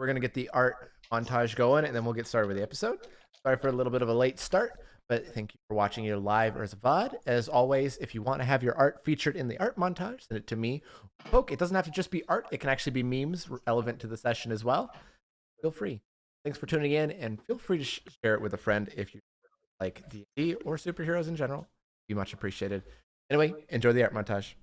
we're going to get the art montage going, and then we'll get started with the episode. Sorry for a little bit of a late start, but thank you for watching either live or as a VOD. As always, if you want to have your art featured in the art montage, send it to me. Poke, it doesn't have to just be art. It can actually be memes relevant to the session as well. Feel free. Thanks for tuning in, and feel free to share it with a friend if you like D&D or superheroes in general. Be much appreciated. Anyway, enjoy the art montage.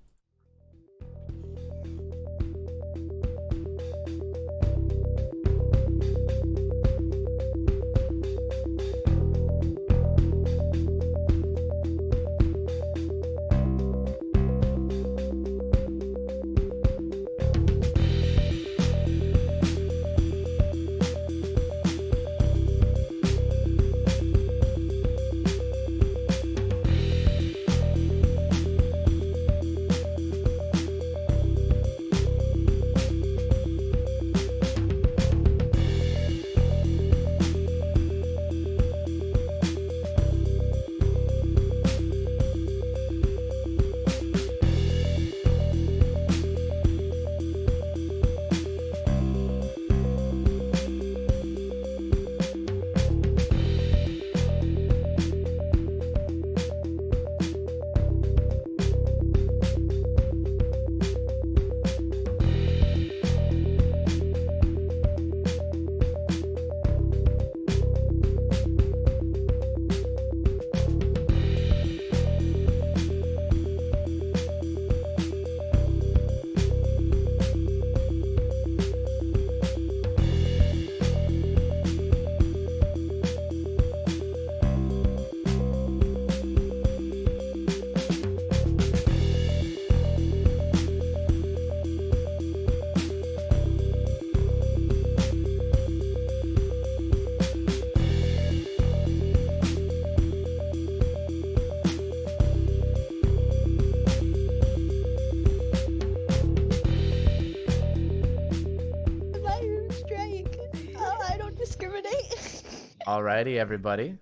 Alrighty, everybody.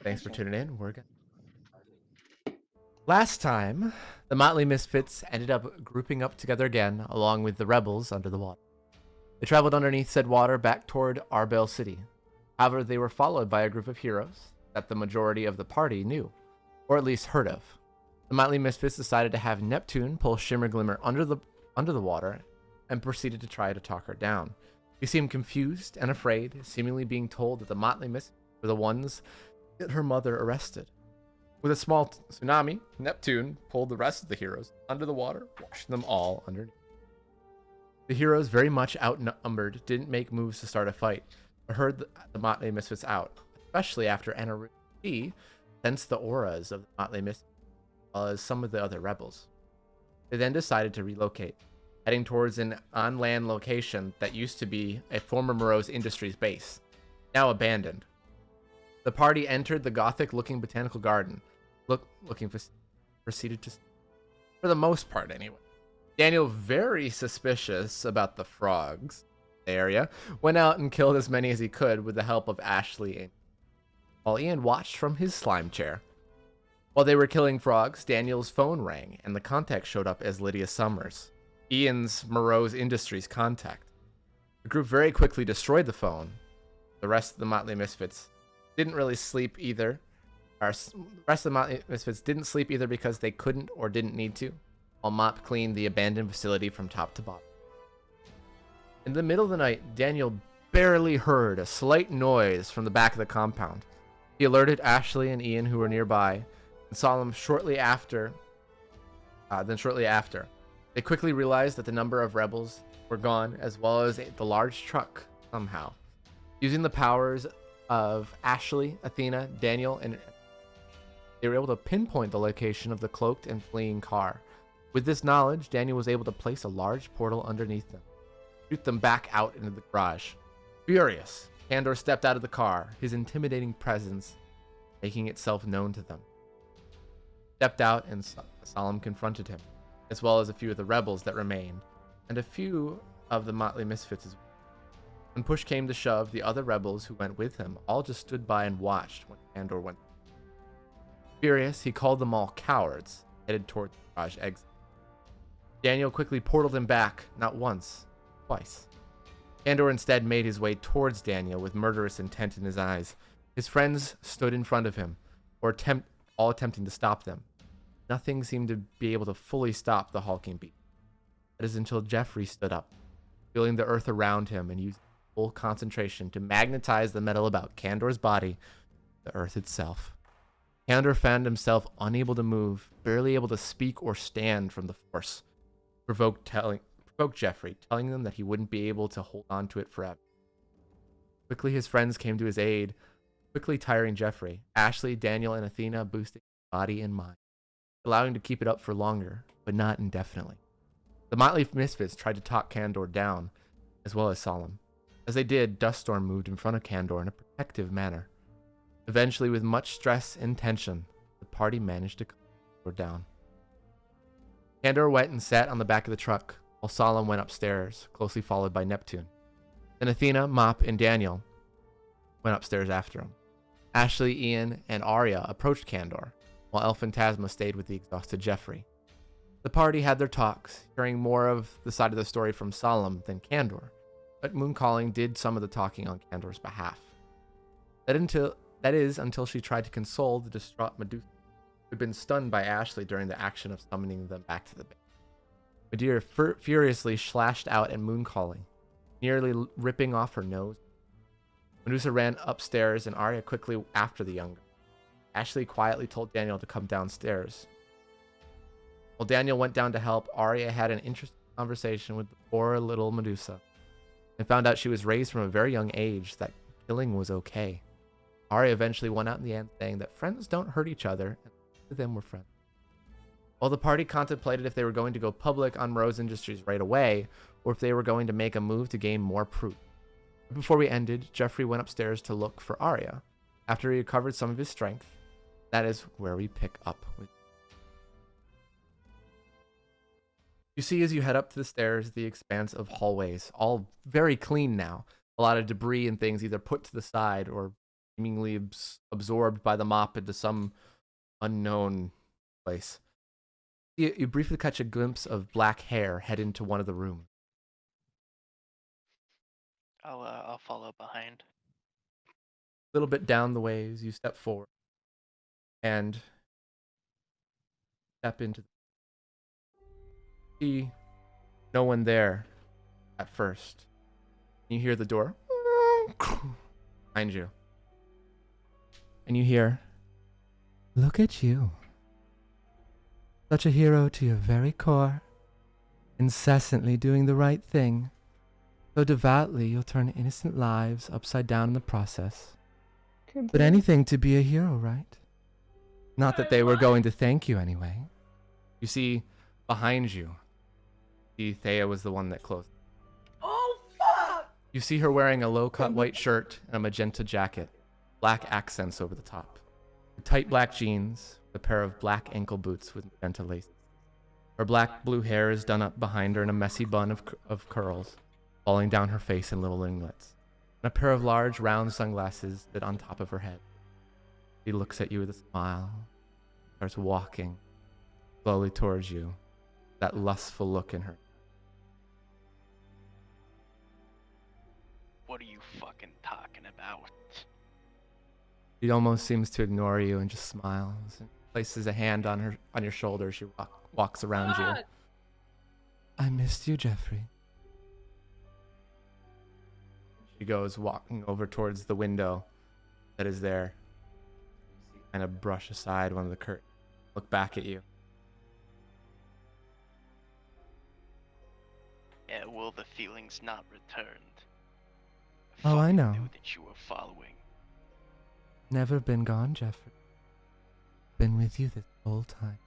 Thanks for tuning in. Last time, the Motley Misfits ended up grouping up together again, along with the rebels under the water. They traveled underneath said water back toward Arbel City. However, they were followed by a group of heroes that the majority of the party knew, or at least heard of. The Motley Misfits decided to have Neptune pull Shimmer Glimmer under the water and proceeded to try to talk her down. She seemed confused and afraid, seemingly being told that the Motley Misfits were the ones that her mother arrested. With a small tsunami, Neptune pulled the rest of the heroes under the water, washing them all underneath. The heroes, very much outnumbered, didn't make moves to start a fight, but heard the Motley Misfits out, especially after Anaruti sensed the auras of the Motley Misfits, as well as some of the other rebels. They then decided to relocate, heading towards an on-land location that used to be a former Moreau's Industries base, now abandoned. The party entered the gothic-looking botanical garden, proceeded to, for the most part anyway. Daniel, very suspicious about the frogs in the area, went out and killed as many as he could with the help of Ashley, while Ian watched from his slime chair. While they were killing frogs, Daniel's phone rang, and the contact showed up as Lydia Summers, Ian's Moreau's Industries contact. The group very quickly destroyed the phone. The rest of the Motley Misfits didn't really sleep either. The rest of the Motley Misfits didn't sleep either because they couldn't or didn't need to, while Mop cleaned the abandoned facility from top to bottom. In the middle of the night, Daniel barely heard a slight noise from the back of the compound. He alerted Ashley and Ian, who were nearby, and saw them shortly after. They quickly realized that the number of rebels were gone, as well as the large truck somehow. Using the powers of Ashley, Athena, Daniel, and they were able to pinpoint the location of the cloaked and fleeing car. With this knowledge, Daniel was able to place a large portal underneath them, shoot them back out into the garage. Furious, Pandor stepped out of the car, his intimidating presence making itself known to them. Stepped out and Solemn confronted him, as well as a few of the rebels that remained, and a few of the Motley Misfits as well. When push came to shove, the other rebels who went with him all just stood by and watched when Pandor went. Furious, he called them all cowards, headed toward the garage exit. Daniel quickly portaled him back, not once, twice. Candor instead made his way towards Daniel with murderous intent in his eyes. His friends stood in front of him, all attempting to stop them. Nothing seemed to be able to fully stop the hulking beast. That is until Jeffrey stood up, feeling the earth around him and using full concentration to magnetize the metal about Candor's body, the earth itself. Candor found himself unable to move, barely able to speak or stand from the force. Provoked Jeffrey, telling them that he wouldn't be able to hold on to it forever. Quickly, his friends came to his aid, quickly tiring Jeffrey. Ashley, Daniel, and Athena boosting his body and mind, allowing him to keep it up for longer, but not indefinitely. The Motley Misfits tried to talk Candor down, as well as Solemn. As they did, Duststorm moved in front of Candor in a protective manner. Eventually, with much stress and tension, the party managed to calm Candor down. Candor went and sat on the back of the truck, while Solemn went upstairs, closely followed by Neptune. Then Athena, Mop, and Daniel went upstairs after him. Ashley, Ian, and Arya approached Candor, while Elf and Tasma stayed with the exhausted Jeffrey. The party had their talks, hearing more of the side of the story from Solemn than Candor, but Mooncalling did some of the talking on Candor's behalf. That is until she tried to console the distraught Medusa, who had been stunned by Ashley during the action of summoning them back to the base. Medusa furiously slashed out at Mooncalling, nearly ripping off her nose. Medusa ran upstairs and Arya quickly after the younger. Ashley quietly told Daniel to come downstairs. While Daniel went down to help, Arya had an interesting conversation with the poor little Medusa and found out she was raised from a very young age that killing was okay. Arya eventually won out in the end, saying that friends don't hurt each other, and neither of them were friends. While the party contemplated if they were going to go public on Rose Industries right away, or if they were going to make a move to gain more proof. Before we ended, Jeffrey went upstairs to look for Arya. After he recovered some of his strength, that is where we pick up with. You see as you head up to the stairs the expanse of hallways, all very clean now. A lot of debris and things either put to the side or seemingly absorbed by the mop into some unknown place. You briefly catch a glimpse of black hair head into one of the rooms. I'll follow behind. A little bit down the ways, you step forward and step into the... See no one there at first. You hear the door behind you. And you hear, "Look at you. Such a hero to your very core, incessantly doing the right thing. So devoutly you'll turn innocent lives upside down in the process. But anything to be a hero, right? Not that they were going to thank you anyway." You see, behind you, Thea was the one that closed. Oh, fuck! You see her wearing a low-cut white shirt and a magenta jacket, black accents over the top. Tight black jeans, a pair of black ankle boots with magenta laces. Her black blue hair is done up behind her in a messy bun of curls, falling down her face in little ringlets. And a pair of large round sunglasses sit on top of her head. She looks at you with a smile, starts walking slowly towards you, that lustful look in her. What are you fucking talking about? She almost seems to ignore you and just smiles and places a hand on your shoulder. She walks around you. "I missed you, Jeffrey." She goes walking over towards the window that is there. You kind of brush aside one of the curtains, look back at you. Yeah, will the feelings not returned? Oh, I know. Knew that you were following. Never been gone, Jeffrey. Been with you this whole time.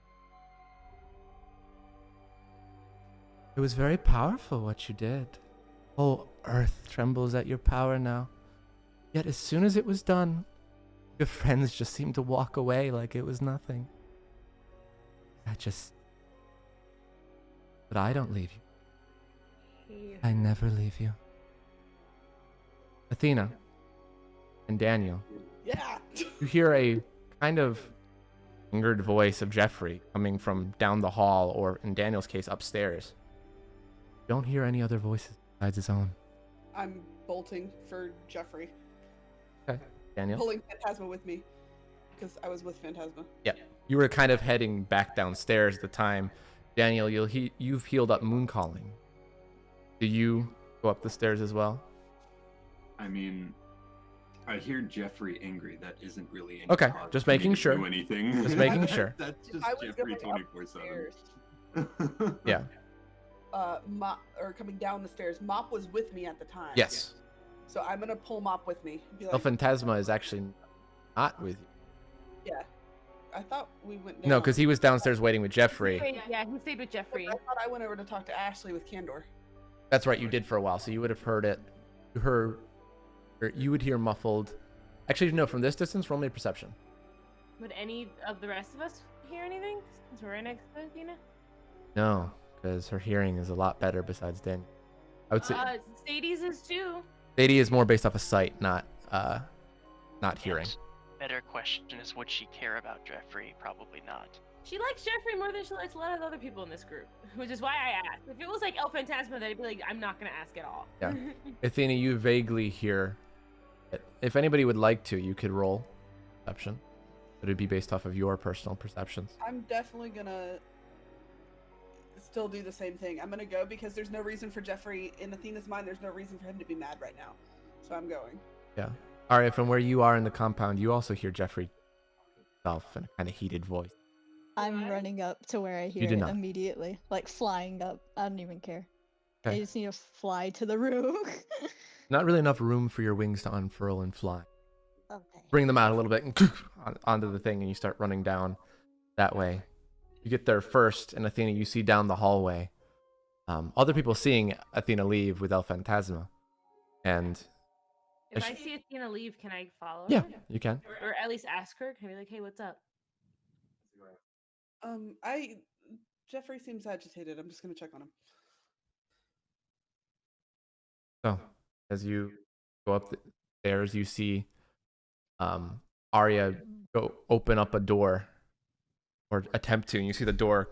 It was very powerful what you did. Whole earth trembles at your power now. Yet as soon as it was done, your friends just seemed to walk away like it was nothing. But I don't leave you. I never leave you. Athena and Daniel. Yeah. You hear a kind of angered voice of Jeffrey coming from down the hall, or in Daniel's case, upstairs. You don't hear any other voices besides his own. I'm bolting for Jeffrey. Okay. Daniel? Pulling Phantasma with me. Because I was with Phantasma. Yeah. You were kind of heading back downstairs at the time. Daniel, you've healed up Moon Calling. Do you go up the stairs as well? I mean, I hear Jeffrey angry. That isn't really any Okay, cause just for me making to sure. do anything. Just making sure. That's just I was Jeffrey going up 24/7. Yeah. Mop, or coming down the stairs. Mop was with me at the time. Yes. So I'm gonna pull Mop with me. And be El like, Phantasma is actually not with you. yeah. I thought we went down. No, because he was downstairs waiting with Jeffrey. Yeah, he stayed with Jeffrey. I thought I went over to talk to Ashley with Candor. That's right, you did for a while, so you would have heard it. Or you would hear muffled. Actually, no, from this distance, roll me a perception. Would any of the rest of us hear anything since we're right next to Athena? No, because her hearing is a lot better besides Daniel. I would say Sadie's is too. Sadie is more based off of sight, not hearing. Yes. Better question is, would she care about Jeffrey? Probably not. She likes Jeffrey more than she likes a lot of other people in this group, which is why I asked. If it was like El Phantasma, then I'd be like, I'm not gonna ask at all. Yeah. Athena, you vaguely hear it. If anybody would like to, you could roll perception. It would be based off of your personal perceptions. I'm definitely gonna still do the same thing. I'm gonna go because there's no reason for Jeffrey, in Athena's mind, there's no reason for him to be mad right now. So I'm going. Yeah. Alright, from where you are in the compound, you also hear Jeffrey himself in a kind of heated voice. I'm running up to where I hear did it not. immediately, like flying up. I don't even care. I Okay. just need to fly to the room. Not really enough room for your wings to unfurl and fly. Okay. Bring them out a little bit and onto the thing, and you start running down that way. You get there first, and Athena, you see down the hallway other people seeing Athena leave with El Phantasma. And If I see Athena leave, can I follow yeah, her? you can. Or at least ask her? Can I be like, hey, what's up? Jeffrey seems agitated. I'm just gonna check on him. So, as you go up the stairs, you see Arya go open up a door, or attempt to, and you see the door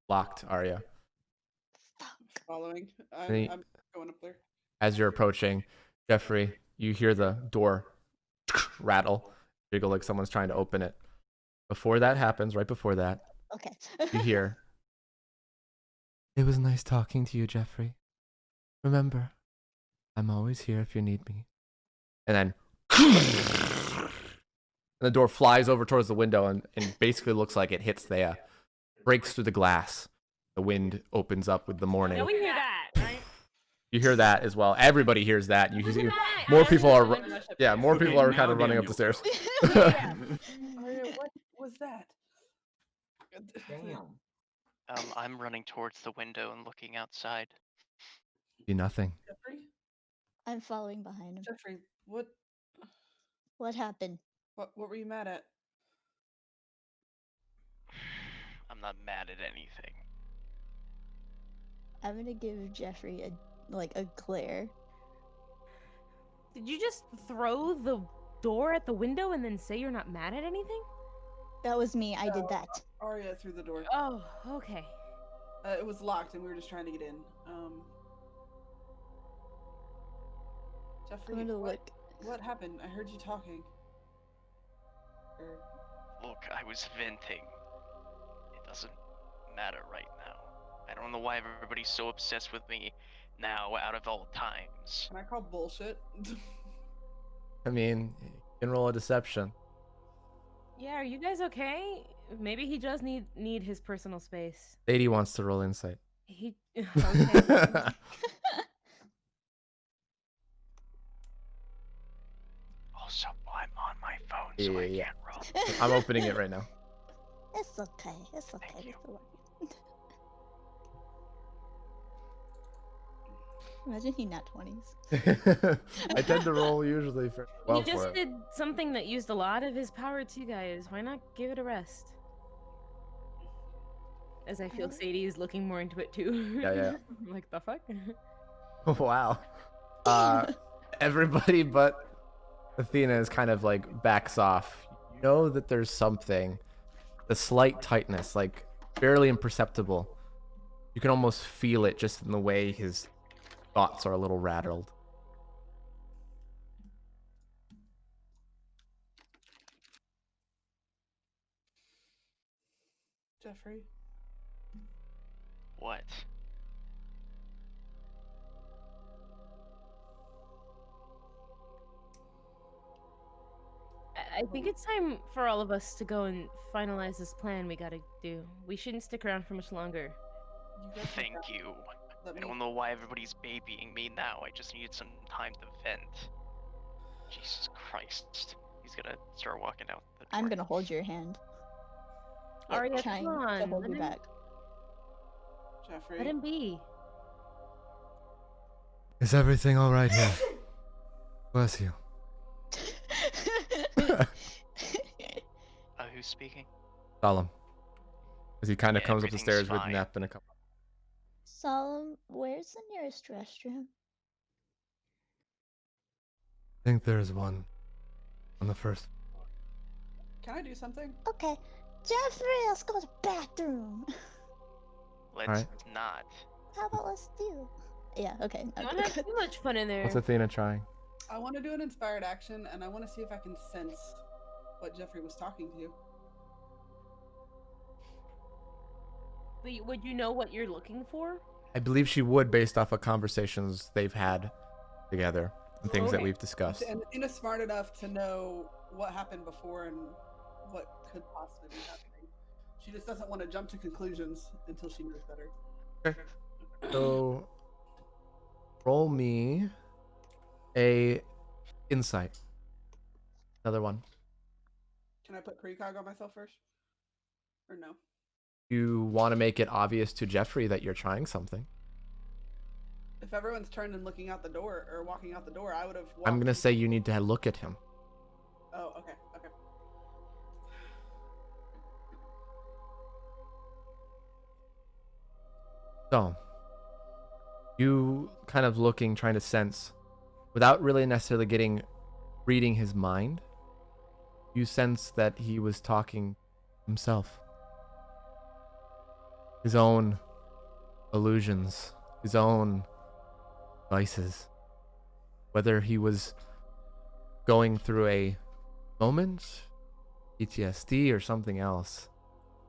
locked, Arya. Following. Any- I'm going up there. As you're approaching, Jeffrey, you hear the door rattle, jiggle like someone's trying to open it. Before that happens, right before that, Okay. you hear, "It was nice talking to you, Jeffrey. Remember, I'm always here if you need me." And then and the door flies over towards the window and basically looks like it hits the breaks through the glass. The wind opens up with the morning. Yeah, we hear that, right? You hear that as well. Everybody hears that. You Listen hear to that. more I people are understand the rush up yeah, stairs. more Okay, people are now kind of running up the Daniel. stairs. Arya, what was that? Damn. I'm running towards the window and looking outside. See nothing. Jeffrey? I'm following behind him. Jeffrey, what What happened? were you mad at? I'm not mad at anything. I'm gonna give Jeffrey a glare. Did you just throw the door at the window and then say you're not mad at anything? That was me. I did No, that. Arya through the door. Oh, okay. It was locked and we were just trying to get in. Jeffrey, I'm gonna what, look. what happened? I heard you talking. Or, Look, I was venting. It doesn't matter right now. I don't know why everybody's so obsessed with me now out of all times. can I call bullshit? I mean, you can roll a deception. Yeah, are you guys okay? Maybe he does need his personal space. Sadie wants to roll insight. He okay. Also, I'm on my phone, so I Yeah. can't roll. I'm opening it right now. It's okay. It's okay. Thank you. It's all right. Imagine he nat 20s. I tend to roll usually for well he just for it. did something that used a lot of his power too, guys. Why not give it a rest? As I feel Sadie is looking more into it too. Yeah. I'm like, the fuck? Wow. Everybody but Athena is kind of like backs off. You know that there's something, the slight tightness, like barely imperceptible. You can almost feel it just in the way his thoughts are a little rattled. Jeffrey. What? I think it's time for all of us to go and finalize this plan we gotta do. We shouldn't stick around for much longer. You guys Thank you. let I me. don't know why everybody's babying me now. I just needed some time to vent. Jesus Christ. He's gonna start walking out the door. I'm gonna hold your hand. Like, Arya, trying come on. to hold Let you him, back. Jeffrey. let him be. Is everything all right here? Bless you. Who's speaking? Solemn. As he kind of Yeah, comes up the everything's stairs with fine. Nep and a couple. Solemn, where's the nearest restroom? I think there is one on the first. Can I do something? Okay, Jeffrey, let's go to the bathroom. Let's Alright. not. How about let's do? Yeah, okay. You I'm don't good. have too much fun in there. What's Athena trying? I want to do an inspired action, and I want to see if I can sense what Jeffrey was talking to. But would you know what you're looking for? I believe she would, based off of conversations they've had together and things that Okay. we've discussed. And Ina's smart enough to know what happened before and what could possibly be happening. She just doesn't want to jump to conclusions until she knows better. Okay. So, roll me a insight. Another one. Can I put precog on myself first? Or no? You want to make it obvious to Jeffrey that you're trying something. If everyone's turned and looking out the door or walking out the door, I would have walked. I'm gonna say you need to look at him. Oh, okay, okay. So, you kind of looking, trying to sense, without really necessarily reading his mind, you sense that he was talking himself. His own illusions, his own vices. Whether he was going through a moment, PTSD, or something else.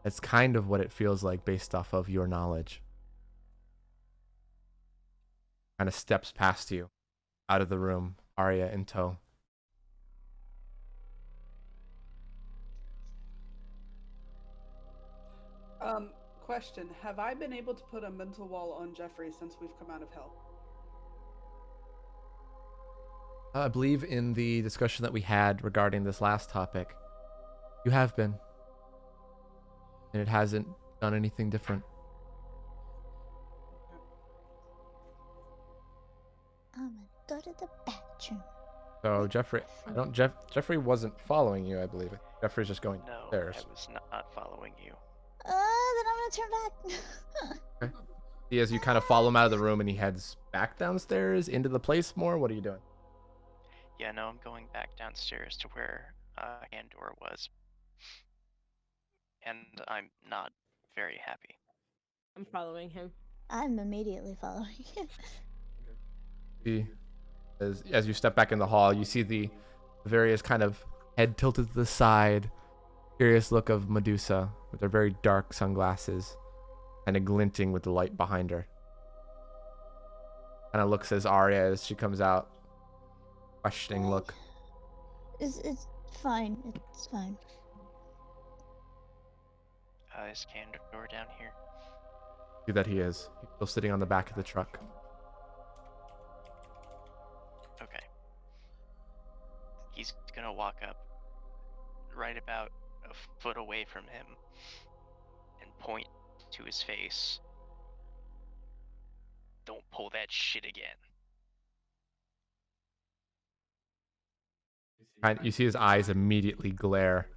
That's kind of what it feels like based off of your knowledge. Kind of steps past you, out of the room, Arya in tow. Question. Have I been able to put a mental wall on Jeffrey since we've come out of hell? I believe in the discussion that we had regarding this last topic, you have been. And it hasn't done anything different. I'm gonna go to the bathroom. So Jeffrey, Jeffrey wasn't following you, I believe. Jeffrey's just going No, upstairs. I was not following you. Then I'm gonna turn back. See, as you kind of follow him out of the room and he heads back downstairs into the place more, what are you doing? Yeah, no, I'm going back downstairs to where Andor was. And I'm not very happy. I'm following him. I'm immediately following him. See, as you step back in the hall, you see the various kind of head tilted to the side, curious look of Medusa with her very dark sunglasses, kind of glinting with the light behind her. Kind of looks as Arya as she comes out, questioning look. It's fine. It's fine. Is Candor down here? See that he is. He's still sitting on the back of the truck. Okay. He's gonna walk up right about a foot away from him and point to his face. Don't pull that shit again. You see his eyes immediately glare.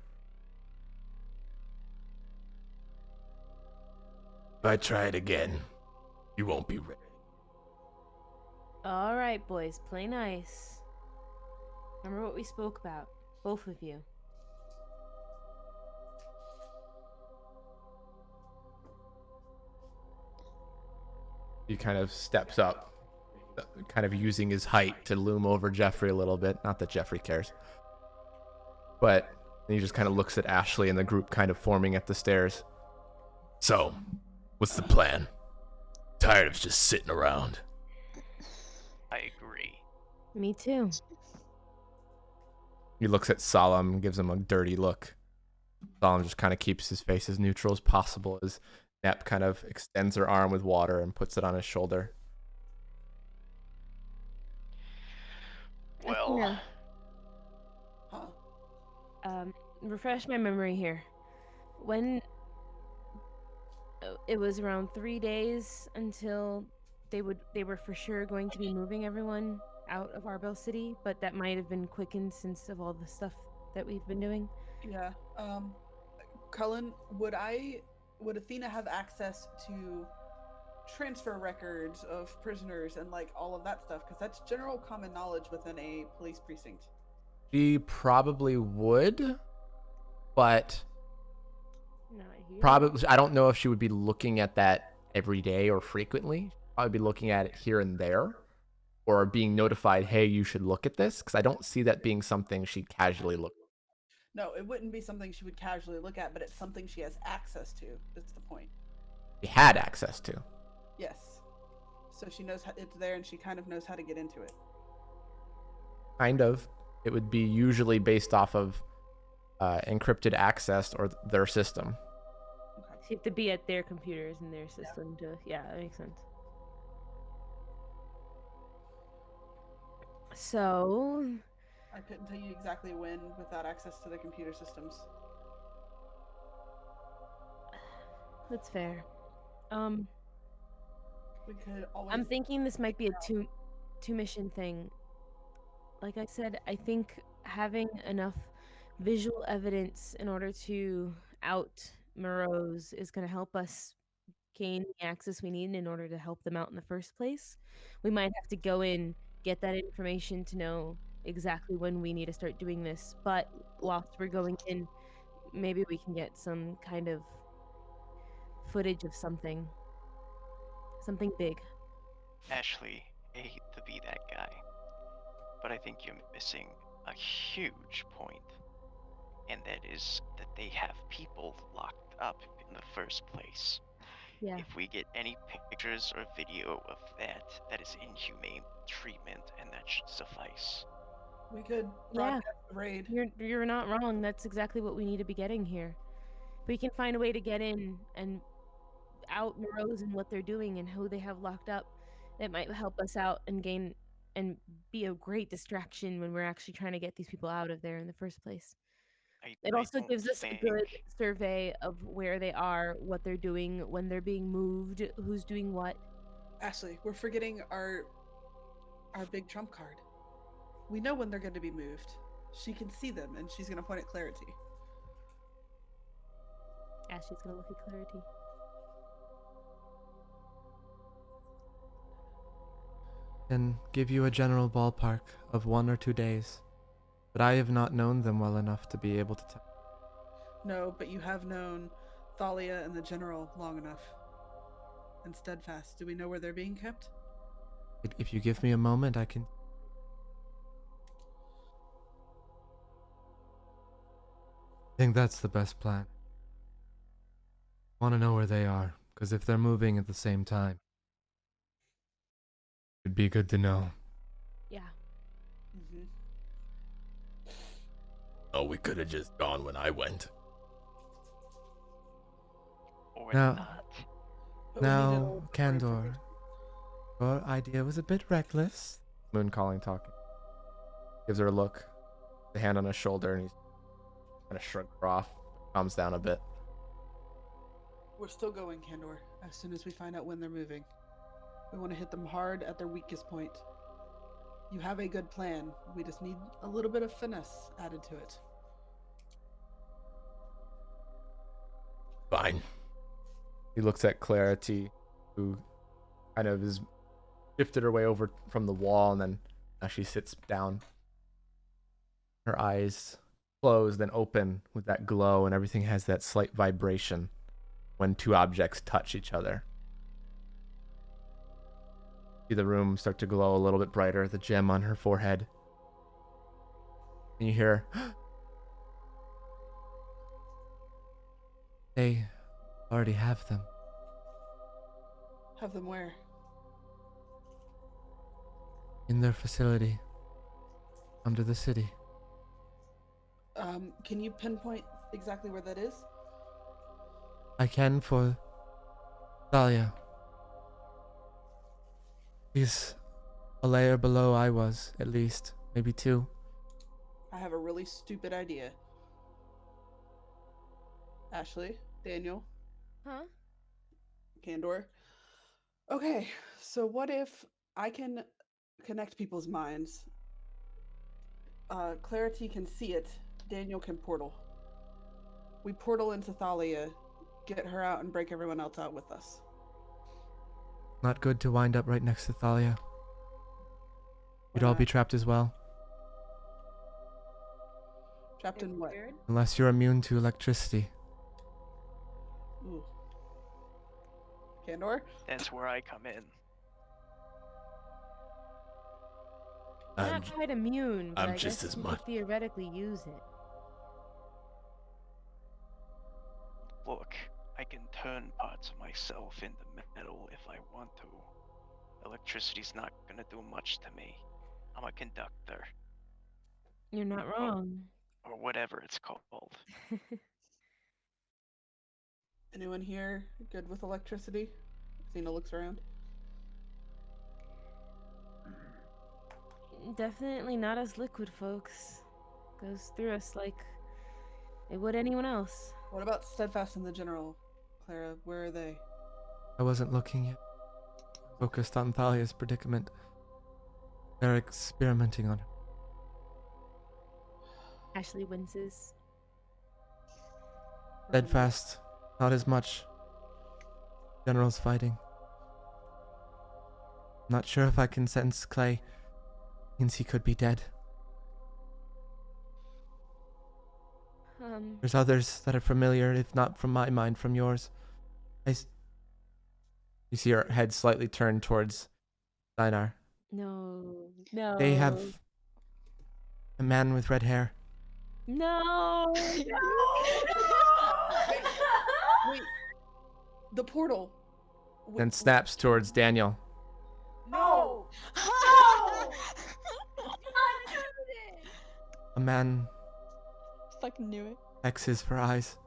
If I try it again, you won't be ready. All right, boys, play nice. Remember what we spoke about, both of you. He kind of steps up, kind of using his height to loom over Jeffrey a little bit. Not that Jeffrey cares. But he just kind of looks at Ashley and the group kind of forming at the stairs. So, what's the plan? Tired of just sitting around. I agree. Me too. He looks at Solemn, gives him a dirty look. Solemn just kind of keeps his face as neutral as possible as Nep kind of extends her arm with water and puts it on his shoulder. Well, Huh. Refresh my memory here. When it was around 3 days until they were for sure going to be moving everyone out of Arbel City, but that might have been quickened since of all the stuff that we've been doing. Yeah. Cullen, would Athena have access to transfer records of prisoners and like all of that stuff? Because that's general common knowledge within a police precinct. She probably would, but No, I hear. probably I don't know if she would be looking at that every day or frequently. She'd probably be looking at it here and there, or being notified, hey, you should look at this, because I don't see that being something she'd casually look. No, it wouldn't be something she would casually look at, but it's something she has access to. That's the point. She had access to. Yes. So she knows it's there, and she kind of knows how to get into it. Kind of. It would be usually based off of encrypted access or their system. Okay. So you have to be at their computers and their system to. Yeah, that makes sense. So, I couldn't tell you exactly when without access to the computer systems. that's fair. We could always. I'm thinking this might be a two mission thing. Like I said, I think having enough visual evidence in order to out Moreau's is going to help us gain the access we need in order to help them out in the first place. We might have to go in, get that information to know exactly when we need to start doing this. But whilst we're going in, maybe we can get some kind of footage of something big. Ashley, I hate to be that guy, but I think you're missing a huge point, and that is that they have people locked up in the first place. Yeah. If we get any pictures or video of that, that is inhumane treatment, and that should suffice. We could Yeah. broadcast the raid. You're not wrong. That's exactly what we need to be getting here. We can find a way to get in and out Moreau's and what they're doing and who they have locked up. It might help us out and gain and be a great distraction when we're actually trying to get these people out of there in the first place. It I also don't gives us a think- good survey of where they are, what they're doing, when they're being moved, who's doing what. Ashley, we're forgetting our big trump card. We know when they're going to be moved. She can see them, and she's going to point at Clarity. Ashley's gonna look at Clarity. And give you a general ballpark of 1 or 2 days. But I have not known them well enough to be able to tell. No, but you have known Thalia and the General long enough. And Steadfast, do we know where they're being kept? If you give me a moment, I can. I think that's the best plan. Want to know where they are, because if they're moving at the same time, it'd be good to know. Yeah. Mm-hmm. Oh, we could have just gone when I went. Or No. not. But we needed Now, all the Candor, information. your idea was a bit reckless. Moon calling, talking. Gives her a look, the hand on his shoulder, and he's kind of shrugged her off, calms down a bit. We're still going, Candor, as soon as we find out when they're moving. We want to hit them hard at their weakest point. You have a good plan. We just need a little bit of finesse added to it. Fine. He looks at Clarity, who kind of is shifted her way over from the wall, and then as she sits down, her eyes close, then open with that glow, and everything has that slight vibration when two objects touch each other. See the room start to glow a little bit brighter, the gem on her forehead. And you hear, they already have them. Have them where? In their facility. Under the city. Can you pinpoint exactly where that is? I can for Thalia. He's a layer below I was, at least. Maybe 2. I have a really stupid idea. Ashley, Daniel, Huh? Candor. Okay, so what if I can connect people's minds? Clarity can see it. Daniel can portal. We portal into Thalia, get her out, and break everyone else out with us. Not good to wind up right next to Thalia. You'd Why all be not? trapped as well. Trapped in what? Weird. Unless you're immune to electricity. Ooh. Candor? That's where I come in. Not quite immune, but I'm I just guess as you much- could theoretically use it. Look, I can turn parts of myself into metal if I want to. Electricity's not gonna do much to me. I'm a conductor, You're not wrong. or whatever it's called. Anyone here good with electricity? Athena looks around. Definitely not us liquid folks. Goes through us like it would anyone else. What about Steadfast and the General? Clara, where are they? I wasn't looking yet. Focused on Thalia's predicament. They're experimenting on her. Ashley winces. Steadfast, not as much. General's fighting. Not sure if I can sense Clay. Means he could be dead. There's others that are familiar, if not from my mind, from yours. You see her head slightly turned towards Steinar. No. They have a man with red hair. No. Wait. The portal. And snaps towards Daniel. No! A man Fucking knew it. X's for eyes.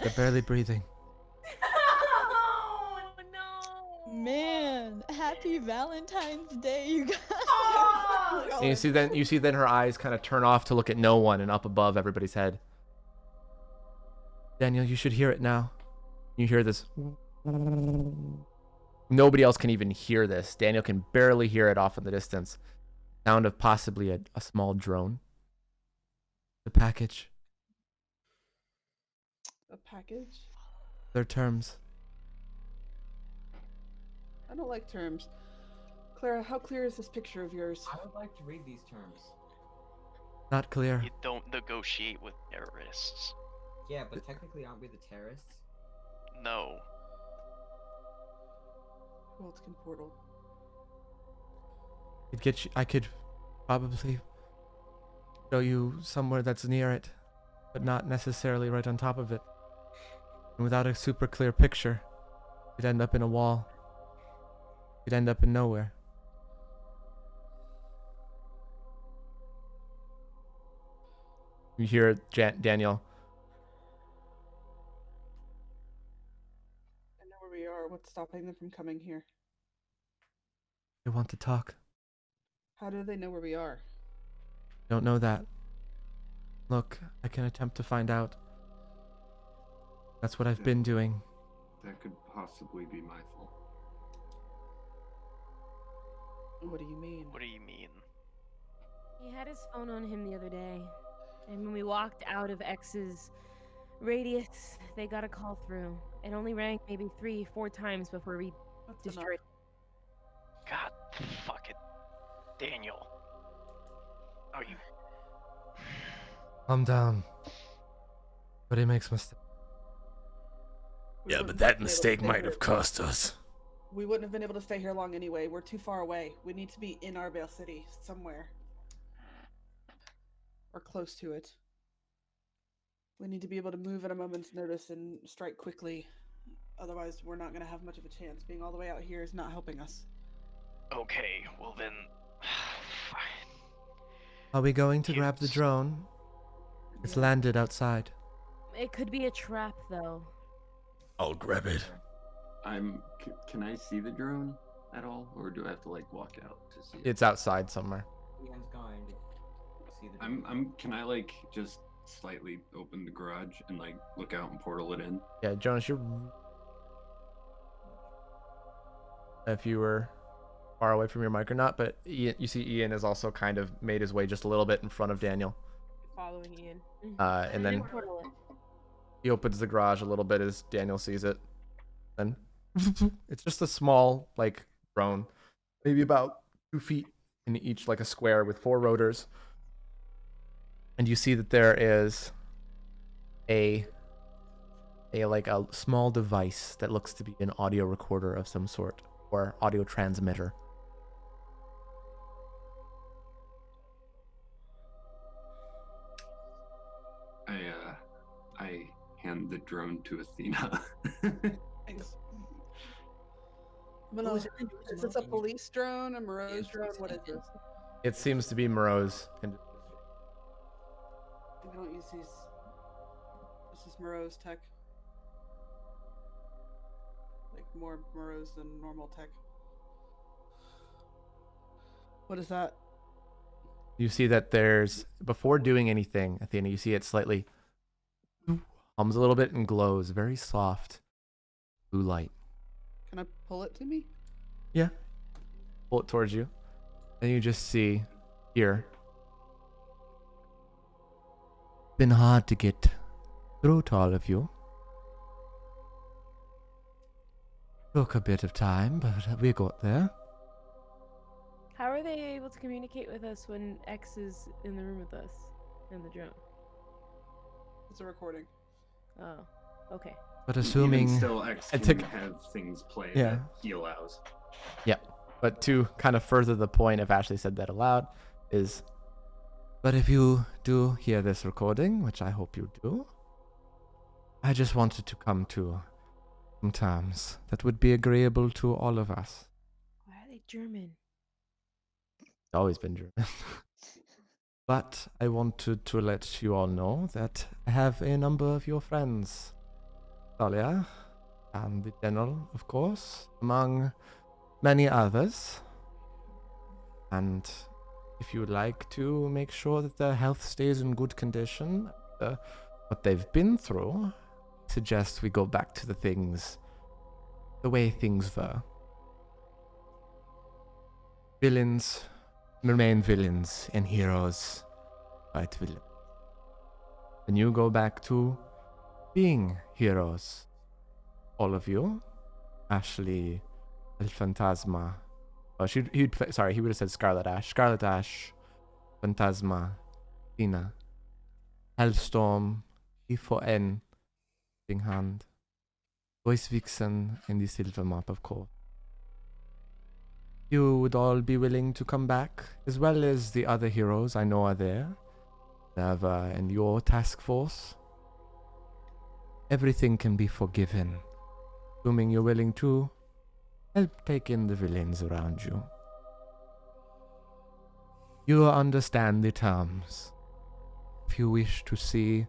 They're barely breathing. Man, happy Valentine's Day, you guys. And you see then her eyes kind of turn off to look at no one and up above everybody's head. Daniel, you should hear it now. You hear this. Nobody else can even hear this. Daniel can barely hear it off in the distance. Sound of possibly a small drone. The package. A package? Their terms. I don't like terms. Clara, how clear is this picture of yours? I would like to read these terms. Not clear. You don't negotiate with terrorists. Yeah, but technically aren't we the terrorists? No. Who else can portal? I could probably show you somewhere that's near it, but not necessarily right on top of it. And without a super clear picture, you'd end up in a wall. You'd end up in nowhere. You hear Daniel. I know where we are. What's stopping them from coming here? They want to talk. How do they know where we are? Don't know that. Look, I can attempt to find out. That's what I've been doing. That could possibly be my fault. What do you mean? What do you mean? He had his phone on him the other day, and when we walked out of X's radius, they got a call through. It only rang maybe 3-4 times before we That's destroyed. God fuck it. Daniel. Are you... Calm down. But he makes mistakes. We Yeah, wouldn't but that be able to mistake figure might have it. cost us. We wouldn't have been able to stay here long anyway. We're too far away. We need to be in Arbale City somewhere. Or close to it. We need to be able to move at a moment's notice and strike quickly. Otherwise, we're not going to have much of a chance. Being all the way out here is not helping us. Okay, well then, fine. Are we going to grab the Yes. drone? It's Yeah. landed outside. It could be a trap, though. I'll grab it. Can I see the drone at all, or do I have to like walk out to see it? It's outside somewhere. Ian's going to see the. Can I like just slightly open the garage and like look out and portal it in? Yeah, Jonas, you're. If you were far away from your mic or not, but Ian, you see Ian has also kind of made his way just a little bit in front of Daniel. Following Ian. And then Portal it. he opens the garage a little bit as Daniel sees it. Then it's just a small, like, drone, maybe about 2 feet in each, like a square with 4 rotors. And you see that there is a small device that looks to be an audio recorder of some sort, or audio transmitter. I hand the drone to Athena. Thanks. Is this a police drone, a Moreau's drone? What is this? It seems to be Moreau's. And We don't use these. This is Moreau's tech. Like more Moreau's than normal tech. What is that? you see that there's, before doing anything, Athena, you see it slightly hums a little bit and glows, very soft blue light. Can I pull it to me? Yeah. Pull it towards you. And you just see here. Been hard to get through to all of you. Took a bit of time, but we got there. How are they able to communicate with us when X is in the room with us in the drone? It's a recording. Oh, okay. But Even assuming, still, X I can took- have things play Yeah. that he allows. but to kind of further the point, if Ashley said that aloud, is, but if you do hear this recording, which I hope you do, I just wanted to come to some terms that would be agreeable to all of us. Why are they German? It's always been German. But I wanted to let you all know that I have a number of your friends. Talia, and the General, of course, among many others. And if you would like to make sure that their health stays in good condition, what they've been through, I suggest we go back to the way things were. Villains remain villains, and heroes fight villains. And you go back to being heroes. All of you. Ashley, El Fantasma. Oh, he would have said Scarlet Ash. Scarlet Ash, Fantasma, Tina, Hellstorm, E4N, Big Hand, Voice Vixen, and the Silver Map, of course. You would all be willing to come back, as well as the other heroes I know are there. Nava and your task force. Everything can be forgiven, assuming you're willing to help take in the villains around you. You understand the terms. If you wish to see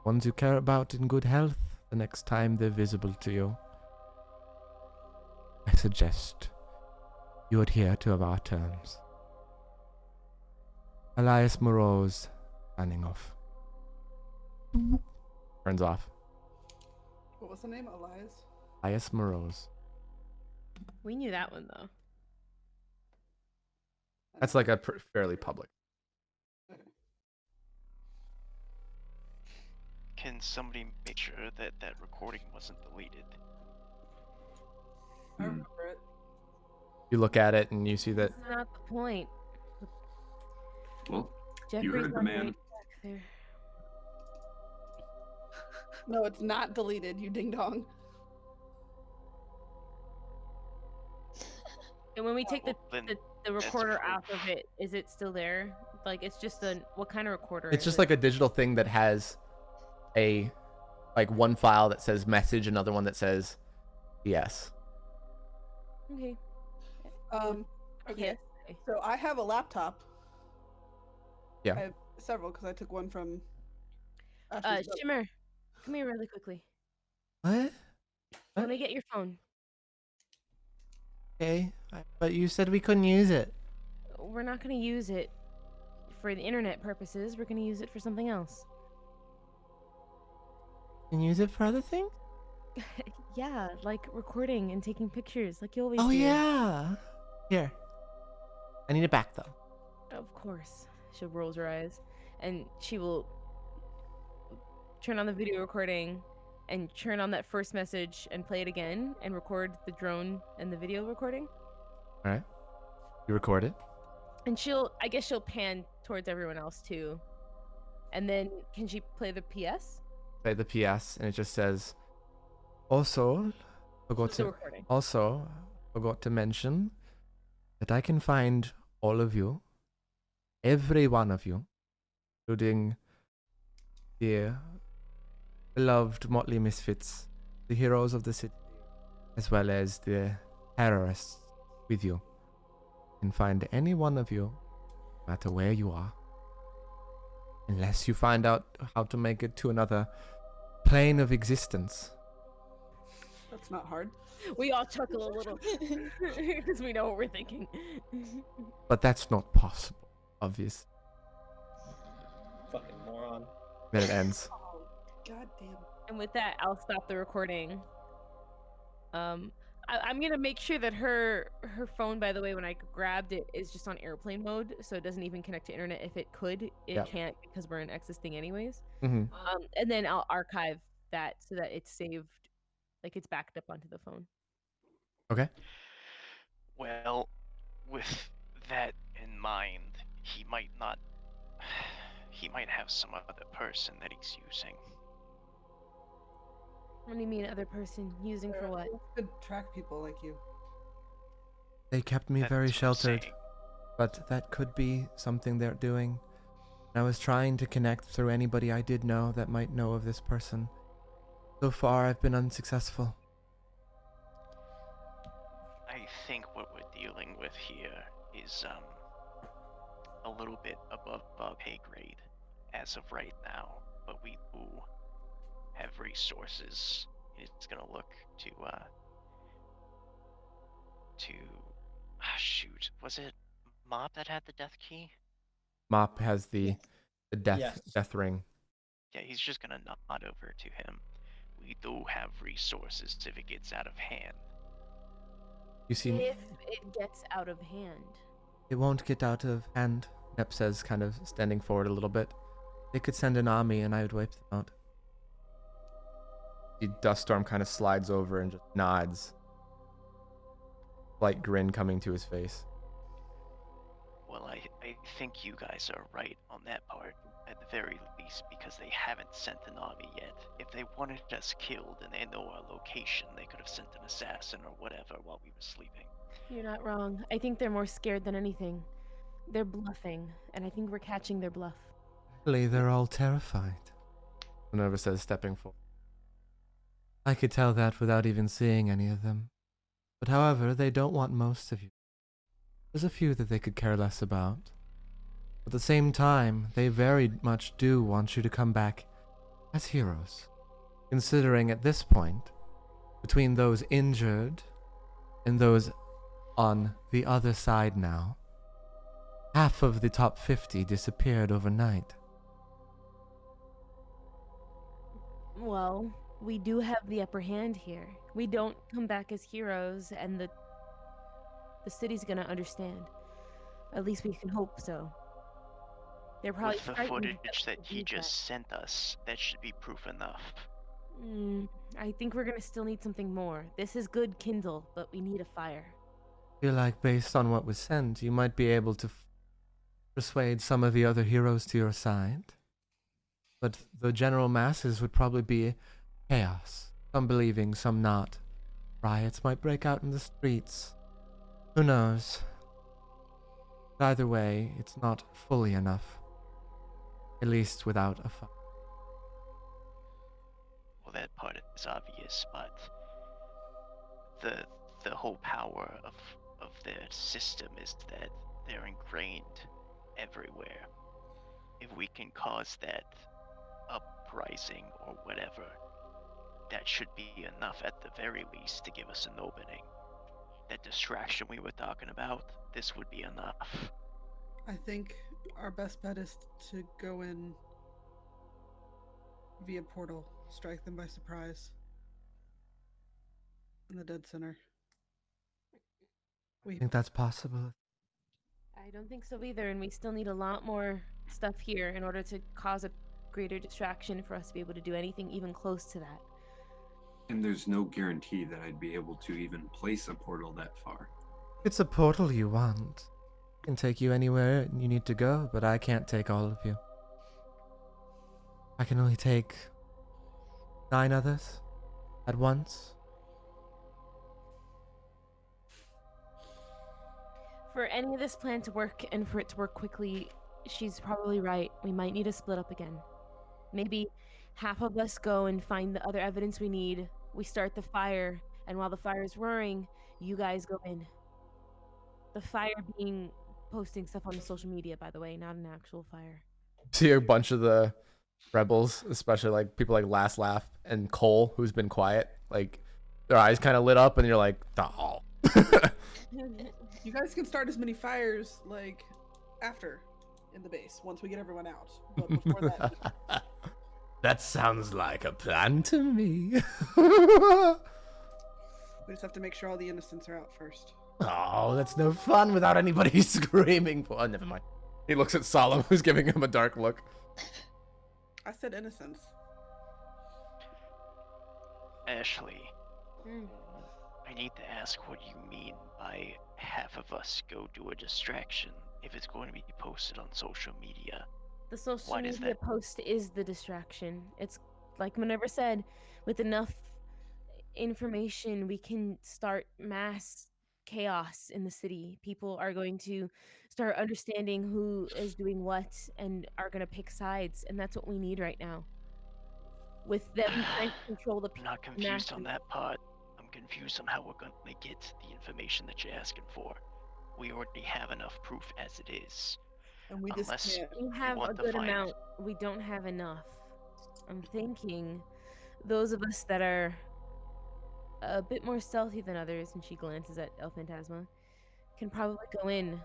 ones you care about in good health the next time they're visible to you, I suggest you adhere to our terms. Elias Moreau's signing off. Turns off. What was the name? Elias? Elias Moreau's. We knew that one though. That's like a fairly public. Can somebody make sure that that recording wasn't deleted? I Hmm. remember it. You look at it and you see that That's not the point. Well, Jeffrey's heard the on man. way back there. No, it's not deleted, you ding dong. And when we take Well, then the that's recorder proof. off of it, is it still there? Like, it's just a what kind of recorder? It's is just it? like a digital thing that has a like one file that says message, another one that says yes. Okay. Okay. Yes. So I have a laptop. Yeah. I have several because I took one from. Ashley's brother. Shimmer, come here really quickly. What? Let me get your phone. Okay, but you said we couldn't use it. We're not gonna use it for the internet purposes. We're gonna use it for something else. Can you use it for other things? Yeah, like recording and taking pictures, like you always Oh do. yeah. Here. I need it back though. Of course. She rolls her eyes, and she will turn on the video recording and turn on that first message and play it again and record the drone and the video recording. All right. You record it. And I guess she'll pan towards everyone else too. And then can she play the PS? Play the PS, and it just says. Also, Still recording. Forgot to mention that I can find all of you, every one of you, including the beloved Motley Misfits, the heroes of the city, as well as the terrorists with you. Can find any one of you, no matter where you are, unless you find out how to make it to another plane of existence. That's not hard. We all chuckle a little because we know what we're thinking. But that's not possible, obviously. Fucking moron. Then it ends. Oh, god damn. And with that, I'll stop the recording. I'm gonna make sure that her phone, by the way, when I grabbed it, is just on airplane mode, so it doesn't even connect to internet. If it could, it can't because we're in existing anyways. Mm-hmm. And then I'll archive that so that it's saved, like it's backed up onto the phone. Okay. Well, with that in mind, he might not. He might have some other person that he's using. What do you mean, other person using for what? Could track people like you. They kept me That's very what I'm sheltered, saying. but that could be something they're doing. I was trying to connect through anybody I did know that might know of this person. So far, I've been unsuccessful. I think what we're dealing with here is a little bit above pay grade as of right now, but we do have resources. It's gonna look to shoot, was it Mop that had the death key? Mop has the death Yes. death ring. Yeah, he's just gonna nod over to him. We do have resources if it gets out of hand. You see, If it gets out of hand. it won't get out of hand. Nep says, kind of standing forward a little bit. They could send an army, and I would wipe them out. The dust storm kind of slides over and just nods. Slight grin coming to his face. Well, I think you guys are right on that part, at the very least, because they haven't sent an army yet. If they wanted us killed and they know our location, they could have sent an assassin or whatever while we were sleeping. You're not wrong. I think they're more scared than anything. They're bluffing, and I think we're catching their bluff. Actually, they're all terrified. Minerva says, stepping forward. I could tell that without even seeing any of them. But however, they don't want most of you. There's a few that they could care less about. At the same time, they very much do want you to come back as heroes. Considering at this point, between those injured and those on the other side now, half of the top 50 disappeared overnight. Well, we do have the upper hand here. We don't come back as heroes, and the city's gonna understand. At least we can hope so. They're probably With the frightened footage that we he did just sent us, that should be proof enough. I think we're gonna still need something more. This is good kindle, but we need a fire. I feel like based on what was sent, you might be able to persuade some of the other heroes to your side. But the general masses would probably be chaos. Some believing, some not. Riots might break out in the streets. Who knows? But either way, it's not fully enough. At least without a fight. Well, that part is obvious, but the whole power of their system is that they're ingrained everywhere. If we can cause that uprising or whatever, that should be enough at the very least to give us an opening. That distraction we were talking about, this would be enough. I think our best bet is to go in via portal, strike them by surprise in the dead center. I think that's possible. I don't think so either, and we still need a lot more stuff here in order to cause a greater distraction for us to be able to do anything even close to that. And there's no guarantee that I'd be able to even place a portal that far. It's a portal you want. I can take you anywhere you need to go, but I can't take all of you. I can only take 9 others at once. For any of this plan to work and for it to work quickly, she's probably right. We might need to split up again. Maybe half of us go and find the other evidence we need. We start the fire, and while the fire is roaring, you guys go in. The fire being posting stuff on the social media, by the way, not an actual fire. See a bunch of the rebels, especially like people like Last Laugh and Cole, who's been quiet, like their eyes kind of lit up, and you're like, oh. You guys can start as many fires like after in the base once we get everyone out. But before that, That sounds like a plan to me. we just have to make sure all the innocents are out first. Oh, that's no fun without anybody screaming for. Oh, never mind. He looks at Solemn, who's giving him a dark look. I said innocents. Ashley, I need to ask what you mean by half of us go do a distraction if it's going to be posted on social media. The social Why does media that- post is the distraction. It's like Minerva said, with enough information, we can start mass chaos in the city. People are going to start understanding who is doing what and are going to pick sides, and that's what we need right now. With them trying to control the I'm not confused on that part. I'm confused on how we're going to get the information that you're asking for. We already have enough proof as it is. And we just Unless- can't. We have a want to good find- amount. We don't have enough. I'm thinking those of us that are a bit more stealthy than others, and she glances at El Phantasma, can probably go in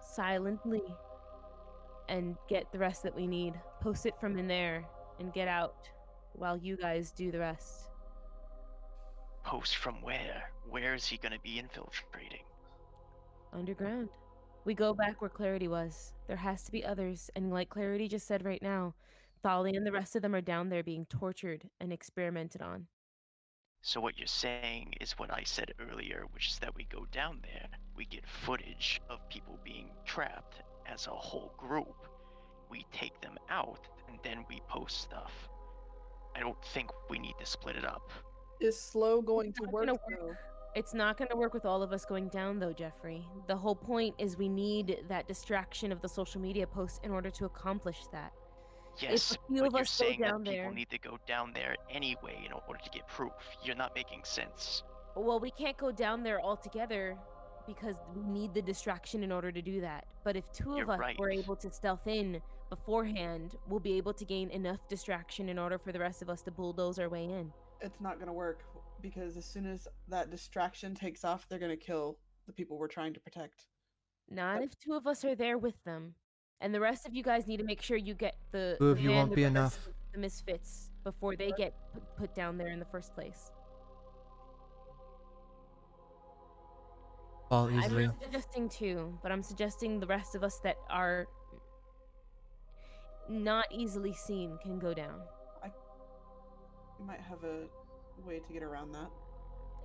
silently and get the rest that we need. Post it from in there and get out while you guys do the rest. Post from where? Where is he going to be infiltrating? Underground. We go back where Clarity was. There has to be others, and like Clarity just said right now, Thalia and the rest of them are down there being tortured and experimented on. So what you're saying is what I said earlier, which is that we go down there, we get footage of people being trapped as a whole group, we take them out, and then we post stuff. I don't think we need to split it up. Is slow going to not work gonna though? It's not going to work with all of us going down, though, Jeffrey. The whole point is we need that distraction of the social media posts in order to accomplish that. Yes, a few but of you're us go saying that down people there- need to go down there anyway in order to get proof. You're not making sense. Well, we can't go down there all together because we need the distraction in order to do that. But if two of You're us right. were able to stealth in beforehand, we'll be able to gain enough distraction in order for the rest of us to bulldoze our way in. It's not going to work because as soon as that distraction takes off, they're going to kill the people we're trying to protect. Not if two of us are there with them. And the rest of you guys need to make sure you get the Two of you van won't with be the rest enough. of the misfits before they get put down there in the first place. Fall I'm easily. not suggesting two, but I'm suggesting the rest of us that are not easily seen can go down. We might have a way to get around that.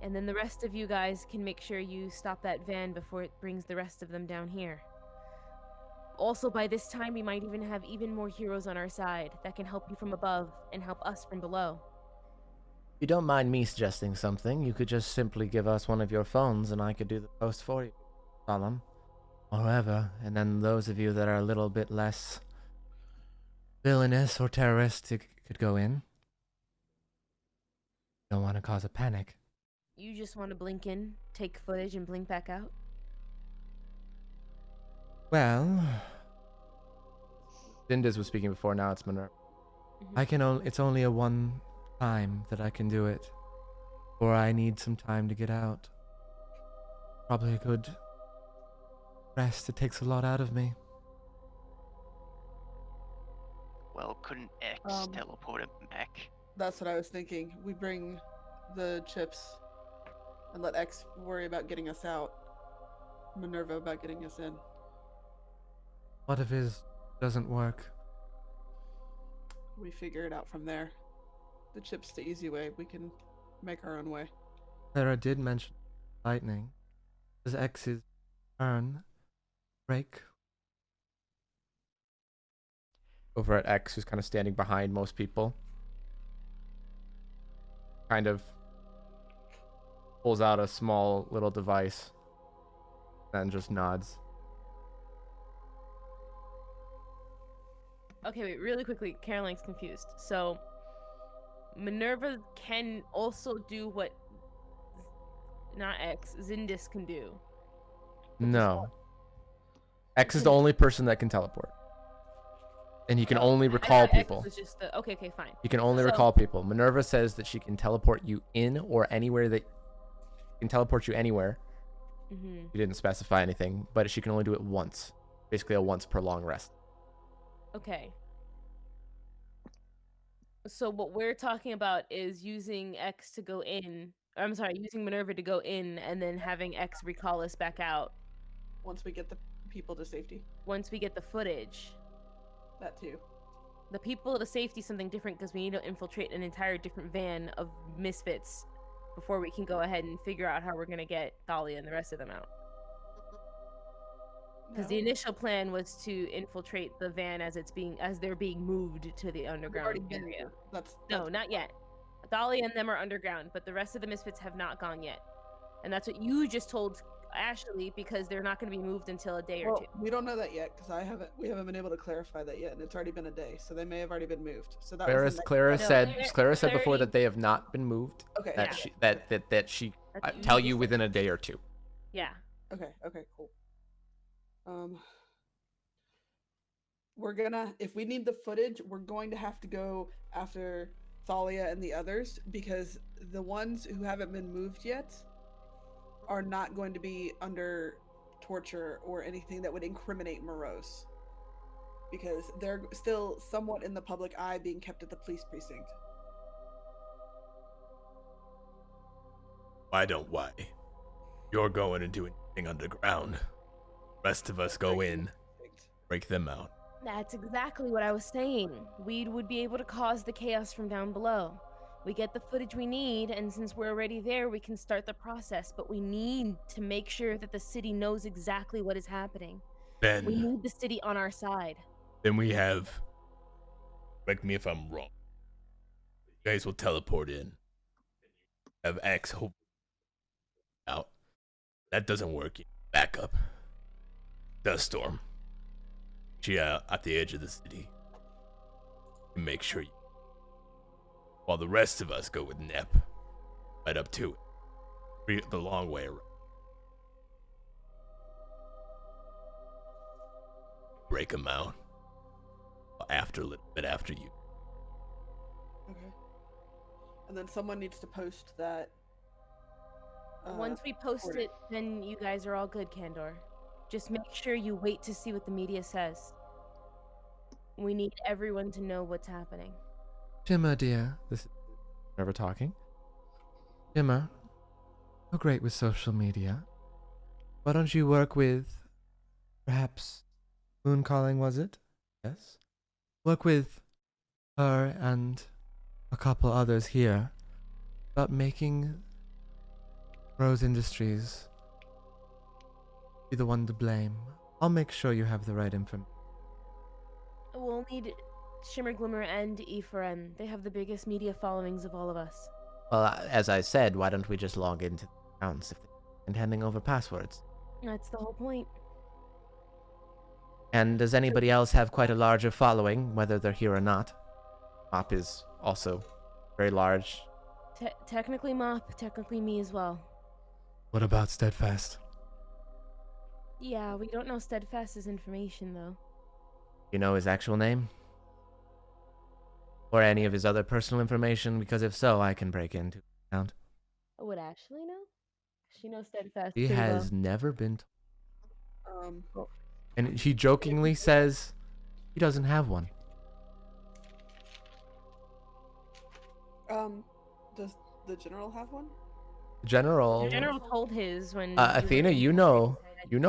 And then the rest of you guys can make sure you stop that van before it brings the rest of them down here. Also, by this time, we might even have even more heroes on our side that can help you from above and help us from below. If you don't mind me suggesting something, you could just simply give us one of your phones and I could do the post for you. solemn. However, and then those of you that are a little bit less villainous or terroristic could go in. Don't want to cause a panic. You just want to blink in, take footage, and blink back out? Well, Zindas was speaking before, now it's Minerva. It's only a one time that I can do it. Or I need some time to get out. Probably a good rest. It takes a lot out of me. Well, couldn't X teleport him back? That's what I was thinking. We bring the chips and let X worry about getting us out. Minerva about getting us in. What if his doesn't work? We figure it out from there. The chip's the easy way. We can make our own way. Clara did mention lightning. Does X's turn break? Over at X, who's kind of standing behind most people. Kind of pulls out a small little device and just nods. Okay, wait, really quickly. Caroline's confused. So, Minerva can also do what not X, Zindis can do. No. X is the only person that can teleport. And he can only I recall thought X people. was just the, okay, fine. He can only So- recall people. Minerva says that she can teleport you in or anywhere that can teleport you anywhere. Mm-hmm. She didn't specify anything, but she can only do it once. Basically a once per long rest. Okay. So what we're talking about is using X to go in. Or, I'm sorry, using Minerva to go in and then having X recall us back out Once we get the people to safety. once we get the footage. That too. The people to safety is something different because we need to infiltrate an entire different van of misfits before we can go ahead and figure out how we're going to get Thalia and the rest of them out. Because the No, initial plan was to infiltrate the van as they're being moved to the we've underground already been area. there. That's No, not yet. Thalia and them are underground, but the rest of the misfits have not gone yet. And that's what you just told Ashley, because they're not going to be moved until a day or Well, two. we don't know that yet because we haven't been able to clarify that yet, and it's already been a day, so they may have already been moved. So that was the next Clara step. No, said before Clary- that they have not been moved. Okay. That Yeah. she that she That's what tell just you said. within a day or two. Yeah. Okay. Okay. Cool. We're gonna, if we need the footage, we're going to have to go after Thalia and the others because the ones who haven't been moved yet are not going to be under torture or anything that would incriminate Morose because they're still somewhat in the public eye being kept at the police precinct. Why don't why? You're going and doing anything underground. Rest of us go in, break them out. That's exactly what I was saying. We would be able to cause the chaos from down below. We get the footage we need, and since we're already there, we can start the process. But we need to make sure that the city knows exactly what is happening. We Then need the city on our side. we have. Correct me if I'm wrong. You guys will teleport in. Have X hope out. That doesn't work. Back up. Dust storm. She at the edge of the city. And make sure you. While the rest of us go with Nep right up to it. The long way around. Break them out. After a little bit after you. Okay. And then someone needs to post that. Once we post order. it, then you guys are all good, Candor. Just make sure you wait to see what the media says. We need everyone to know what's happening. Jimmer, dear, this is never talking. Jimmer, you're great with social media. Why don't you work with, perhaps, Moon Calling, was it? Yes. Work with her and a couple others here about making Rose Industries be the one to blame. I'll make sure you have the right information. We'll need Shimmer Glimmer and Ephraim. They have the biggest media followings of all of us. Well, as I said, why don't we just log into the accounts and handing over passwords? That's the whole point. And does anybody else have quite a larger following, whether they're here or not? Mop is also very large. Technically Mop, technically me as well. What about Steadfast? Yeah, we don't know Steadfast's information, though. You know his actual name? Or any of his other personal information? Because if so, I can break into his account. Would Ashley know? She knows Steadfast He pretty has well. never been Um, and he jokingly says he doesn't have one. Does the general have one? General, The general told his when. Athena, you know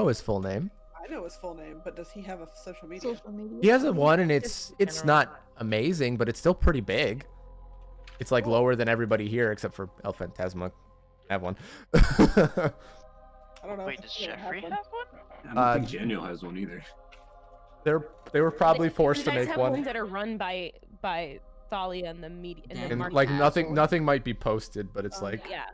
his full name. I know his full name, but does he have a social media? Social media. He has a one, and it's General. not amazing, but it's still pretty big. It's like lower than everybody here except for El Phantasma. I have one. I don't know. Wait, if does he have Jeffrey one. have one? I don't think Daniel has one either. They were probably You forced to guys make have one. ones that are run by Thalia and the media and the And market. like Market. nothing might be posted, but it's like Yeah.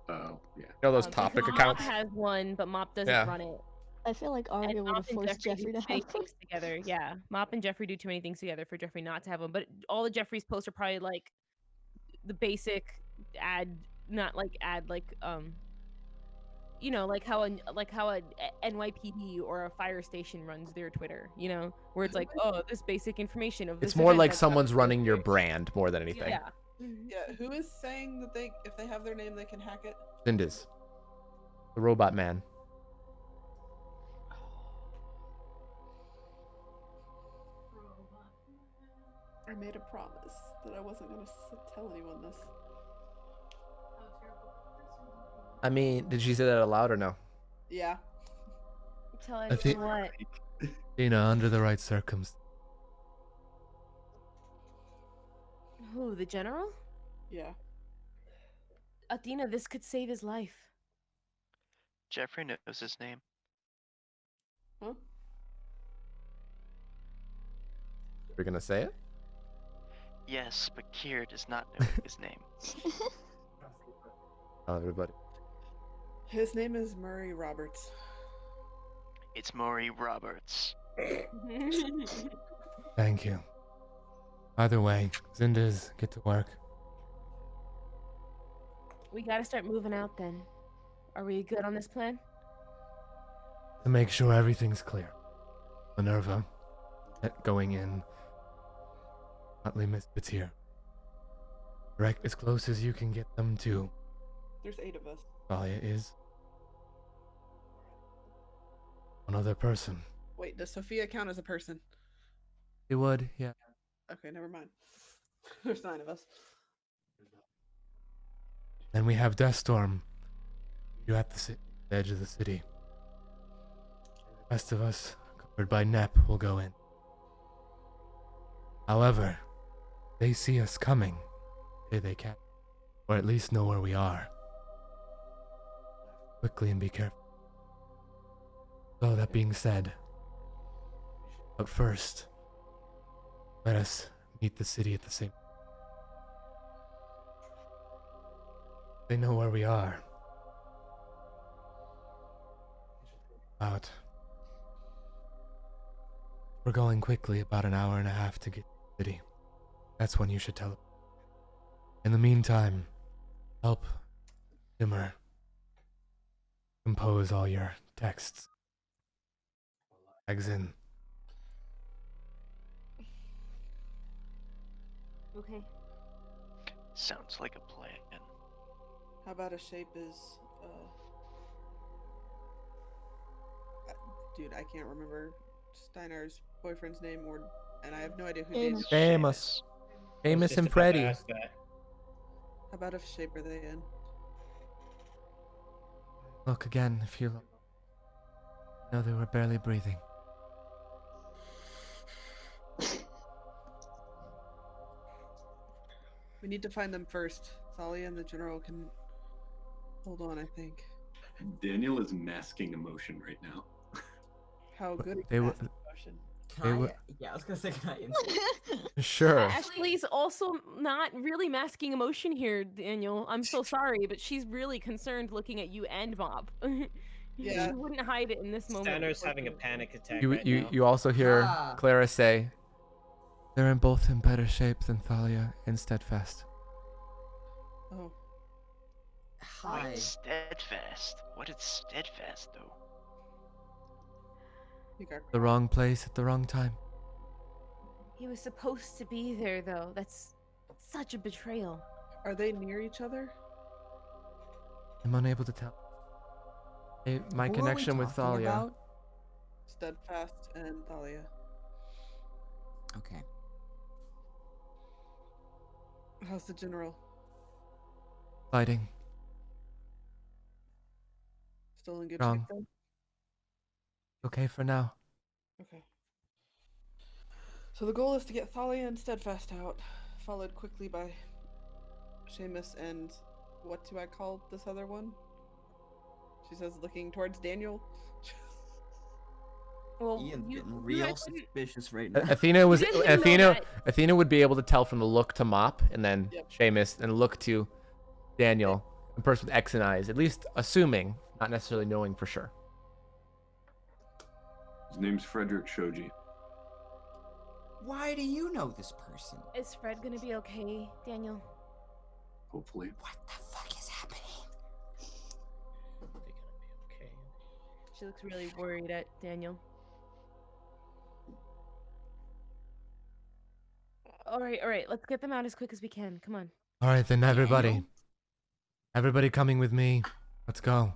Oh, yeah. you know those Because topic Mop accounts. has one, but Mop doesn't Yeah. run it. I feel like Arya And would Mop have and forced Jeffrey Jeffrey do to too many have one. things together. Yeah, Mop and Jeffrey do too many things together for Jeffrey not to have one. But all the Jeffrey's posts are probably like the basic ad, not like ad like you know, like how a NYPD or a fire station runs their Twitter. You know, where it's like, oh, this basic information of this. It's more event like that's someone's happened." running your brand more than anything. Yeah. Yeah, who is saying that if they have their name, they can hack it? Zindis, the robot man. I made a promise that I wasn't gonna tell anyone this. I mean, did she say that aloud or no? Yeah. Tell I anyone think- what. Under the right circumstances. Who, the general? Yeah. Athena, this could save his life. Jeffrey knows his name. Huh? We're gonna say it. Yes, but Kier does not know his name. Tell everybody. His name is Murray Roberts. It's Maury Roberts. Thank you. Either way, Zindas, get to work. We gotta start moving out then. Are we good on this plan? To make sure everything's clear. Minerva, get going in. Motley Misfits here. Direct as close as you can get them to. There's 8 of us. Talia is one other person. Wait, does Sophia count as a person? It would, yeah. Okay, never mind. There's 9 of us. Then we have Deathstorm. You at the edge of the city. The rest of us, covered by Nep, will go in. However, they see us coming. Say they can. Or at least know where we are. Quickly and be careful. So that being said, but first, let us meet the city at the same. They know where we are. About. We're going quickly, about an hour and a half to get to the city. That's when you should tell them. In the meantime, help Simmer compose all your texts. Tags in. Okay. Sounds like a plan. How about a shape is, dude, I can't remember Steiner's boyfriend's name, and I have no idea who Dave is. Famous. Famous and Freddy. How about a shape are they in? Look again if you look. No, they were barely breathing. We need to find them first. Thalia and the general can hold on, I think. Daniel is masking emotion right now. How good They were- emotion. They Can I, were- yeah, I was gonna say, can I insert? Sure. Ashley's also not really masking emotion here, Daniel. I'm so sorry, but she's really concerned looking at you and Mob. Yeah. She wouldn't hide it in this moment. Stanner's having a unfortunately. panic attack You right you now. you also hear Ah. Clara say, "They're both in better shape than Thalia and Steadfast." Oh. Hi. Steadfast. What did Steadfast do? You got The wrong place at the wrong time. He was supposed to be there, though. That's such a betrayal. Are they near each other? I'm unable to tell. My Who are we connection with talking Thalia. about? Steadfast and Thalia. Okay. How's the general? Fighting. Still in good Wrong. shape then? Okay for now. Okay. So the goal is to get Thalia and Steadfast out, followed quickly by Seamus and what do I call this other one? She says looking towards Daniel. Well, Ian's you, getting you real guys didn't- suspicious right now. Athena was You didn't even know Athena would be able to tell from the look to Mop and then Yep. Seamus and look to Daniel, a person with X and I's, at least assuming, not necessarily knowing for sure. His name's Frederick Shoji. Why do you know this person? Is Fred gonna be okay, Daniel? Hopefully. What the fuck is happening? They're gonna be okay. She looks really worried at Daniel. All right. Let's get them out as quick as we can. Come on. All right, then, everybody. Daniel? Everybody coming with me. Let's go.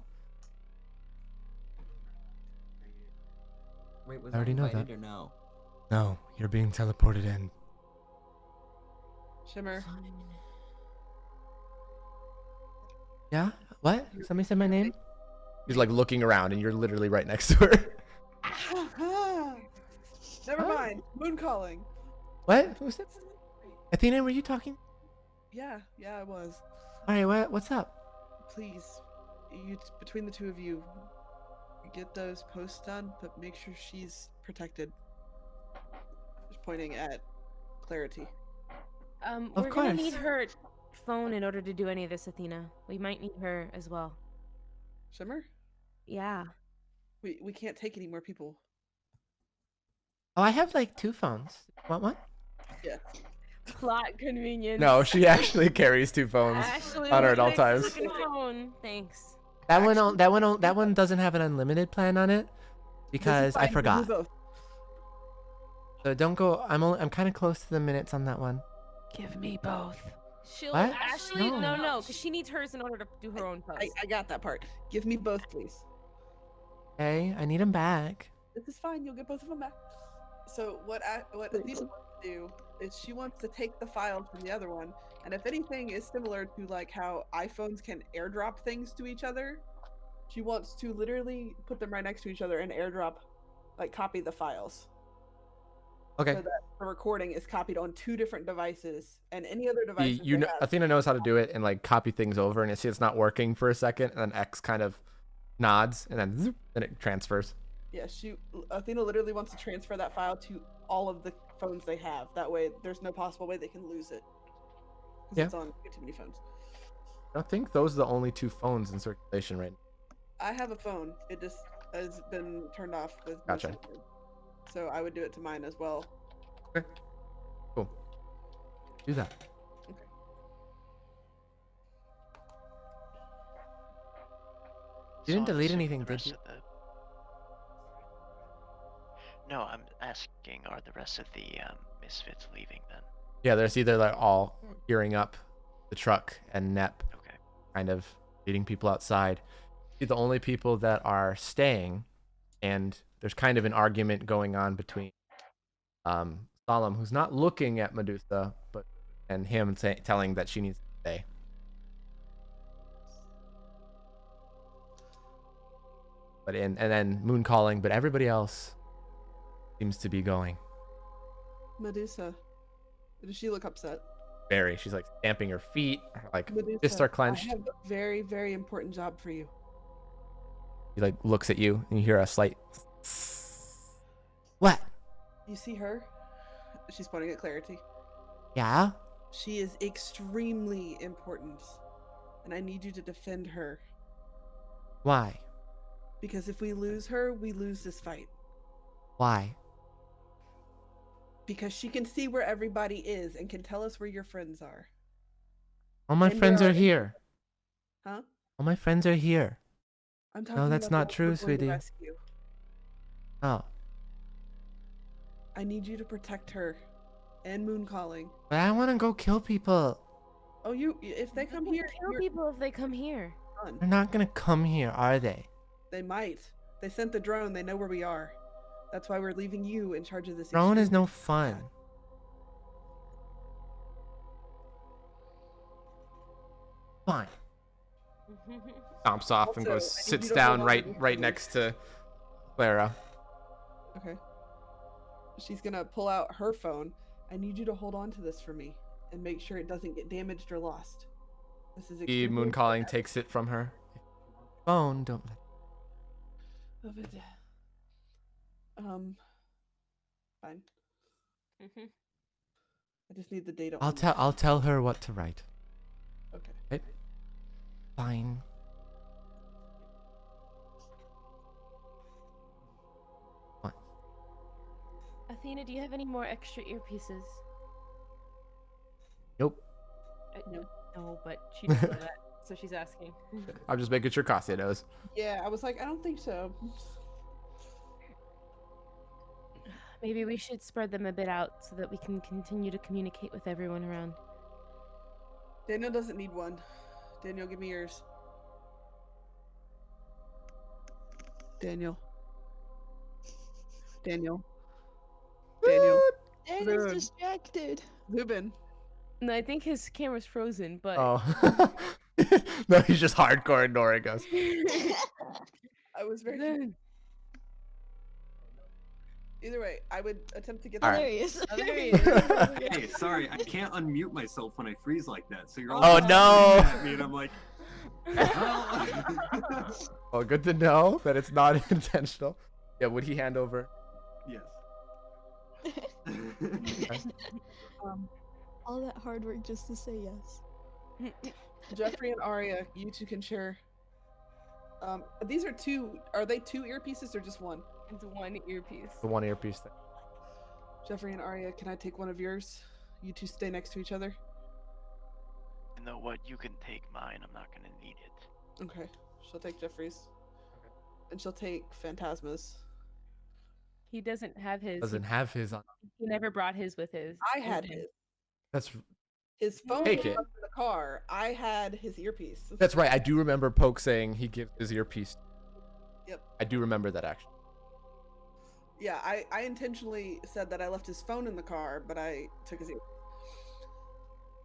Wait, was I already know invited that. or no? No, you're being teleported in. Shimmer. Fine. Yeah? What? Somebody said my name? He's like looking around and you're literally right next to her. Never Huh? mind. Moon calling. What? Who was it? Athena, were you talking? Yeah, I was. All right, what's up? Please, between the two of you, get those posts done, but make sure she's protected. Just pointing at Clarity. We're gonna need course. her phone in order to do any of this, Athena. We might need her as well. Shimmer? Yeah. We can't take any more people. Oh, I have like 2 phones. Want one? Yeah. Plot convenience. No, she actually carries 2 phones Ashley, on her at all nice times. looking phone. Thanks. That one doesn't have an unlimited plan on it because I This is fine, give me forgot. both. So don't go. I'm kind of close to the minutes on that one. Give me both. She'll What? Ashley, No. no, because she needs hers in order to do her own post. I got that part. Give me both, please. Okay, I need them back. This is fine. You'll get both of them back. So what Athena wants to do is she wants to take the files from the other one, and if anything is similar to like how iPhones can airdrop things to each other, she wants to literally put them right next to each other and airdrop, like copy the files. Okay. So that the recording is copied on 2 different devices, and any other device. You know, Athena knows how to do it and like copy things over, and it's not working for a second, and then X kind of nods, and then zoop, and it transfers. Yeah, Athena literally wants to transfer that file to all of the phones they have. That way, there's no possible way they can lose it. 'Cause Yeah. it's on too many phones. I think those are the only 2 phones in circulation right now. I have a phone. It just has been turned off with. Gotcha. Messenger. So I would do it to mine as well. Okay. Cool. Do that. Okay. You didn't So I'm delete assuming anything, the did rest you? of No, I'm asking, are the rest of the Misfits leaving then? Yeah, there's either like all gearing up the truck and Nep Okay. kind of leading people outside. The only people that are staying, and there's kind of an argument going on between Solemn, who's not looking at Medusa, and him telling that she needs to stay. And then Moon calling, but everybody else seems to be going. Medusa. Does she look upset? Very. She's like stamping her feet, her, like Medusa, fists are clenched. I have a very, very important job for you. He like looks at you, and you hear a slight. What? You see her? She's pointing at Clarity. Yeah. She is extremely important, and I need you to defend her. Why? Because if we lose her, we lose this fight. Why? Because she can see where everybody is and can tell us where your friends are. All my And friends there are here. Huh? All my friends are here. I'm talking No, that's about the not ones true, we're going to sweetie. rescue. Oh, I need you to protect her and Moon Calling. but I want to go kill people. Oh, if they come We here, kill you're people if they come here. done. They're not gonna come here, are they? They might. They sent the drone. They know where we are. That's why we're leaving you in charge of this. Drone is extreme- no fun. Fine. Stomps off and Also, goes, I need sits you to down hold on to right this right for me. next to Clara. Okay. She's gonna pull out her phone. I need you to hold on to this for me and make sure it doesn't get damaged or lost. This is The extremely moon calling important. takes it from her. Phone, don't let. Fine. I just need the data. I'll on tell. this. I'll tell her what to write. Okay. Okay? Fine. Fine. Athena, do you have any more extra earpieces? Nope. No, but she doesn't know that, so she's asking. I'm just making sure Cassia knows. Yeah, I was like, I don't think so. Maybe we should spread them a bit out so that we can continue to communicate with everyone around. Daniel doesn't need one. Daniel, give me yours. Daniel. Daniel. Daniel. Daniel's Zubin. distracted. Zubin. No, I think his camera's frozen, but Oh. No, he's just hardcore ignoring us. I was very. Zubin. Either way, I would attempt to get All that. right. There he is. Oh, there he is. Hey, sorry, I can't unmute myself when I freeze like that. So you're all Oh, just no. looking at me, and I'm like, well, Well, good to know that it's not intentional. Yeah, would he hand over? yes. All that hard work just to say yes. Jeffrey and Arya, you two can share. These are two. Are they two earpieces or just one? It's one earpiece. The one earpiece thing. Jeffrey and Arya, can I take one of yours? You two stay next to each other. You know what? You can take mine. I'm not gonna need it. Okay. She'll take Jeffrey's. And she'll take Phantasma's. He doesn't have his. Doesn't have his on. He never brought his with his. I had his. That's His phone Take was it. up in the car. I had his earpiece. that's right. I do remember Poke saying he gives his earpiece. Yep. I do remember that actually. Yeah, I intentionally said that I left his phone in the car, but I took his ear.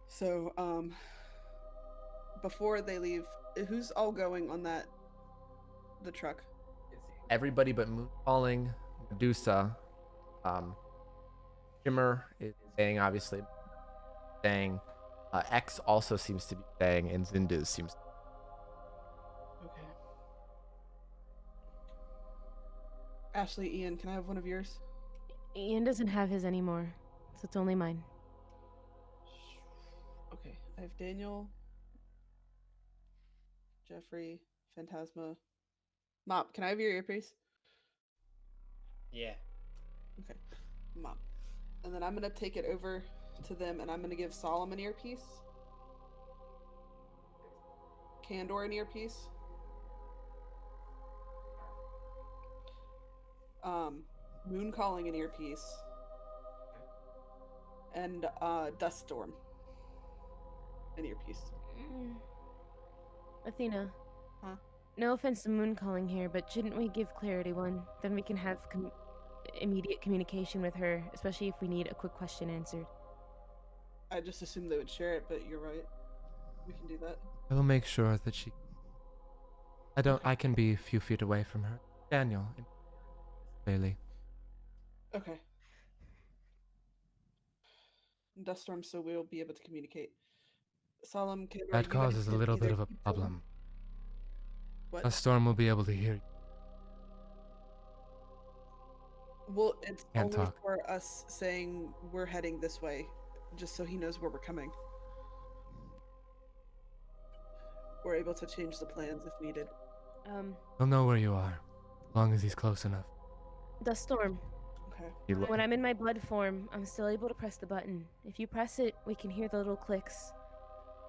So, before they leave, who's all going on the truck? Everybody but Moon Calling, Medusa, Shimmer is staying, obviously. Staying. X also seems to be staying, and Zindu seems. Okay. Ashley, Ian, can I have one of yours? Ian doesn't have his anymore, so it's only mine. Okay, I have Daniel, Jeffrey, Phantasma. Mop, can I have your earpiece? Yeah. Okay, Mop. And then I'm gonna take it over to them, and I'm gonna give Solomon an earpiece, Candor an earpiece, Moon Calling an earpiece, and Duststorm an earpiece. Athena. Huh? No offense to Moon Calling here, but shouldn't we give Clarity one? Then we can have immediate communication with her, especially if we need a quick question answered. I just assumed they would share it, but you're right. We can do that. I will make sure that she. I can be a few feet away from her. Daniel. Clearly. Okay. Duststorm, so we'll be able to communicate. Solemn, Candor, That you causes a guys little either bit of a keep going- problem. What? A storm will be able to hear you. Well, it's Can't only talk. for us saying we're heading this way, just so he knows where we're coming. We're able to change the plans if needed. He'll know where you are, as long as he's close enough. Dust storm. Okay. You look. When I'm in my blood form, I'm still able to press the button. If you press it, we can hear the little clicks.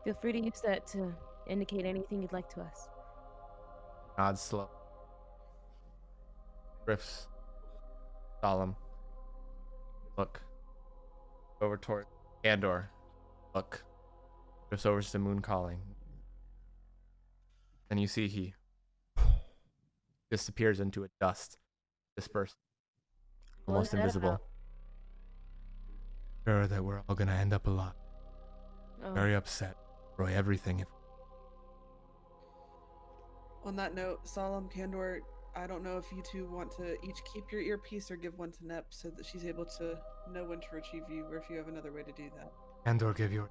Feel free to use that to indicate anything you'd like to us. Nods slow. Drifts. Solemn. Look. Over toward Andor. Look. Drifts over to Moon calling. And you see he disappears into a dust. Dispersed. Almost Blows that invisible. out. Sure that we're all gonna end up alive. Oh. Very upset. Destroy everything if On that note, Solemn, Candor, I don't know if you two want to each keep your earpiece or give one to Nep so that she's able to know when to retrieve you, or if you have another way to do that. Andor give your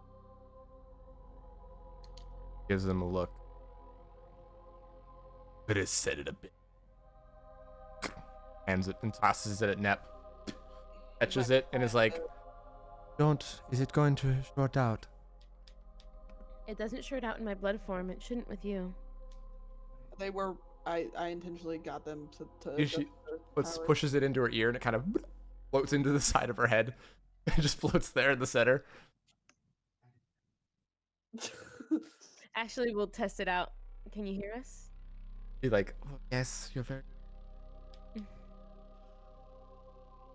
gives them a look. Could have said it a bit. Hands it and tosses it at Nep. Catches it and is like, "Don't. Is it going to short out?" It doesn't short out in my blood form. It shouldn't with you. They were. I intentionally got them to. She adjust the power. pushes it into her ear and it kind of floats into the side of her head. It just floats there in the center. Actually, we'll test it out. Can you hear us? She's like, "Oh, yes, you're very."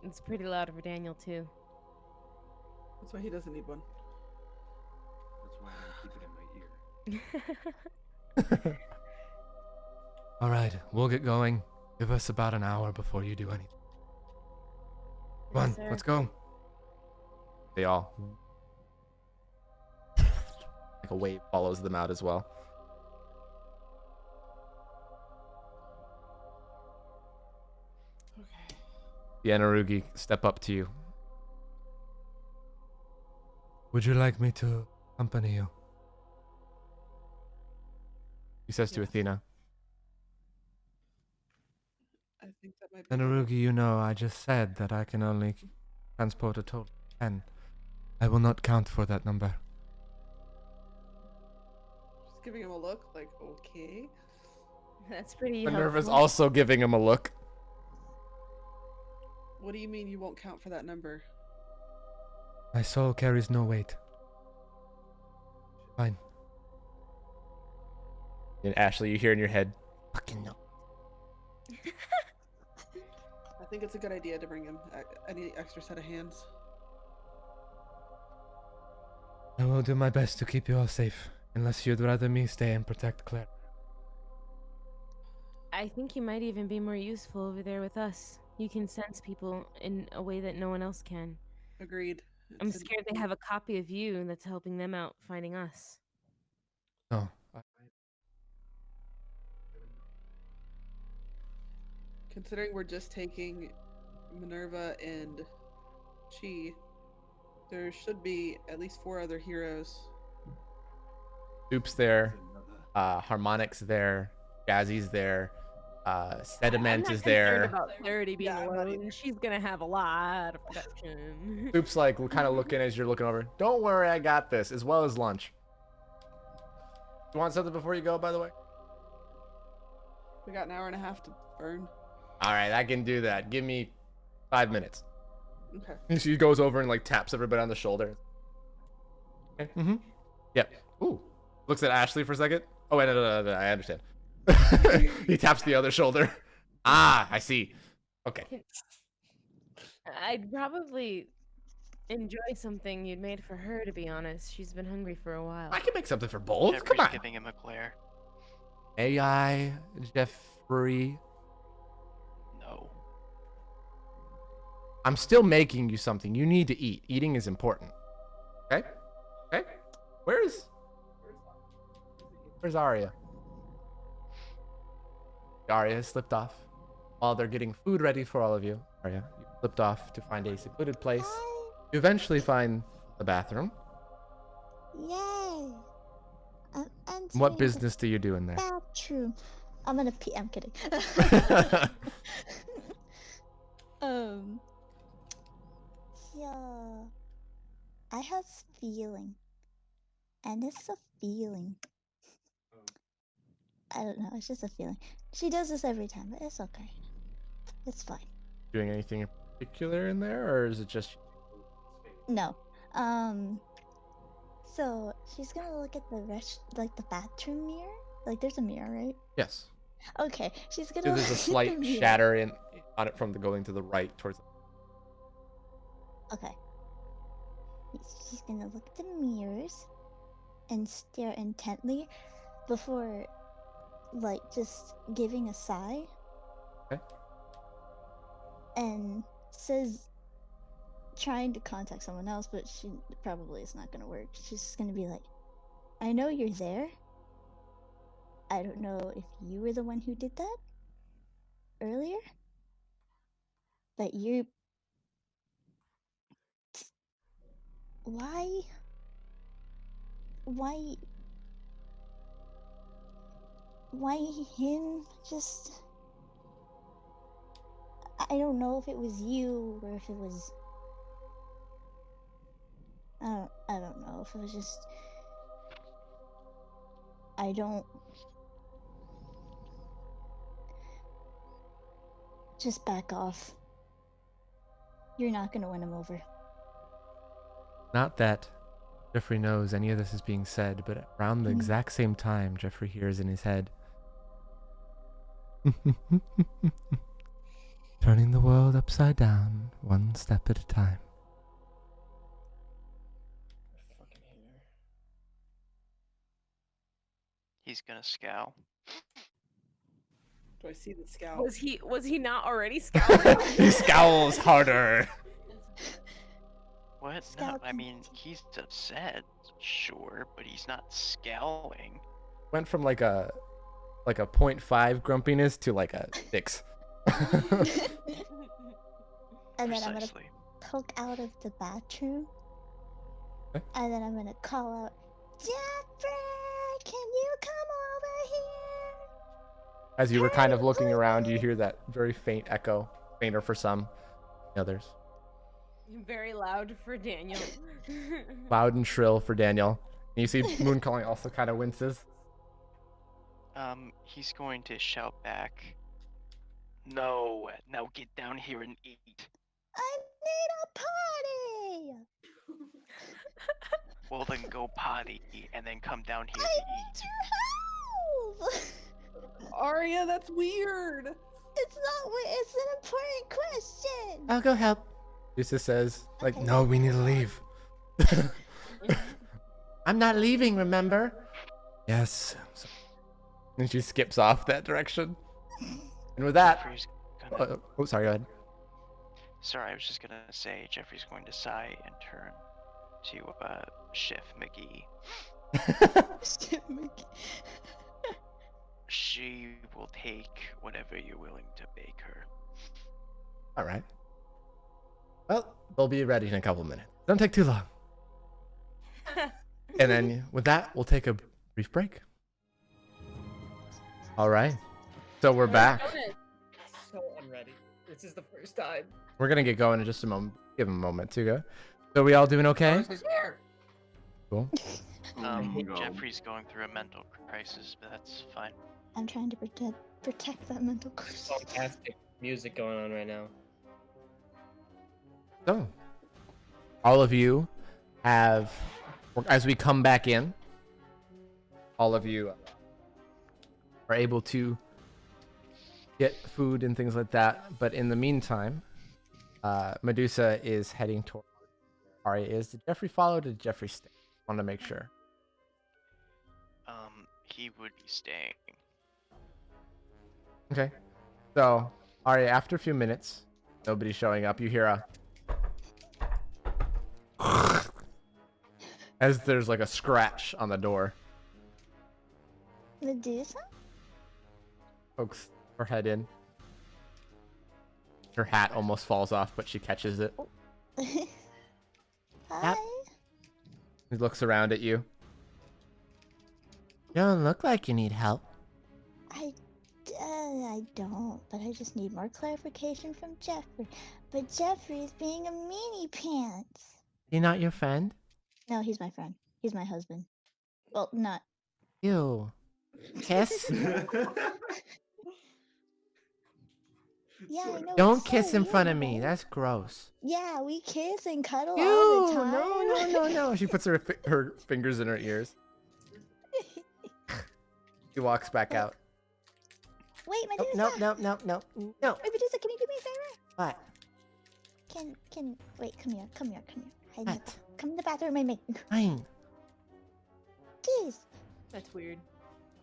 It's pretty loud for Daniel, too. That's why he doesn't need one. That's why I keep it in my ear. All right, we'll get going. Give us about an hour before you do anything. Come on, Yes, sir. let's go. They all. Like a wave follows them out as well. Okay. The Anarugi step up to you. Would you like me to accompany you? He says to Yes. Athena. I think that might be. Anarugi, you know, I just said that I can only transport a total of 10. I will not count for that number. Just giving him a look, like, okay. That's pretty Minerva's helpful. also giving him a look. What do you mean you won't count for that number? My soul carries no weight. Fine. And Ashley, you hear in your head, fucking no. I think it's a good idea to bring him any extra set of hands. I will do my best to keep you all safe, unless you'd rather me stay and protect Claire. I think you might even be more useful over there with us. You can sense people in a way that no one else can. Agreed. I'm It's a- scared they have a copy of you that's helping them out finding us. No. Considering we're just taking Minerva and Chi, there should be at least 4 other heroes. Soup's there, Harmonic's there, Jazzy's there, Sediment is there. About 30 being Yeah, I'm not alone. She's gonna have a lot of production. Soup's like kind of looking as you're looking over. Don't worry, I got this, as well as lunch. You want something before you go, by the way? We got an hour and a half to burn. All right, I can do that. Give me 5 minutes. Okay. And she goes over and like taps everybody on the shoulder. Okay. Mm-hmm. Yep. Ooh. Looks at Ashley for a second. Oh wait, no, I understand. He taps the other shoulder. Ah, I see. Okay. I'd probably enjoy something you'd made for her, to be honest. She's been hungry for a while. I can make something for both. Come Jeffrey's on. giving him a glare. AI, Jeffrey. No. I'm still making you something. You need to eat. Eating is important. Okay? Okay? Where's Arya? Arya has slipped off. While they're getting food ready for all of you, Arya, you slipped off to find a secluded place. You eventually find the bathroom. Yay! I'm entering What the business do you do in there? bathroom. I'm gonna pee. I'm kidding. um. Yeah. I have feeling, and it's a feeling. I don't know. It's just a feeling. She does this every time, but it's okay. It's fine. Doing anything in particular in there, or is it just No. So she's gonna look at the bathroom mirror. Like, there's a mirror, right? yes? Okay. She's gonna. There's a look at the slight mirror. shatter on it from the going to the right towards. Okay. She's gonna look at the mirrors and stare intently before, like, just giving a sigh. Okay. And says, trying to contact someone else, but she probably is not gonna work. She's just gonna be like, I know you're there. I don't know if you were the one who did that earlier, but you. Why? Why? Why him? Just. I don't know if it was you or if it was. I don't know if it was just. I don't. Just back off. You're not gonna win him over. Not that Jeffrey knows any of this is being said, but around the exact same time, Jeffrey hears in his head, turning the world upside down, one step at a time. I fucking hate her. He's gonna scowl. Do I see the scout? Was he not already scowling? He scowls harder. What? No, Scowl I mean, he's upset, sure, but he's not scowling. Went from like a 0.5 grumpiness to like a 6. And then I'm gonna Precisely. poke out of the bathroom. Okay. And then I'm gonna call out, Jeffrey, can you come over here? As you were kind of looking around, you hear that very faint echo, fainter for some, others. Very loud for Daniel. Loud and shrill for Daniel. And you see Moon calling also kind of winces. He's going to shout back, no, now get down here and eat. I need a party! Well, then go potty and then come down here I to eat. need your help! Arya, that's weird. It's not weird, it's an important question! I'll go help. Lisa says, like, Okay. no, we need to leave. I'm not leaving, remember? Yes. And she skips off that direction. And with that, Jeffrey's gonna... sorry, go ahead. Sorry, I was just gonna say Jeffrey's going to sigh and turn to Chef McGee. She will take whatever you're willing to bake her. All right. Well, they'll be ready in a couple minutes. Don't take too long. And then with that, we'll take a brief break. All right. So we're back. So unready. This is the first time. We're going to get going in just a moment. Give him a moment to go. So we all doing okay? Cool. Oh, no. Jeffrey's going through a mental crisis, but that's fine. I'm trying to protect that mental crisis. Fantastic music going on right now. So, all of you have, as we come back in, all of you are able to get food and things like that. But in the meantime, Medusa is heading toward Arya is. Did Jeffrey follow? Did Jeffrey stay? Want to make sure. He would be staying. Okay. So, Arya, after a few minutes, nobody showing up, you hear a as there's like a scratch on the door. Medusa? Pokes her head in. Her hat almost falls off, but she catches it. Hi. He looks around at you. You don't look like you need help. I don't, but I just need more clarification from Jeffrey. But Jeffrey is being a meanie pants. He not your friend? No, he's my friend. He's my husband. Well, not. Ew. Kiss? Yeah, I know. Don't it's so kiss in front of weird, me. right? That's gross. Yeah, we kiss and cuddle all Ew, the time. no. She puts her fingers in her ears. She walks back out. Wait, Nope, Medusa. no. Wait, Medusa, can you do me a favor? What? Wait, come here. Hide in the What? come in the bathroom and make. Fine. Jeez. That's weird.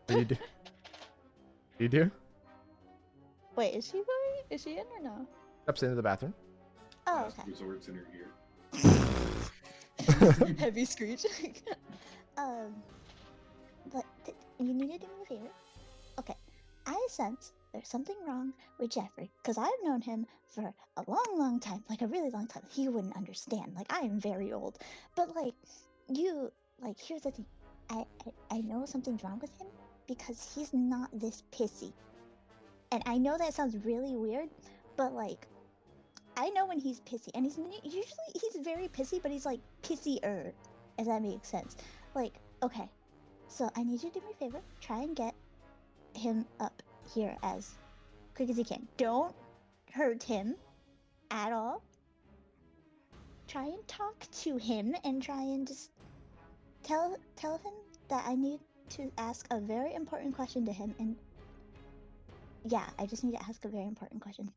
What do you do? You do? Wait, is she going? Is she in or no? Steps into the bathroom. Oh, Last okay. resort's in her ear. Heavy screech. But you need to do me a favor. Okay, I sense there's something wrong with Jeffrey because I've known him for a long time, like a really long time. He wouldn't understand. Like I am very old, but like you, like here's the thing. I know something's wrong with him because he's not this pissy. And I know that sounds really weird, but like I know when he's pissy, and he's very pissy, but he's like pissier, if that makes sense. Like, okay, so I need you to do me a favor, try and get him up here as quick as you can. Don't hurt him at all. Try and talk to him and try and just tell him that I need to ask a very important question to him. And yeah, I just need to ask a very important question.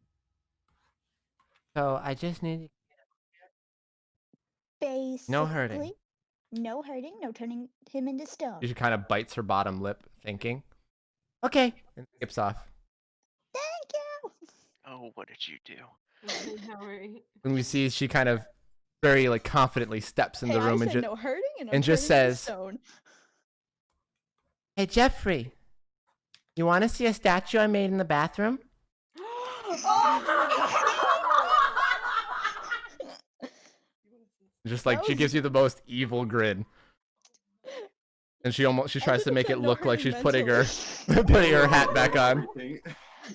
So I just need Basically, no hurting. no hurting, no turning him into stone. She kind of bites her bottom lip, thinking. Okay, and skips off. Thank you. Oh, what did you do? When we see she kind of very like confidently steps in the room I and said just no hurting and, and just says, stone. "Hey Jeffrey, you want to see a statue I made in the bathroom?" Just like she gives you the most evil grin, and she tries to make it look like she's putting her hat back on.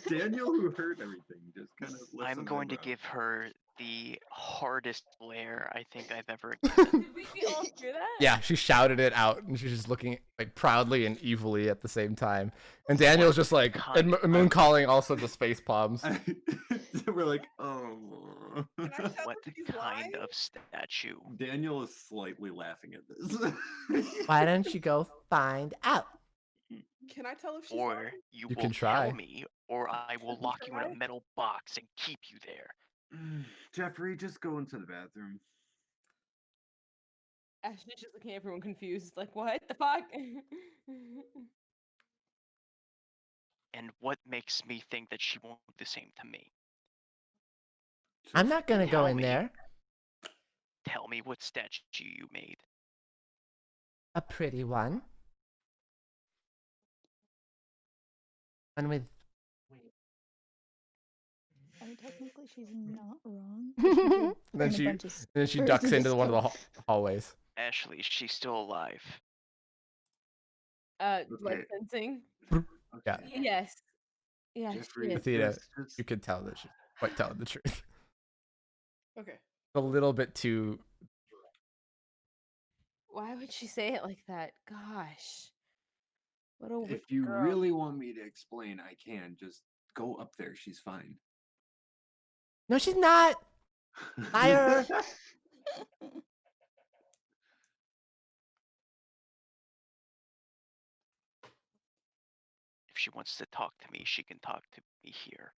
Daniel, who heard everything, just kind of. I'm going to give her the hardest glare I think I've ever given. Did we all hear that? Yeah, she shouted it out, and she's just looking like proudly and evilly at the same time. And Daniel's just like, and Moon calling also just face palms. We're like, oh. What kind of statue? Daniel is slightly laughing at this. Why don't you go find out? Can I tell if she's Or lying? you You will can try. tell me, or I will lock you in a metal box and keep you there. Jeffrey, just go into the bathroom. Ashley's just looking at everyone confused, like, what the fuck? And what makes me think that she won't do the same to me? I'm not gonna go Tell in me. there. Tell me what statue you made. A pretty one. One with. I mean, technically, she's not wrong. then she ducks into one of the hallways. Ashley, she's still alive. Blood sensing. Yeah. Yes. Yeah, Jeffrey, she is. Athena, you could tell that she's quite telling the truth. Okay. A little bit too. Why would she say it like that? Gosh. What a weird If you girl. really want me to explain, I can. Just go up there. She's fine. No, she's not. Liar. If she wants to talk to me, she can talk to me here.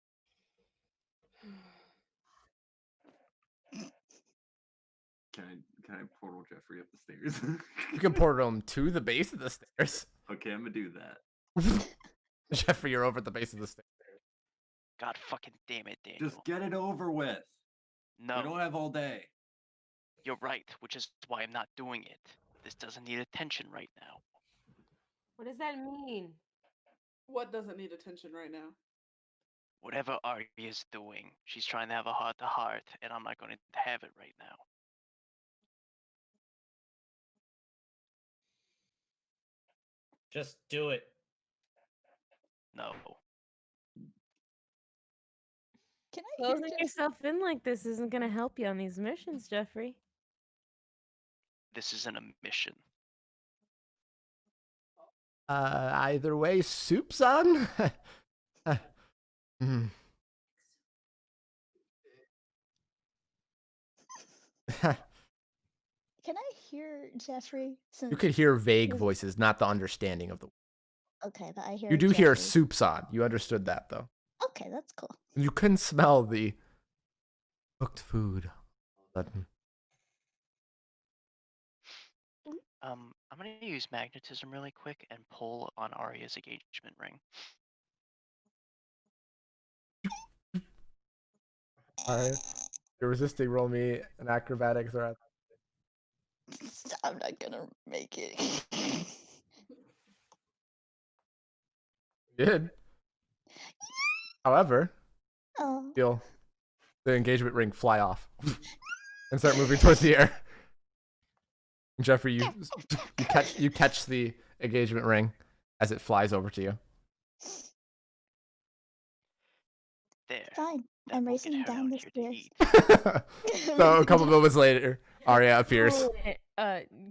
Can I portal Jeffrey up the stairs? You can portal him to the base of the stairs. Okay, I'm gonna do that. Jeffrey, you're over at the base of the stairs. God fucking damn it, Daniel. Just get it over with. No, We don't have all day. you're right, which is why I'm not doing it. This doesn't need attention right now. What does that mean? What doesn't need attention right now? Whatever Arya's doing, she's trying to have a heart-to-heart, and I'm not going to have it right now. Just do it. No. Can I hear Closing Jeff- yourself in like this isn't gonna help you on these missions, Jeffrey. This isn't a mission. Either way, soup's on. Mm. Can I hear Jeffrey? You could hear vague voices, not the understanding of the. Okay, but I hear You do hear Jeffrey. soup's on. You understood that though. Okay, that's cool. You couldn't smell the cooked food. But I'm gonna use magnetism really quick and pull on Arya's engagement ring. alright. You're resisting. Roll me an acrobatics or I'm not gonna make it. good. However, Oh. feel the engagement ring fly off and start moving towards the air. Jeffrey, you catch the engagement ring as it flies over to you. There. Fine. That I'm will racing get her down out the here to stairs. eat. So a couple moments later, Arya appears.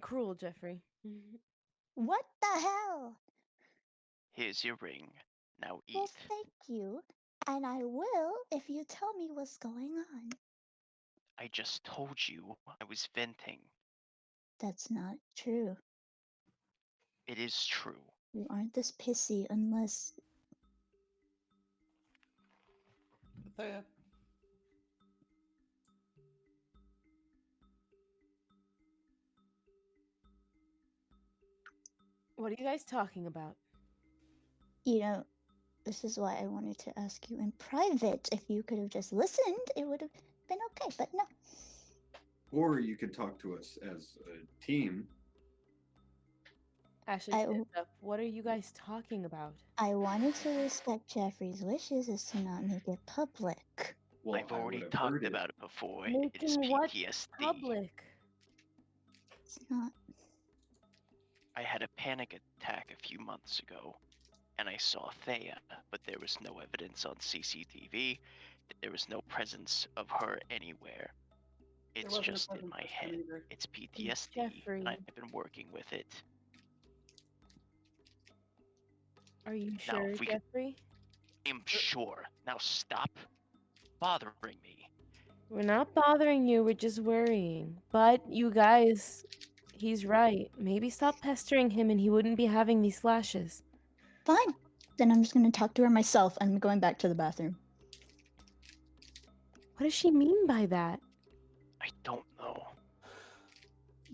Cruel Jeffrey. What the hell? Here's your ring. Now eat. Well, thank you. And I will if you tell me what's going on. I just told you I was venting. That's not true. It is true. You aren't this pissy unless. Thea. What are you guys talking about? You know, this is why I wanted to ask you in private. If you could have just listened, it would have been okay, but no. Or you could talk to us as a team. Ashley, I- stand up. What are you guys talking about? I wanted to respect Jeffrey's wishes as to not make it public. Well, I've I already would have talked heard it. about it before. It is Making what PTSD. public? It's not. I had a panic attack a few months ago, and I saw Thea, but there was no evidence on CCTV. There was no presence of her anywhere. It's wasn't a just in presence my of head. him either. It's PTSD, Jeffrey. and I've been working with it. Are you Now, sure, if we could- Jeffrey? I'm sure. Now stop bothering me. We're not bothering you, we're just worrying. But you guys, he's right. Maybe stop pestering him and he wouldn't be having these flashes. Fine. Then I'm just gonna talk to her myself. I'm going back to the bathroom. What does she mean by that? I don't know.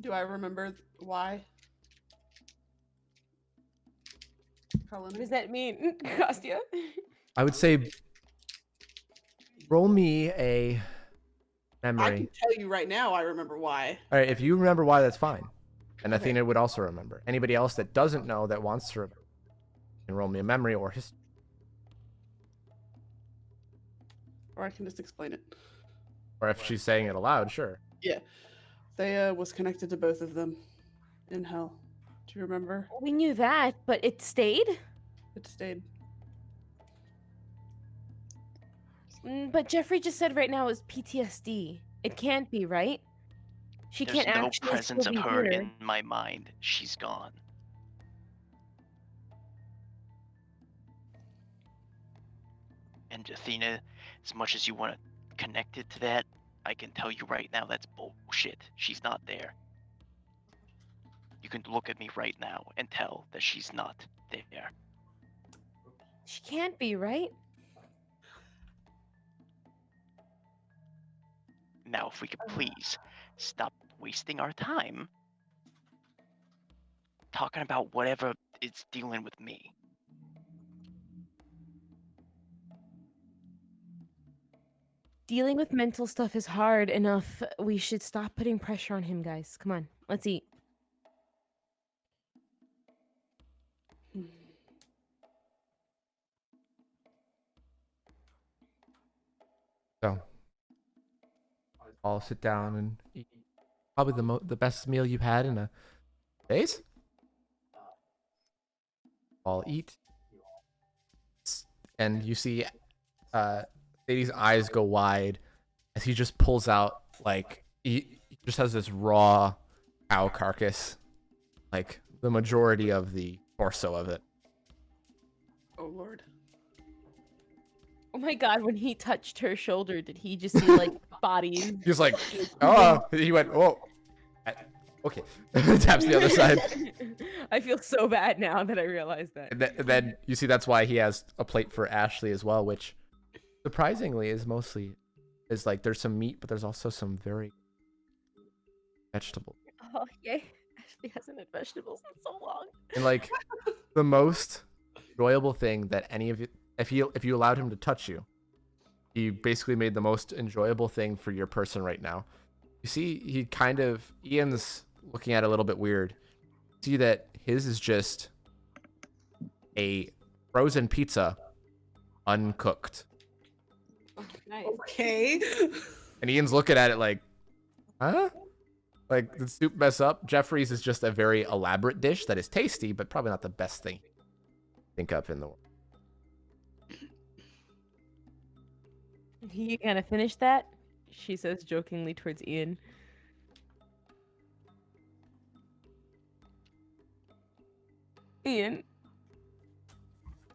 Do I remember why? Cullen? What does that mean, Kostya? I would say roll me a I can memory. tell you right now I remember why. All right, if you remember why, that's fine. And Okay. Athena would also remember. Anybody else that doesn't know that wants to remember, can roll me a memory or history. Or I can just explain it. Or if she's saying it aloud, sure. Thea was connected to both of them in hell. Do you remember? We knew that, but it stayed? It stayed. But Jeffrey just said right now it's PTSD. It can't be, right? She There's can't no actually presence still of be her here. in my mind. She's gone. And Athena, as much as you want to connect it to that, I can tell you right now that's bullshit. She's not there. You can look at me right now and tell that she's not there. She can't be, right? Now, if we could please stop wasting our time talking about whatever is dealing with me. Dealing with mental stuff is hard enough. We should stop putting pressure on him, guys. Come on, let's eat. So I'll sit down and eat. Probably the best meal you've had in a days. I'll eat, and you see, Sadie's eyes go wide as he just pulls out he just has this raw cow carcass, like the majority of the torso of it. Oh lord. Oh my god, when he touched her shoulder, did he just see like bodies? He was like, oh, he went, oh. Okay. Taps the other side. I feel so bad now that I realized that. And then you see that's why he has a plate for Ashley as well, which surprisingly is like there's some meat, but there's also some very vegetable. Oh, yay. Ashley hasn't had vegetables in so long. And like the most enjoyable thing that any of you, if you allowed him to touch you, he basically made the most enjoyable thing for your person right now. You see, he kind of, Ian's looking at it a little bit weird. See that his is just a frozen pizza, uncooked. Oh, nice. Okay. And Ian's looking at it like, huh? Like, did soup mess up? Jeffrey's is just a very elaborate dish that is tasty, but probably not the best thing to think of in the world. You gonna finish that? She says jokingly towards Ian. Ian.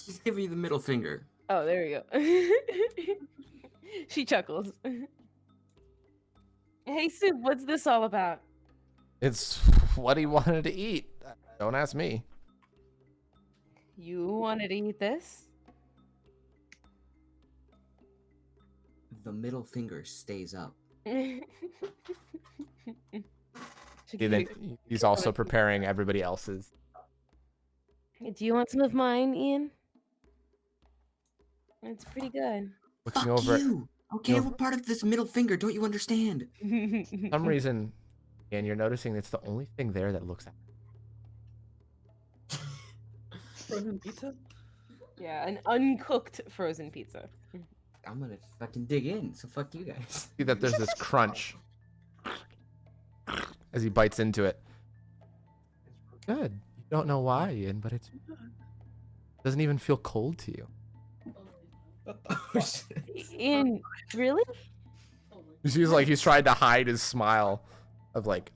Just give you the middle finger. Oh, there we go. She chuckles. Hey, Soup, what's this all about? It's what he wanted to eat. Don't ask me. You wanted to eat this? The middle finger stays up. He's also preparing everybody else's. Do you want some of mine, Ian? It's pretty good. Looking Fuck over you! Okay, No. what part of this middle finger don't you understand? For some reason, and you're noticing it's the only thing there that looks at. Frozen pizza? Yeah, an uncooked frozen pizza. I'm gonna fucking dig in, so fuck you guys. See that there's this crunch as he bites into it. Good. You don't know why, Ian, but it doesn't even feel cold to you. What the Oh, fuck? Ian, really? He's like he's trying to hide his smile of like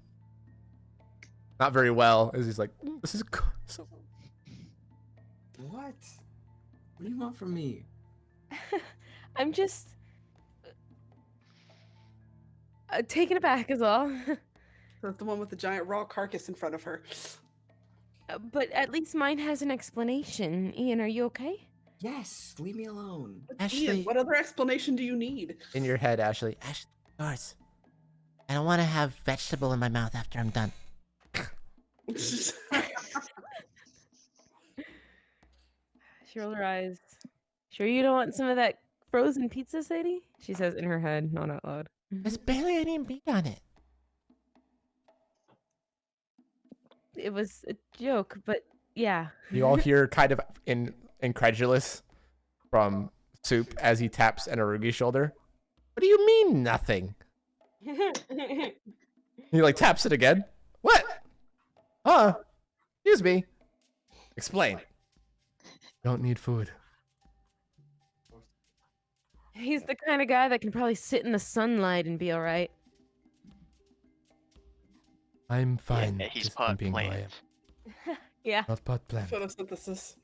not very well as he's like this is so. What? What do you want from me? I'm just taken aback is all. That's the one with the giant raw carcass in front of her. But at least mine has an explanation. Ian, are you okay? Yes, leave me alone. Ashley, Ian, what other explanation do you need? in your head, Ashley, yours. I don't want to have vegetable in my mouth after I'm done. She rolled her eyes. Sure you don't want some of that frozen pizza, Sadie? She says in her head, not out loud. There's barely any meat on it. It was a joke, but yeah. You all hear kind of incredulous from Soup as he taps Anarugi's shoulder. What do you mean nothing? He like taps it again. What? Excuse me. Explain. Don't need food. He's the kind of guy that can probably sit in the sunlight and be all right. I'm fine. Yeah, he's just pot being who I am. plant. Yeah. Not pot plant. Photosynthesis.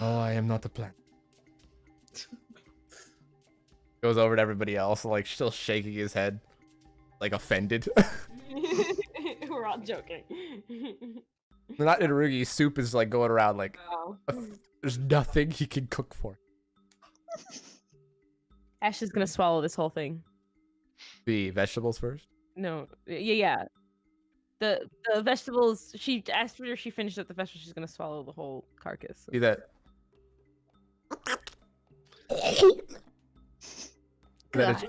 Oh, I am not a plant. Goes over to everybody else, like still shaking his head, like offended. We're all joking. Not Itarugi. Soup is like going around like Oh. there's nothing he can cook for. Ash is gonna swallow this whole thing. The vegetables first. No, yeah. The vegetables. She after she finished up the vegetables, she's gonna swallow the whole carcass. See that? Then it's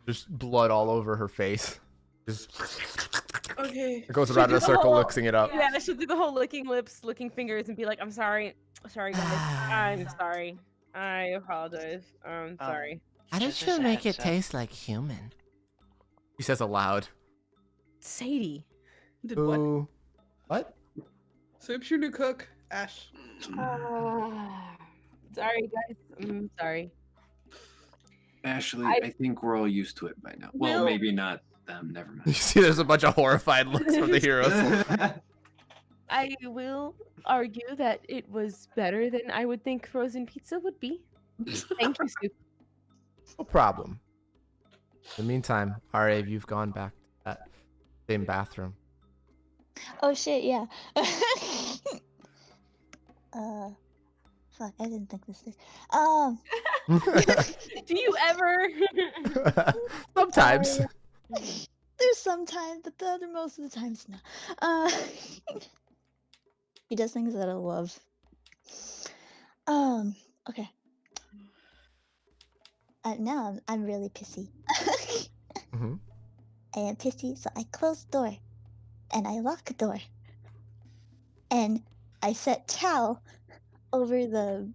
just blood all over her face. Just Okay. it goes around in a circle, mixing it up. Yeah, she'll do the whole licking lips, licking fingers, and be like, "I'm sorry, guys. I'm sorry. I apologize. I'm sorry." How did Just you as a make it heads up. taste like human? He says aloud. Sadie. Did what? Ooh. What? Soup's your new cook, Ash. Sorry, guys. I'm sorry. Ashley, I- I think we're all used to it by now. Well, Will- maybe not them. Never You mind. see, there's a bunch of horrified looks from the heroes. I will argue that it was better than I would think frozen pizza would be. Thank you, Soup. No problem. In the meantime, Arya, you've gone back to that same bathroom. Oh shit, yeah. Fuck, I didn't think this through. Do you ever? Sometimes. There's some times, but the other most of the times, no. He does things that I love. Okay. Now I'm really pissy. hmm I am pissy, so I close the door, and I lock the door, and I set towel over the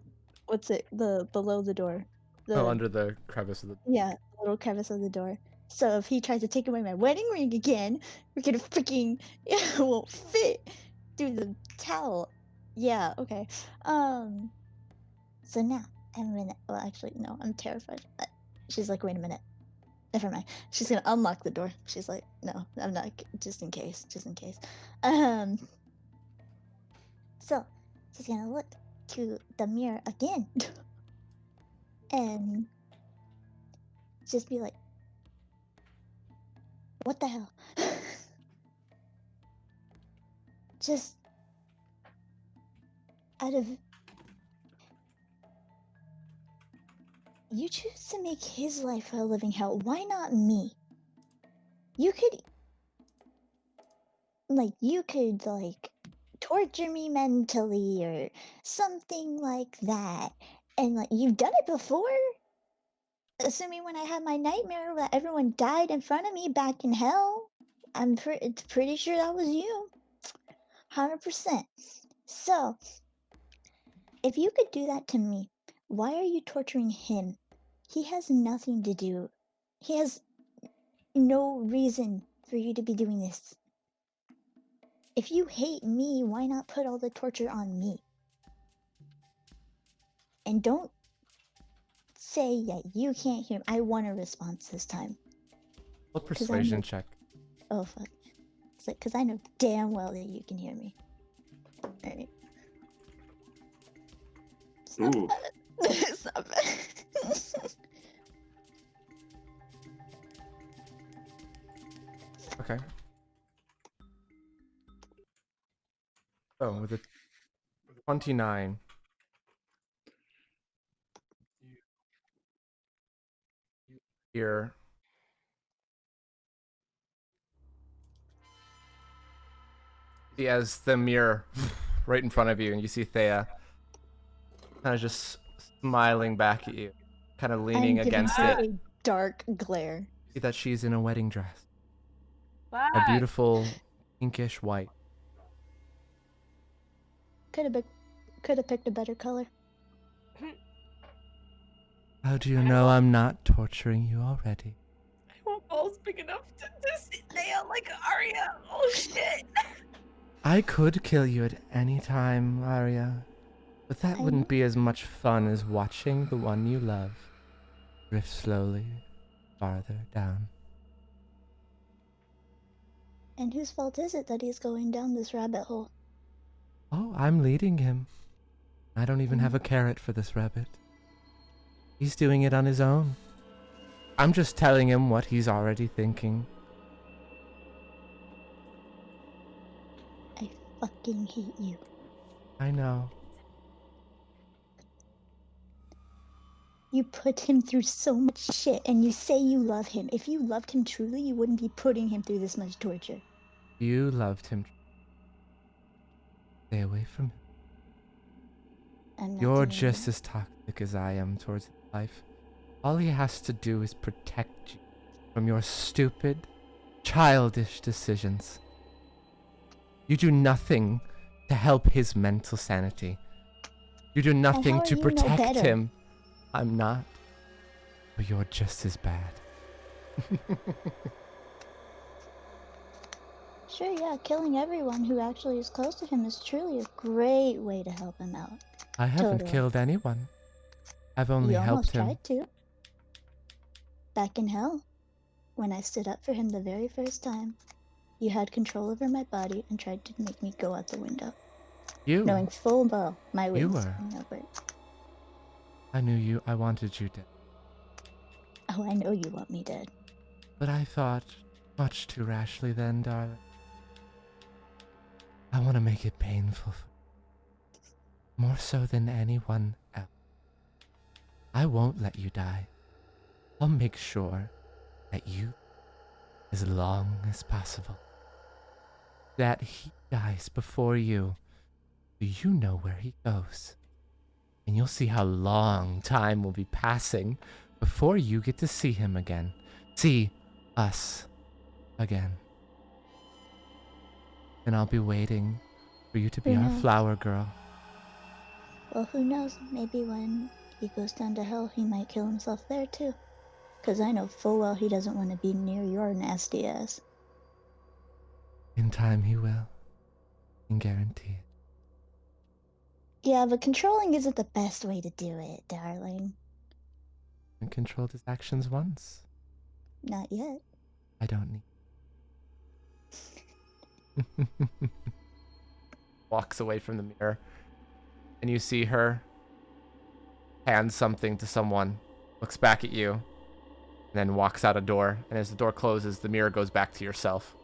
below the door. under the crevice of the. Yeah, the little crevice of the door. So if he tries to take away my wedding ring again, we're gonna freaking it won't fit through the towel. Yeah, okay. So now I'm gonna. Well, actually, no, I'm terrified. She's like, wait a minute. Never mind. She's gonna unlock the door. She's like, no, I'm not. Just in case. Just in case. So she's gonna look to the mirror again, and just be like, what the hell? Just out of you choose to make his life a living hell. Why not me? You could torture me mentally or something like that. And like you've done it before. Assuming when I had my nightmare that everyone died in front of me back in hell. I'm pretty sure that was you. 100%. So, if you could do that to me, why are you torturing him? He has nothing to do. He has no reason for you to be doing this. If you hate me, why not put all the torture on me? And don't say that you can't hear me. I want a response this time. What persuasion check? Oh, fuck. It's like, because I know damn well that you can hear me. Alright. Ooh. It's not bad. Okay. So with a 29. Here. See as the mirror right in front of you, and you see Thea kind of just smiling back at you, kind of leaning I'm giving against her it. a dark glare. See that she's in a wedding dress, a Fuck. beautiful pinkish white. Could have picked a better color. How do you know I'm not torturing you already? I want balls big enough to sit there like Arya. Oh shit. I could kill you at any time, Arya, but that I wouldn't know. be as much fun as watching the one you love drift slowly farther down. And whose fault is it that he's going down this rabbit hole? Oh, I'm leading him. I don't even have a carrot for this rabbit. He's doing it on his own. I'm just telling him what he's already thinking. I fucking hate you. I know. You put him through so much shit and you say you love him. If you loved him truly, you wouldn't be putting him through this much torture. You loved him. Stay away from him. I'm not You're doing just that. as toxic as I am towards his life. All he has to do is protect you from your stupid, childish decisions. You do nothing to help his mental sanity. You do nothing how to are you no protect better? him. I'm not. But you're just as bad. Sure, yeah, killing everyone who actually is close to him is truly a great way to help him out. I haven't Totally. killed anyone. I've only You almost helped him. tried to. Back in hell, when I stood up for him the very first time. You had control over my body and tried to make me go out the window, You. knowing full well my You wings were. would not work. I knew you. I wanted you dead. Oh, I know you want me dead. But I thought much too rashly then, darling. I want to make it painful for you. More so than anyone else. I won't let you die. I'll make sure that you, as long as possible, that he dies before you. So you know where he goes. And you'll see how long time will be passing before you get to see him again. See us again. And I'll be waiting for you to be Who our knows? flower girl. Well, who knows? Maybe when he goes down to hell, he might kill himself there too. 'Cause I know full well he doesn't want to be near your nasty ass. In time he will. I can guarantee it. Yeah, but controlling isn't the best way to do it, darling. I controlled his actions once. Not yet. I don't need. Walks away from the mirror. And you see her hand something to someone, looks back at you, and then walks out a door. And as the door closes, the mirror goes back to yourself.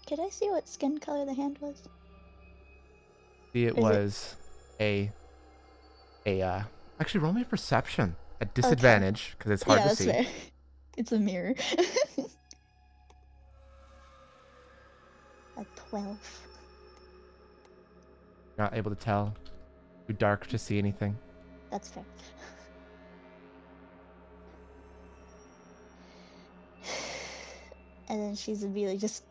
Could I see what skin color the hand was? See, it Is it- was actually roll me a perception at disadvantage because it's hard yeah, to that's see. fair. It's a mirror. A 12. You're not able to tell. Too dark to see anything. That's fair. And then she's immediately just,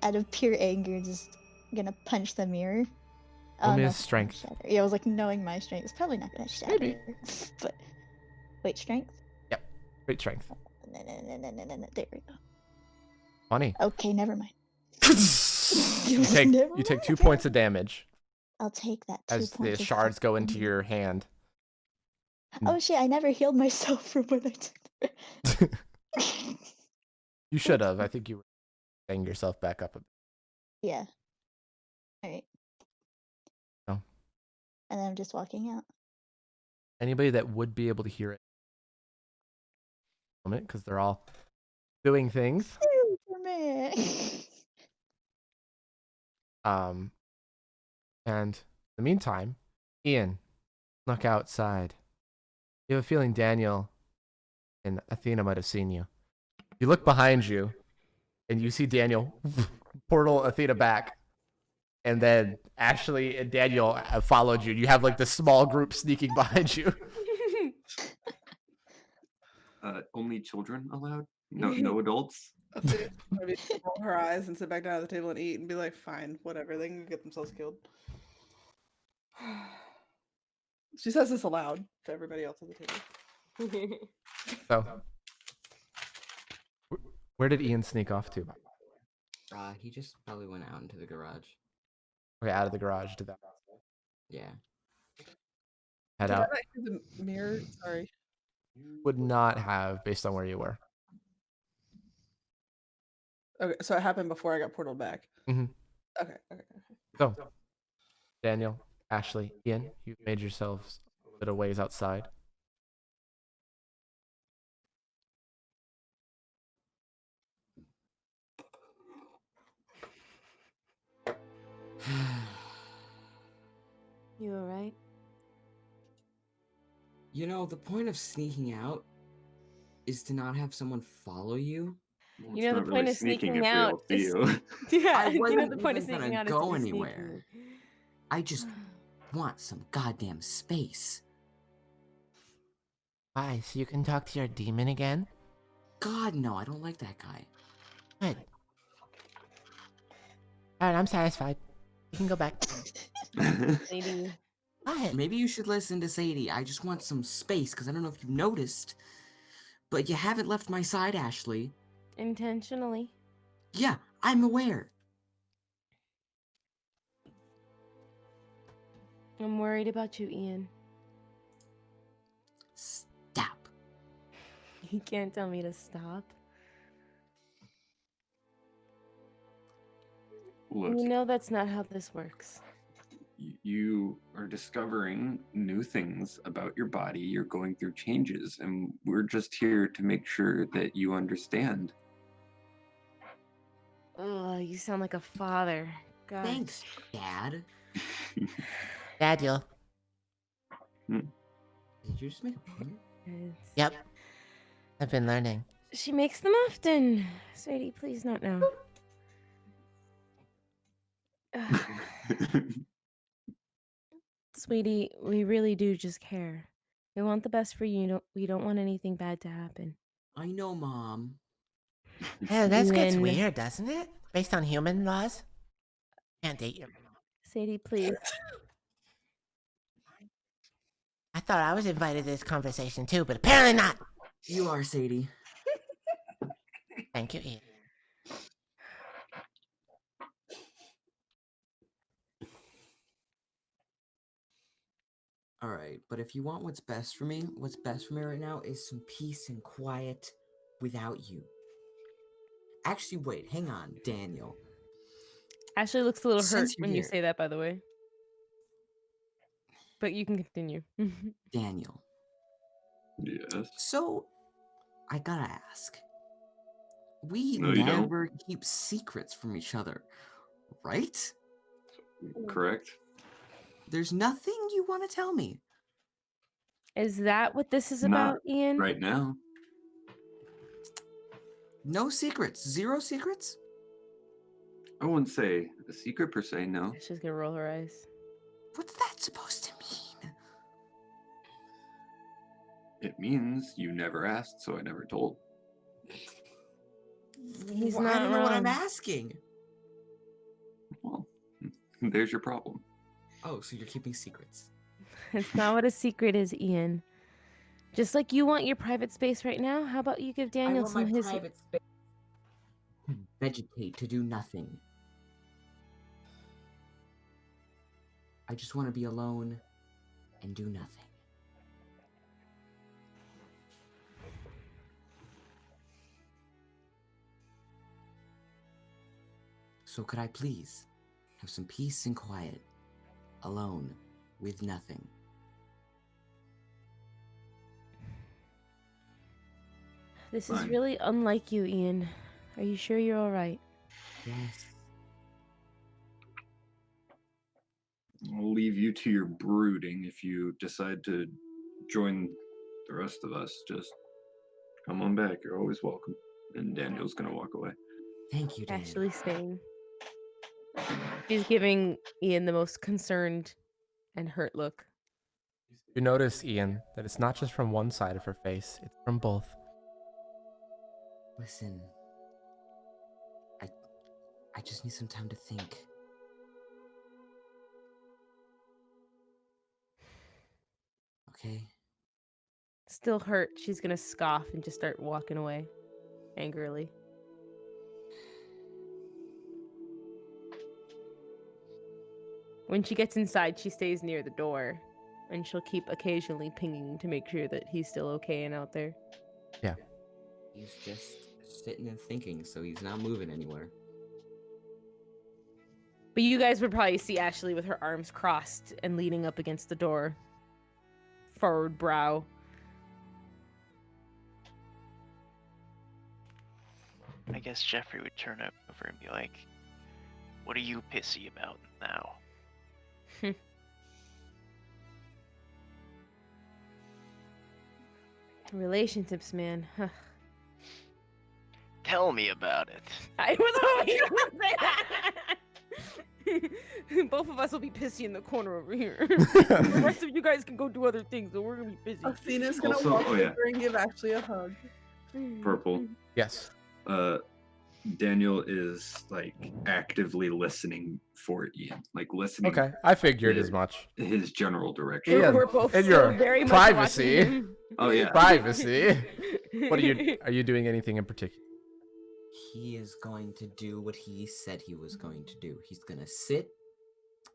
out of pure anger, just gonna punch the mirror. Roll me a no, it's not gonna strength. shatter. Yeah, I was like, knowing my strength, it's probably not gonna shatter. Maybe. But wait, strength? Great strength. No, there we go. Funny. Okay, never mind. you take 2 points of damage I'll take that 2 as points the of shards go into fucking- your hand. Oh shit! I never healed myself from when I took. You should have. I think you were getting yourself back up a bit. Yeah. All right. No. And then I'm just walking out. Anybody that would be able to hear it, because they're all doing things. Superman. And in the meantime, Ian, look outside. You have a feeling Daniel and Athena might have seen you. You look behind you, and you see Daniel portal Athena back, and then Ashley and Daniel have followed you. You have like this small group sneaking behind you. Only children allowed? No adults? Athena maybe roll her eyes and sit back down at the table and eat and be like, fine, whatever. They can get themselves killed. She says this aloud to everybody else at the table. So, where did Ian sneak off to? He just probably went out into the garage. Okay, out of the garage to that. Yeah. Head Did I out. not hear the mirror? Sorry. Would not have based on where you were. Okay, so it happened before I got portaled back. Mhm. Okay. So, Daniel, Ashley, Ian, you've made yourselves a bit of ways outside. You alright? You know, the point of sneaking out is to not have someone follow you. Well, You it's know, the not point really of sneaking if we out all see is- you. Yeah, I you know wasn't the point of even sneaking gonna out is go to be anywhere. sneaky. I just want some goddamn space. Why, so you can talk to your demon again? God, no, I don't like that guy. Good. Alright, I'm satisfied. You can go back. Lady. What? Maybe you should listen to Sadie. I just want some space, because I don't know if you noticed, but you haven't left my side, Ashley. Intentionally. Yeah, I'm aware. I'm worried about you, Ian. Stop. You can't tell me to stop. Look, You know that's not how this works. you are discovering new things about your body. You're going through changes, and we're just here to make sure that you understand. Oh, you sound like a father. God. Thanks, Dad. Daniel. Did you just make a point? Yep. I've been learning. She makes them often. Sweetie, please not now. Sweetie, we really do just care. We want the best for you. We don't want anything bad to happen. I know, Mom. Yeah, that gets Ian. weird, doesn't it? Based on human laws? Can't date your mom. Sadie, please. I thought I was invited to this conversation too, but apparently not. You are, Sadie. Thank you, Ian. Alright, but if you want what's best for me right now is some peace and quiet without you. Actually, wait, hang on, Daniel. Ashley looks a little hurt Since you're when you here. say that, by the way. But you can continue. Daniel. Yes. So, I gotta ask. We No, you don't. never keep secrets from each other, right? Correct. There's nothing you want to tell me. Is that what this is Not about, Ian? right now. No secrets. 0 secrets? I wouldn't say a secret per se, no. She's gonna roll her eyes. What's that supposed to mean? It means you never asked, so I never told. He's Well, not I don't know what I'm wrong. asking. Well, there's your problem. Oh, so you're keeping secrets. It's not what a secret is, Ian. Just like you want your private space right now, how about you give Daniel I want some my of his... private space to vegetate, to do nothing. I just want to be alone and do nothing. So could I please have some peace and quiet, alone, with nothing? This is Fine. really unlike you, Ian. Are you sure you're alright? Yes. I'll leave you to your brooding. If you decide to join the rest of us, just come on back. You're always welcome. And Daniel's gonna walk away. Thank you, Daniel. Ashley staying. She's giving Ian the most concerned and hurt look. You notice, Ian, that it's not just from one side of her face, it's from both. Listen, I just need some time to think. Okay? Still hurt, she's gonna scoff and just start walking away angrily. When she gets inside, she stays near the door, and she'll keep occasionally pinging to make sure that he's still okay and out there. Yeah. He's just sitting and thinking, so he's not moving anywhere. But you guys would probably see Ashley with her arms crossed and leaning up against the door. Forward brow. I guess Jeffrey would turn over and be like, "What are you pissy about now?" Relationships, man. Tell me about it. I was hoping you would say that. Both of us will be pissy in the corner over here. The rest of you guys can go do other things, but we're gonna be busy. Athena's gonna Also- walk oh, yeah. over and give Ashley a hug. Purple. Yes. Daniel is like actively listening for Ian, like listening. Okay, I figured Yeah. as much. His general direction. Ian, We're both in still your very much privacy. watching him. Oh yeah. Privacy. What are you doing anything in particular? He is going to do what he said he was going to do. He's gonna sit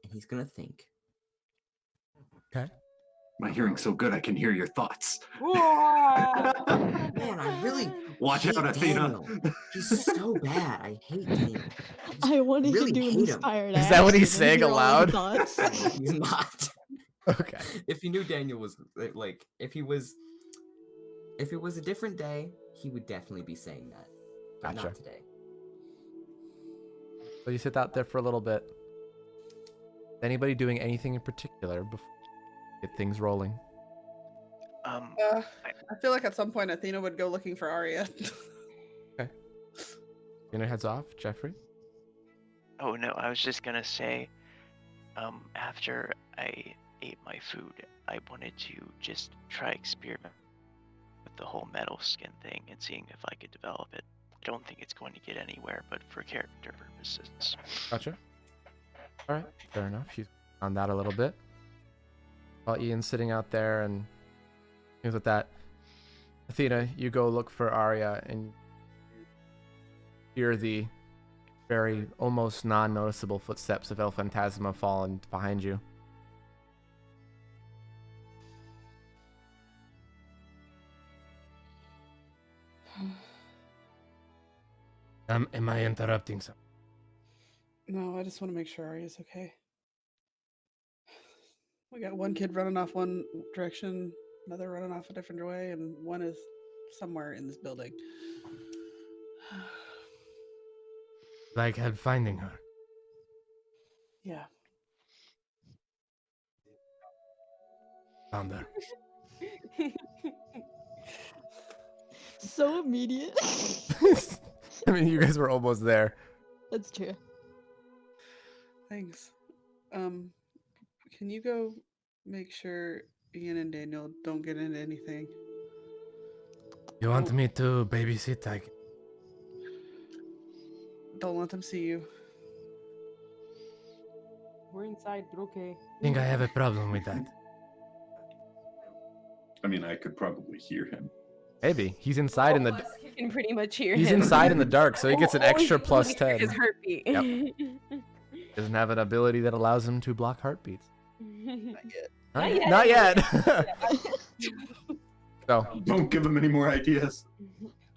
and he's gonna think. Okay. My hearing's so good I can hear your thoughts. Man, I really Watch hate out, Athena. Daniel. He's so bad. I hate Daniel. I wanted really to do an hate him. inspired Is that what he's action and saying hear all of the aloud? thoughts. No, he's not. Okay. If you knew Daniel was like, if it was a different day, he would definitely be saying that. But Gotcha. not today. So you sit out there for a little bit. Anybody doing anything in particular before you get things rolling? I feel like at some point Athena would go looking for Arya. Dinner heads off. Jeffrey? Oh no, I was just gonna say, after I ate my food, I wanted to just try experiment with the whole metal skin thing and seeing if I could develop it. I don't think it's going to get anywhere, but for character purposes. Gotcha. All right, fair enough. She's on that a little bit. While Ian's sitting out there and things like that, Athena, you go look for Arya and hear the very almost non-noticeable footsteps of El Phantasma falling behind you. Am I interrupting something? No, I just want to make sure Arya's okay. We got one kid running off one direction, another running off a different way, and one is somewhere in this building. Like help finding her. Yeah. Found her. So immediate. I mean, you guys were almost there. That's true. Thanks. Can you go make sure Ian and Daniel don't get into anything? You want me to babysit? Don't let them see you. We're inside, but okay. think I have a problem with that. I mean, I could probably hear him. Maybe. He's inside in the... You can pretty much hear He's him. inside in the dark, so he gets an All extra you plus hear 10. His heartbeat. Yep. Doesn't have an ability that allows him to block heartbeats. Not yet. Not yet. So, Don't give him any more ideas.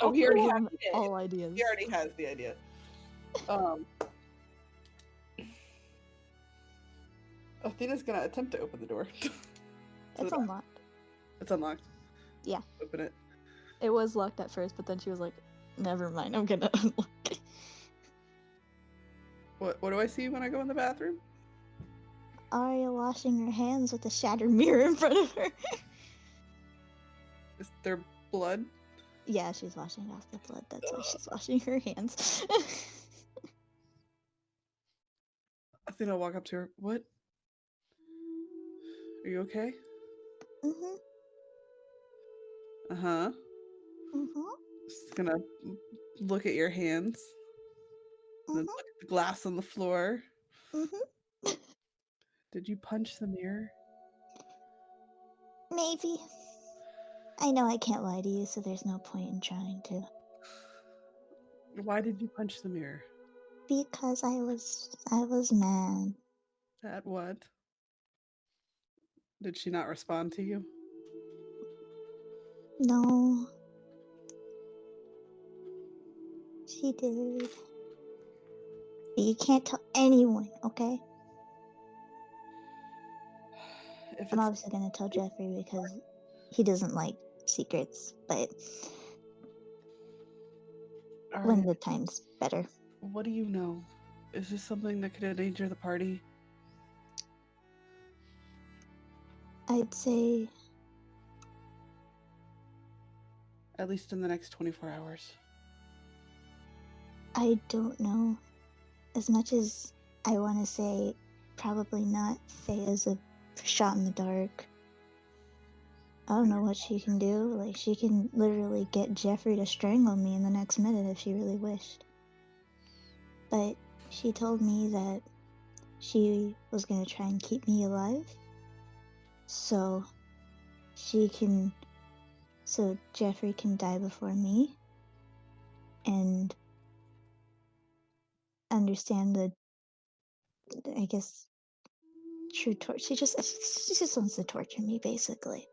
Oh, he already Give has him the idea. all ideas. He already has the idea. Athena's gonna attempt to open the door. It's unlocked. It's unlocked. Yeah. Open it. It was locked at first, but then she was like, never mind, I'm gonna unlock it. What do I see when I go in the bathroom? Arya washing her hands with a shattered mirror in front of her. Is there blood? Yeah, she's washing off the blood. That's why she's washing her hands. Athena will walk up to her. What? Are you okay? Mhm. Uh-huh. Mhm. Just gonna look at your hands. And then Mhm. look at the glass on the floor. Mhm. Did you punch the mirror? Maybe. I know I can't lie to you, so there's no point in trying to. Why did you punch the mirror? Because I was mad. At what? Did she not respond to you? No. She did. You can't tell anyone, okay? If I'm it's, obviously gonna tell Jeffrey because he doesn't like secrets, but when Arya, the time's better. what do you know? Is this something that could endanger the party? I'd say At least in the next 24 hours. I don't know. As much as I want to say probably not, Faye is a shot in the dark. I don't know what she can do. Like, she can literally get Jeffrey to strangle me in the next minute if she really wished. But she told me that she was going to try and keep me alive. So Jeffrey can die before me. And understand the, I guess, true torture. She just wants to torture me, basically.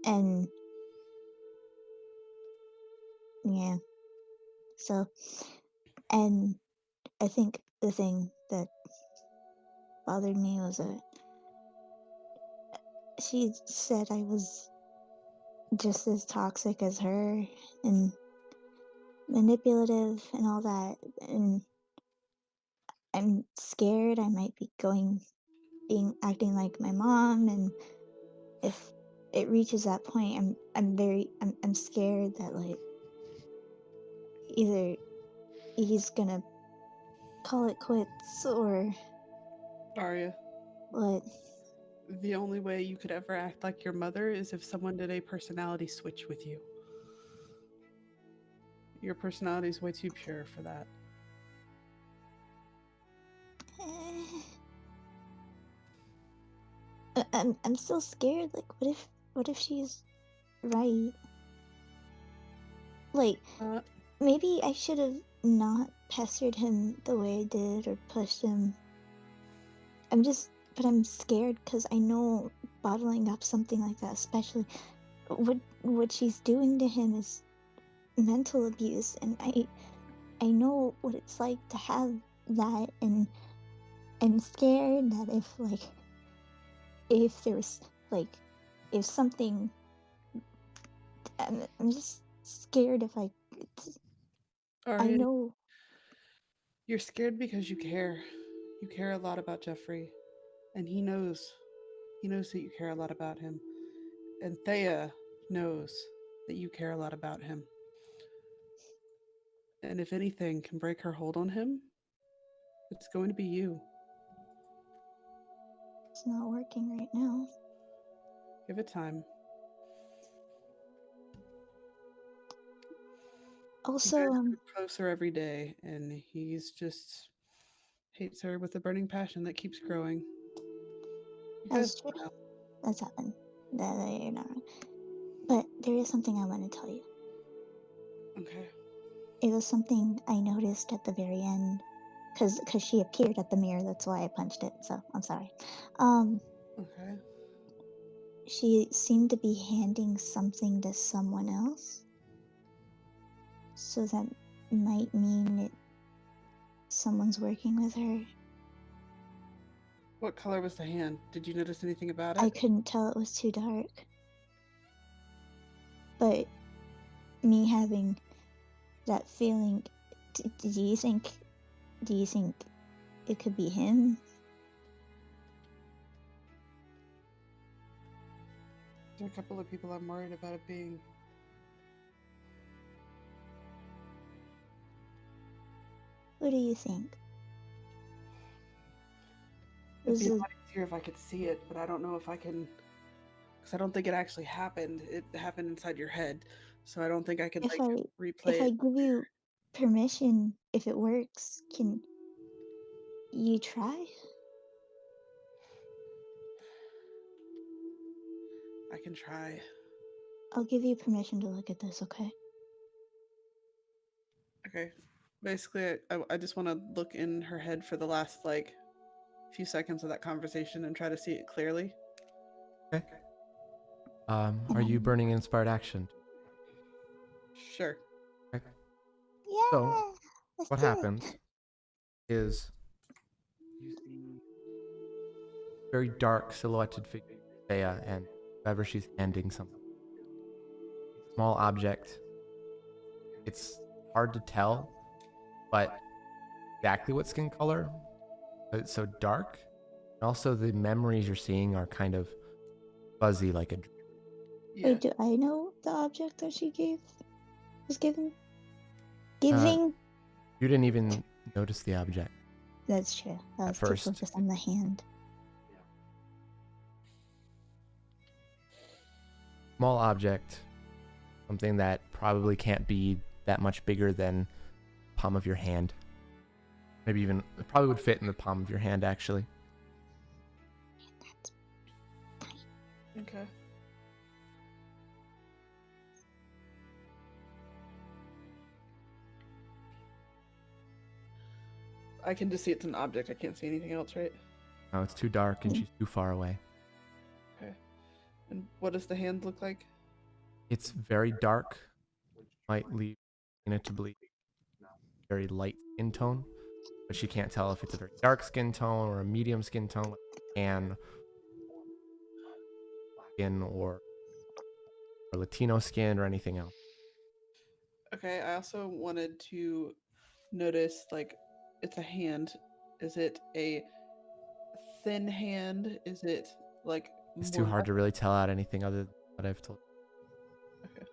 And yeah, so, and I think the thing that bothered me was she said I was just as toxic as her and manipulative and all that, and I'm scared I might be acting like my mom, and if it reaches that point, I'm scared that like either he's gonna call it quits or Arya, what. the only way you could ever act like your mother is if someone did a personality switch with you. Your personality is way too pure for that. I'm still scared. Like, what if she's right? Like, maybe I should have not pestered him the way I did or pushed him. But I'm scared because I know bottling up something like that, especially what she's doing to him, is mental abuse, and I know what it's like to have that, and I'm scared that if there's like if something, I'm just scared if I Arya, know. you're scared because you care. You care a lot about Jeffrey, and he knows. He knows that you care a lot about him. And Thea knows that you care a lot about him. And if anything can break her hold on him, it's going to be you. It's not working right now. Give it time. Also, you guys get closer every day, and he's just hates her with a burning passion that keeps growing. You that's guys true. know. That's happened. That you're not wrong. But there is something I want to tell you. Okay. It was something I noticed at the very end, because she appeared at the mirror. That's why I punched it. So I'm sorry. Okay. She seemed to be handing something to someone else. So that might mean someone's working with her. What color was the hand? Did you notice anything about it? I couldn't tell, it was too dark. But me having that feeling, do you think it could be him? There are a couple of people I'm worried about it being. Who do you think? It'd be a lot easier if I could see it, but I don't know if I can, because I don't think it actually happened. It happened inside your head, so I don't think I can replay if it. I give you permission, if it works, can you try? I can try. I'll give you permission to look at this, okay? Okay. Basically, I just want to look in her head for the last few seconds of that conversation and try to see it clearly. Okay. Are you burning inspired action? Sure. Okay. Yeah. So, what happens is you see very dark silhouetted figure, Thea, and whoever she's handing something. Small object. It's hard to tell, but exactly what skin color. It's so dark. And also, the memories you're seeing are kind of fuzzy, like a. Yeah. Wait, do I know the object that she was given? Giving? You didn't even notice the object. That's true. I was too first. focused on the hand. Small object, something that probably can't be that much bigger than palm of your hand. Maybe even, it probably would fit in the palm of your hand, actually. Okay. I can just see it's an object. I can't see anything else, right? No, it's too dark and she's too far away. Okay. And what does the hand look like? It's very dark. Might lead Tina to believe very light skin tone, but she can't tell if it's a very dark skin tone or a medium skin tone, like tan skin or Latino skin or anything else. Okay, I also wanted to notice, like, it's a hand. Is it a thin hand? Is it, like, It's more too hard to really tell out anything other than what I've told. Okay.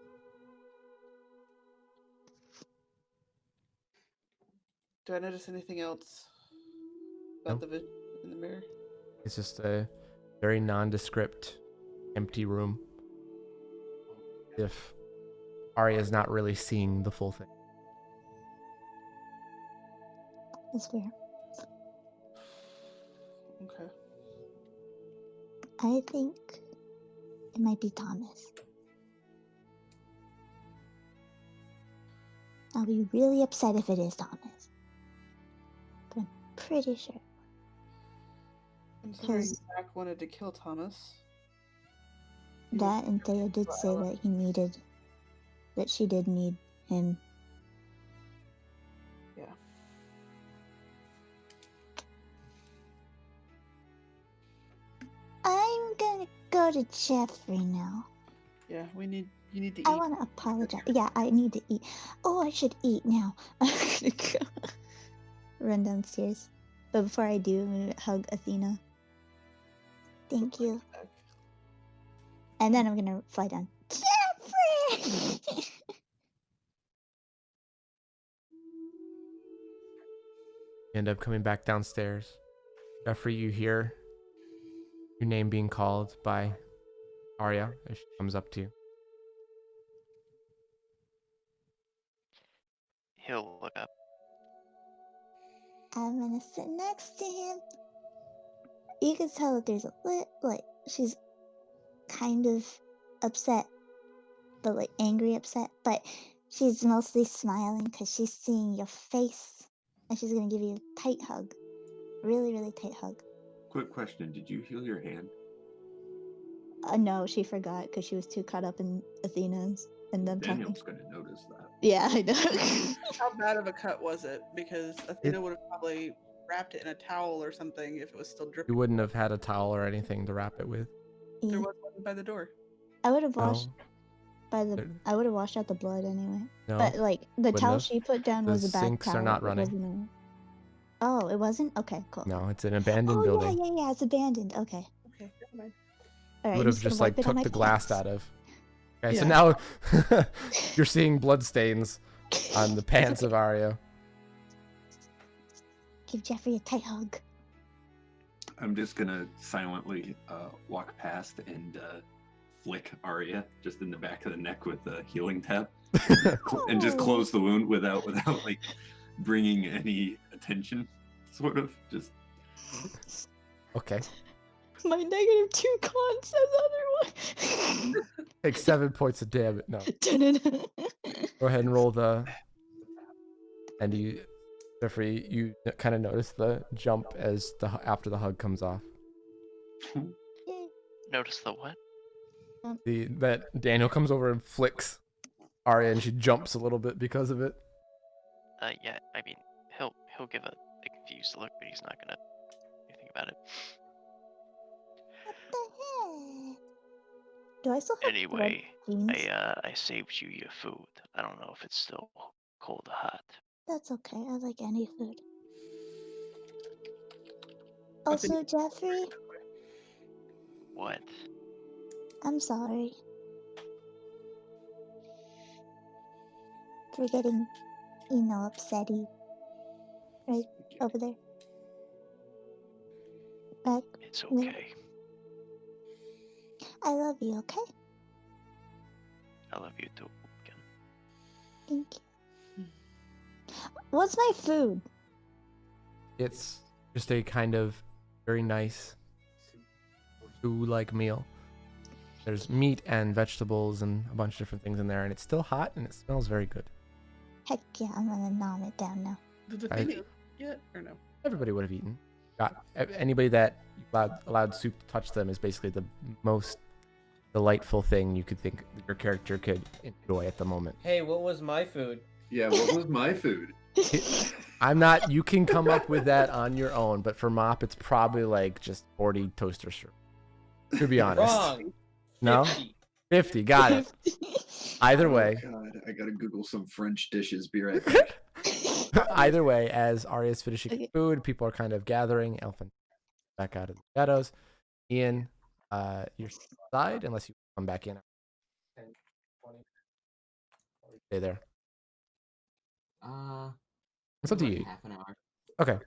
Do I notice anything else about No. the vision in the mirror? It's just a very nondescript, empty room. If Arya's not really seeing the full thing. That's fair. Okay. I think it might be Thomas. I'll be really upset if it is Thomas. But I'm pretty sure. Considering 'Cause- Zach wanted to kill Thomas. That and Thea did say that she did need him. Yeah. I'm gonna go to Jeffrey now. Yeah, you need to eat. I want to apologize. Yeah, I need to eat. Oh, I should eat now. I'm gonna go run downstairs. But before I do, I'm gonna hug Athena. Thank you. And then I'm gonna fly down. Jeffrey! You end up coming back downstairs. Jeffrey, you hear your name being called by Arya as she comes up to you. He'll look up. I'm gonna sit next to him. You can tell that there's a like she's kind of upset, but like angry upset. But she's mostly smiling because she's seeing your face, and she's gonna give you a tight hug, really, really tight hug. Quick question: did you heal your hand? No, she forgot because she was too caught up in Athena's and them talking. Daniel's gonna notice that. Yeah, I know. How bad of a cut was it? Because Athena would have probably wrapped it in a towel or something if it was still dripping. You wouldn't have had a towel or anything to wrap it with. There Yeah. was one by the door. I would have washed No, I would have washed out the blood anyway. no. But like the wouldn't towel have. she put down The was a bad sinks are towel. not It running. wasn't Oh, it wasn't? Okay, cool. No, it's an abandoned Oh building. yeah, it's abandoned. Okay. Okay, never mind. Alright, Would I'm have gonna just wipe like it on took my the glass pants. out of. Okay, so Yeah. now you're seeing blood stains on the pants of Arya. Give Jeffrey a tight hug. I'm just gonna silently walk past and flick Arya just in the back of the neck with the healing tab, and just Oh. close the wound without like bringing any attention. Sort of just. Okay. My -2 con says otherwise. Take 7 points of damage. No. Dun-dun-dun. Go ahead and roll the. And you, Jeffrey, you kind of notice the jump as after the hug comes off. Yay. Notice the what? That Daniel comes over and flicks Arya, and she jumps a little bit because of it. Yeah, I mean, he'll give a confused look, but he's not gonna do anything about it. What the heck? Do I still have Anyway, red jeans? I saved you your food. I don't know if it's still cold or hot. That's okay. I like any food. Also, Jeffrey, What? I'm sorry for getting, upsetty. Right over there. Back. It's Yeah. okay. I love you, okay? I love you too. Ken. Thank you. What's my food? It's just a kind of very nice stew-like meal. There's meat and vegetables and a bunch of different things in there, and it's still hot and it smells very good. Heck yeah, I'm gonna nom it down now. Does I- Athena yet, or no? Everybody would have eaten. Anybody that allowed soup to touch them is basically the most delightful thing you could think your character could enjoy at the moment. Hey, what was my food? Yeah, what was my food? I'm not. You can come up with that on your own, but for Mop, it's probably like just 40 toaster strudel. To be honest. Wrong. No? 50. 50. Got it. Either way. Oh, God, I gotta Google some French dishes. Be right back. Either way, as Arya's finishing food, people are kind of gathering. Elfin back out of the shadows. Ian, you're side unless you come back in. 10, 20. Stay there. It's up to you. Half an hour. Okay.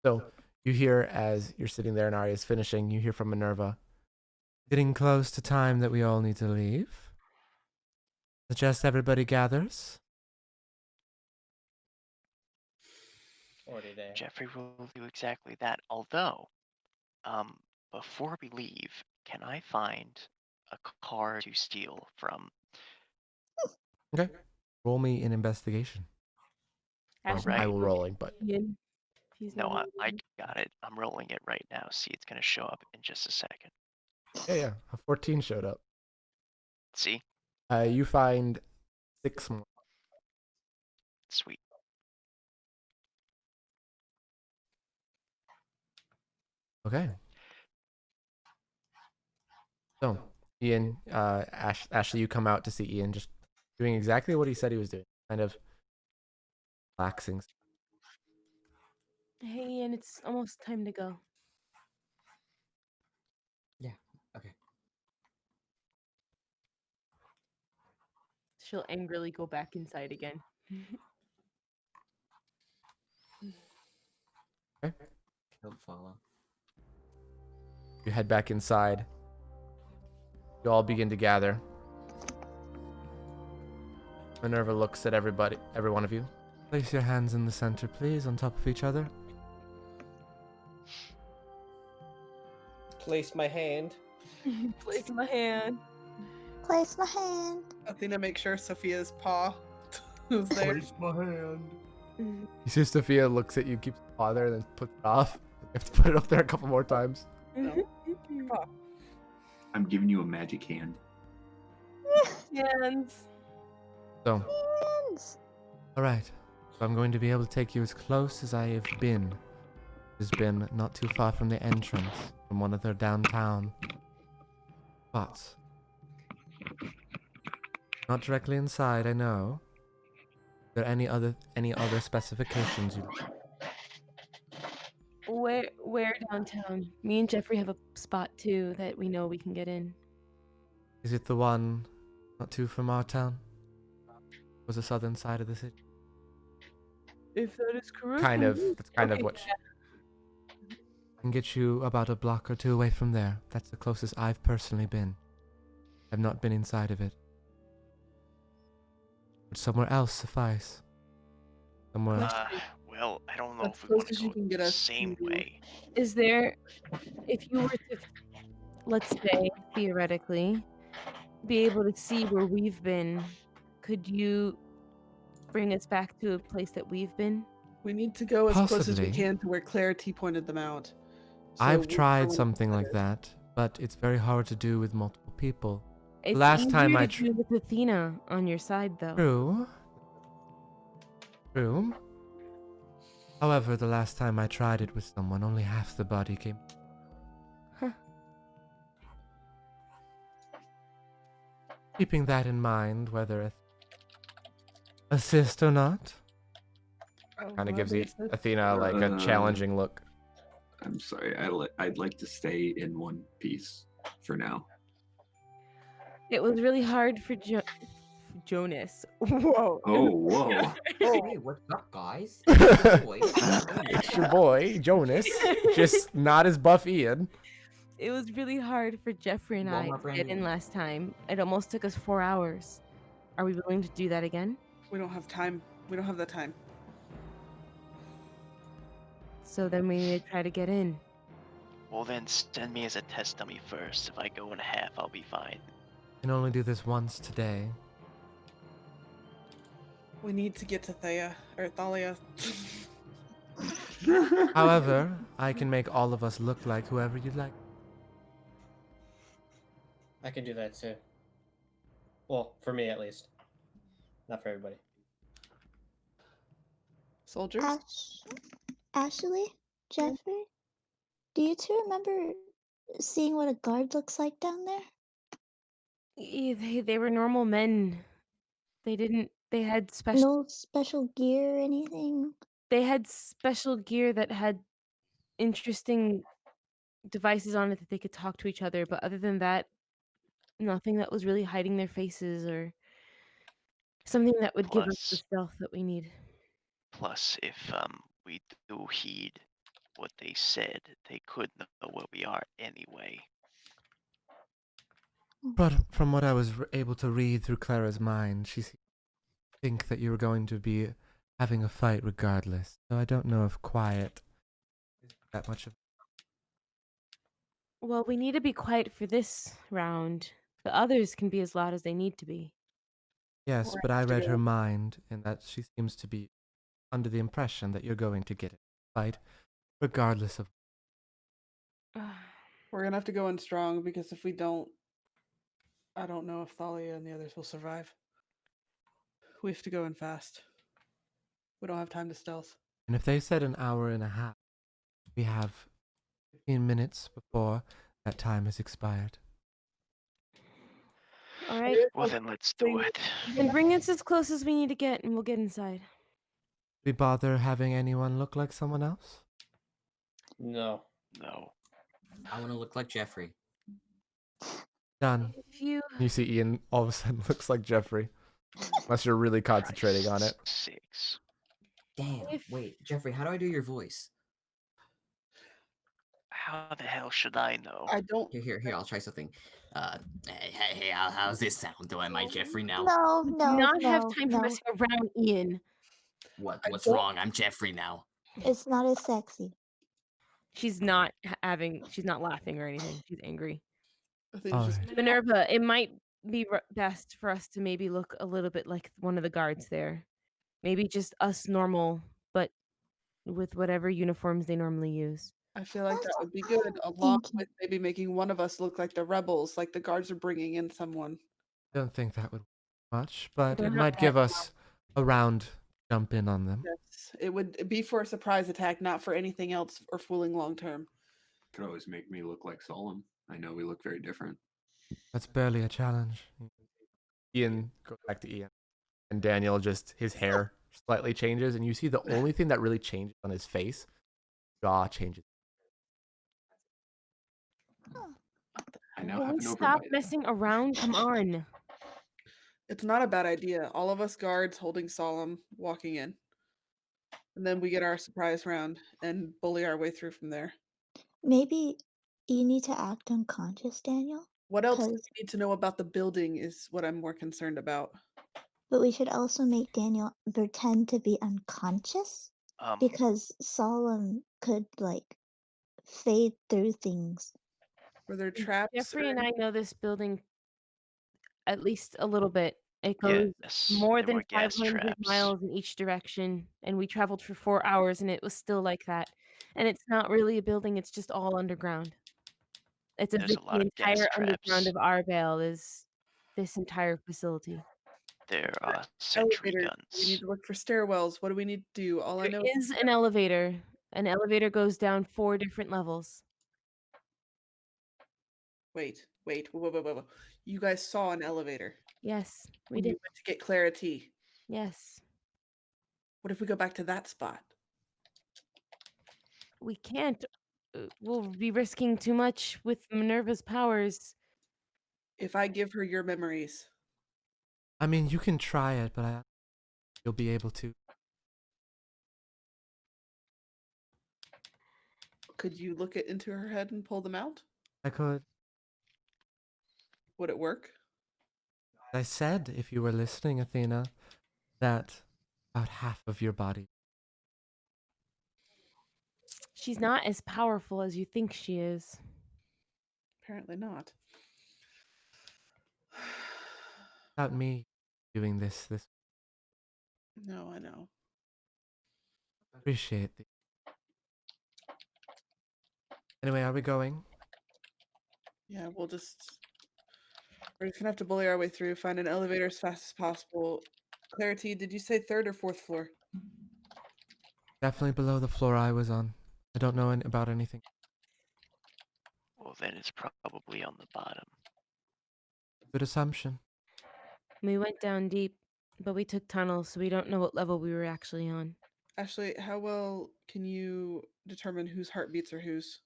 So you hear as you're sitting there and Arya's finishing, you hear from Minerva. Getting close to time that we all need to leave. Suggest everybody gathers. Already there. Jeffrey will do exactly that. Although, before we leave, can I find a car to steal from? Okay. Roll me an investigation. Well, Ashley, I will rolling, but Ian, he's No, not I Ian. got it. I'm rolling it right now. See, it's gonna show up in just a second. yeah. A 14 showed up. See? You find 6 more. Sweet. Okay. So, Ian, Ashley, you come out to see Ian just doing exactly what he said he was doing. Kind of relaxing. Hey, Ian, it's almost time to go. Yeah. Okay. She'll angrily go back inside again. Okay. He'll follow. You head back inside. You all begin to gather. Minerva looks at every one of you. Place your hands in the center, please, on top of each other. Place my hand. Place my hand. Place my hand. Athena makes sure Sophia's paw is there. my hand. You see Sophia looks at you, keeps the paw there, and then puts it off. You have to put it up there a couple more times. No. Paw. I'm giving you a magic hand. Hands. So, Hands. alright. So I'm going to be able to take you as close as I have been. It's been not too far from the entrance, from one of their downtown spots. Not directly inside, I know. Are there any other specifications you Where downtown? Me and Jeffrey have a spot too that we know we can get in. Is it the one not too from our town? Was the southern side of the city? If that is correct. That's kind of Okay, what I can get you about a block or two away from there. That's the closest I've personally been. I've not been inside of it. Would somewhere else suffice? Somewhere. Well, I don't know That's if we want close as to you go can get the us same to- way. Is there, if you were to, let's say, theoretically, be able to see where we've been, could you bring us back to a place that we've been? We need to go as close as we Possibly. can to where Clarity pointed them out. So I've we'll tried go something like better. that, but it's very hard to do with multiple people. It's Last time easier I to do with Athena on your side, though. True. True. However, the last time I tried it with someone, only half the body came. Huh. Keeping that in mind, whether it assist or not. Oh, Kind of well, gives it's a- Athena like a challenging look. I'm sorry. I'd like to stay in one piece for now. It was really hard for Jonas. Whoa. Oh, whoa. Hey, what's up, guys? It's your boy. It's your boy, Jonas. Just not as buff Ian. It was really hard for Jeffrey and I Walmart to get brand in new. last time. It almost took us 4 hours. Are we willing to do that again? We don't have time. We don't have the time. So then we need to try to get in. Well, then send me as a test dummy first. If I go in half, I'll be fine. Can only do this once today. We need to get to Thalia. However, I can make all of us look like whoever you'd like. I can do that too. Well, for me at least. Not for everybody. Soldiers? Ashley, Jeffrey, do you two remember seeing what a guard looks like down there? They were normal men. They didn't. They had special. No special gear or anything? They had special gear that had interesting devices on it that they could talk to each other. But other than that, nothing that was really hiding their faces or something that would give us the Plus, stealth that we need. plus, if we do heed what they said, they could know where we are anyway. But from what I was able to read through Clara's mind, she seemed to think that you were going to be having a fight regardless. So I don't know if quiet is that much of. Well, we need to be quiet for this round. The others can be as loud as they need to be. Yes, We're but I have to read go. her mind, and that she seems to be under the impression that you're going to get a fight, regardless of. We're gonna have to go in strong because if we don't, I don't know if Thalia and the others will survive. We have to go in fast. We don't have time to stealth. And if they said an hour and a half, we have 15 minutes before that time has expired. All right. Well, then let's do it. Then bring us as close as we need to get, and we'll get inside. We bother having anyone look like someone else? No. No. I want to look like Jeffrey. Done. If you You see Ian all of a sudden looks like Jeffrey. Unless you're really concentrating on it. Six. Damn. If- Wait, Jeffrey, how do I do your voice? How the hell should I know? I don't. Here, I'll try something. Hey, how's this sound? Am I Jeffrey now? No, do no, not have no, time no. for messing around, Ian. What's don't- wrong? I'm Jeffrey now. It's not as sexy. She's not she's not laughing or anything. She's angry. I think it's just Alright. Minerva, it might be best for us to maybe look a little bit like one of the guards there. Maybe just us normal, but with whatever uniforms they normally use. I feel like that That's would be what good, I'm along thinking. with maybe making one of us look like the rebels, like the guards are bringing in someone. I don't think that would work much, but They're it not might that give us a round to jump in on them. Yes, it would be for a surprise attack, not for anything else or fooling long term. Could always make me look like Solemn. I know we look very different. That's barely a challenge. Ian goes back to Ian. And Daniel just, his hair slightly changes, and you see the only thing that really changes on his face, jaw changes. I now Can have we an stop overbite. messing around? Come on. It's not a bad idea. All of us guards holding solemn, walking in. And then we get our surprise round and bully our way through from there. Maybe you need to act unconscious, Daniel. What else do 'Cause- we need to know about the building is what I'm more concerned about. But we should also make Daniel pretend to be unconscious because Solemn could like fade through things. Were there traps? Jeffrey or and I know this building at least a little bit. It goes Yes. more there than were gas 500 traps. miles in each direction, and we traveled for 4 hours, and it was still like that. And it's not really a building; it's just all underground. It's as There's if a lot the of gas entire underground traps. of Arvale is this entire facility. There are sentry elevators? We need guns. to look for stairwells. What do we need to do? All I There know is an elevator. An elevator goes down 4 different levels. Wait. Whoa. You guys saw an elevator. Yes, we When did. you went to get clarity. Yes, What if we go back to that spot? we can't. We'll be risking too much with Minerva's powers. If I give her your memories, I mean, you can try it, but you'll be able to. could you look it into her head and pull them out? I could. Would it work? I said, if you were listening, Athena, that about half of your body. She's not as powerful as you think she is. Apparently not. Without me doing this, No, I know. appreciate the Anyway, are we going? Yeah, we're just gonna have to bully our way through, find an elevator as fast as possible. Clarity, did you say third or fourth floor? Definitely below the floor I was on. I don't know about anything. Well, then it's probably on the bottom. Good assumption. We went down deep, but we took tunnels, so we don't know what level we were actually on. Ashley, how well can you determine whose heartbeats are whose?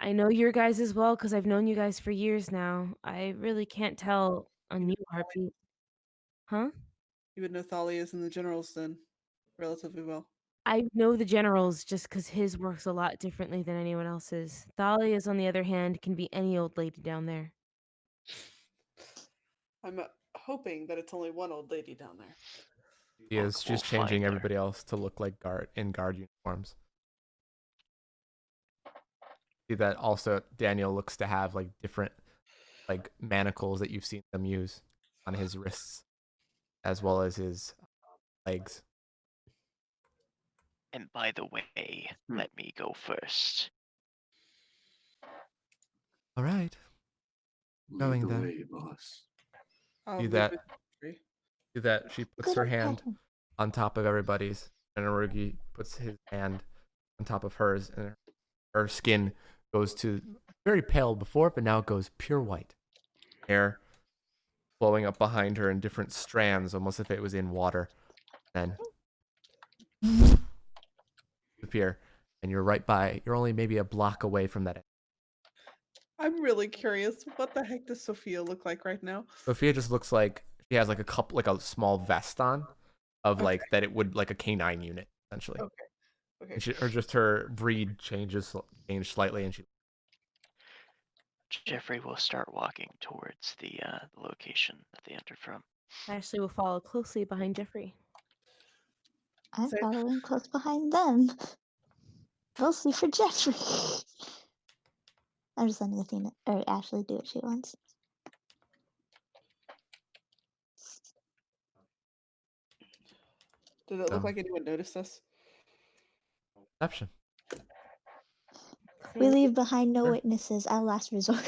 I know your guys as well because I've known you guys for years now. I really can't tell a You new know heartbeat. Huh? You would know Thalia's and the generals then relatively well. I know the generals just because his works a lot differently than anyone else's. Thalia's, on the other hand, can be any old lady down there. I'm hoping that it's only one old lady down there. She is. We'll She's changing find her. everybody else to look like guard uniforms. See that also Daniel looks to have like different like manacles that you've seen them use on his wrists as well as his legs. And by the way, let me go first. All right. Lead Going the then. way, boss. I'll Do leave that. with Jeffrey. See that she puts Good her old hand Catherine. on top of everybody's, and Arugi puts his hand on top of hers, and her skin goes to very pale before, but now it goes pure white. Hair flowing up behind her in different strands, almost if it was in water. Then appear, and you're right by. You're only maybe a block away from that. I'm really curious. What the heck does Sophia look like right now? Sophia just looks like she has like a small vest on, of Okay. like that it would like a canine unit essentially. Okay. And or just her breed changed slightly, and she. Jeffrey will start walking towards the location that they entered from. Ashley will follow closely behind Jeffrey. I'm Same. following close behind them. Mostly for Jeffrey. I'm just letting Athena or Ashley do what she wants. Did it look So. like anyone noticed us? Perception. We leave behind no Sure. witnesses at last resort.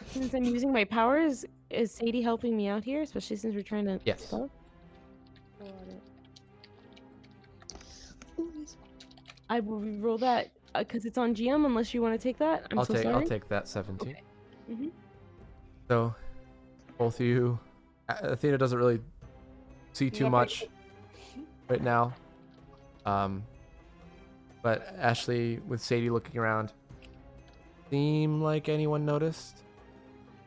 Since I'm using my powers, is Sadie helping me out here, especially since we're trying to Yes. spell? I will roll that because it's on GM. Unless you want to take that, I'm so sorry. I'll take that 17. Okay. Mhm. So, both of you, Athena doesn't really see too Yeah, much right now. But Ashley with Sadie looking around, seem like anyone noticed.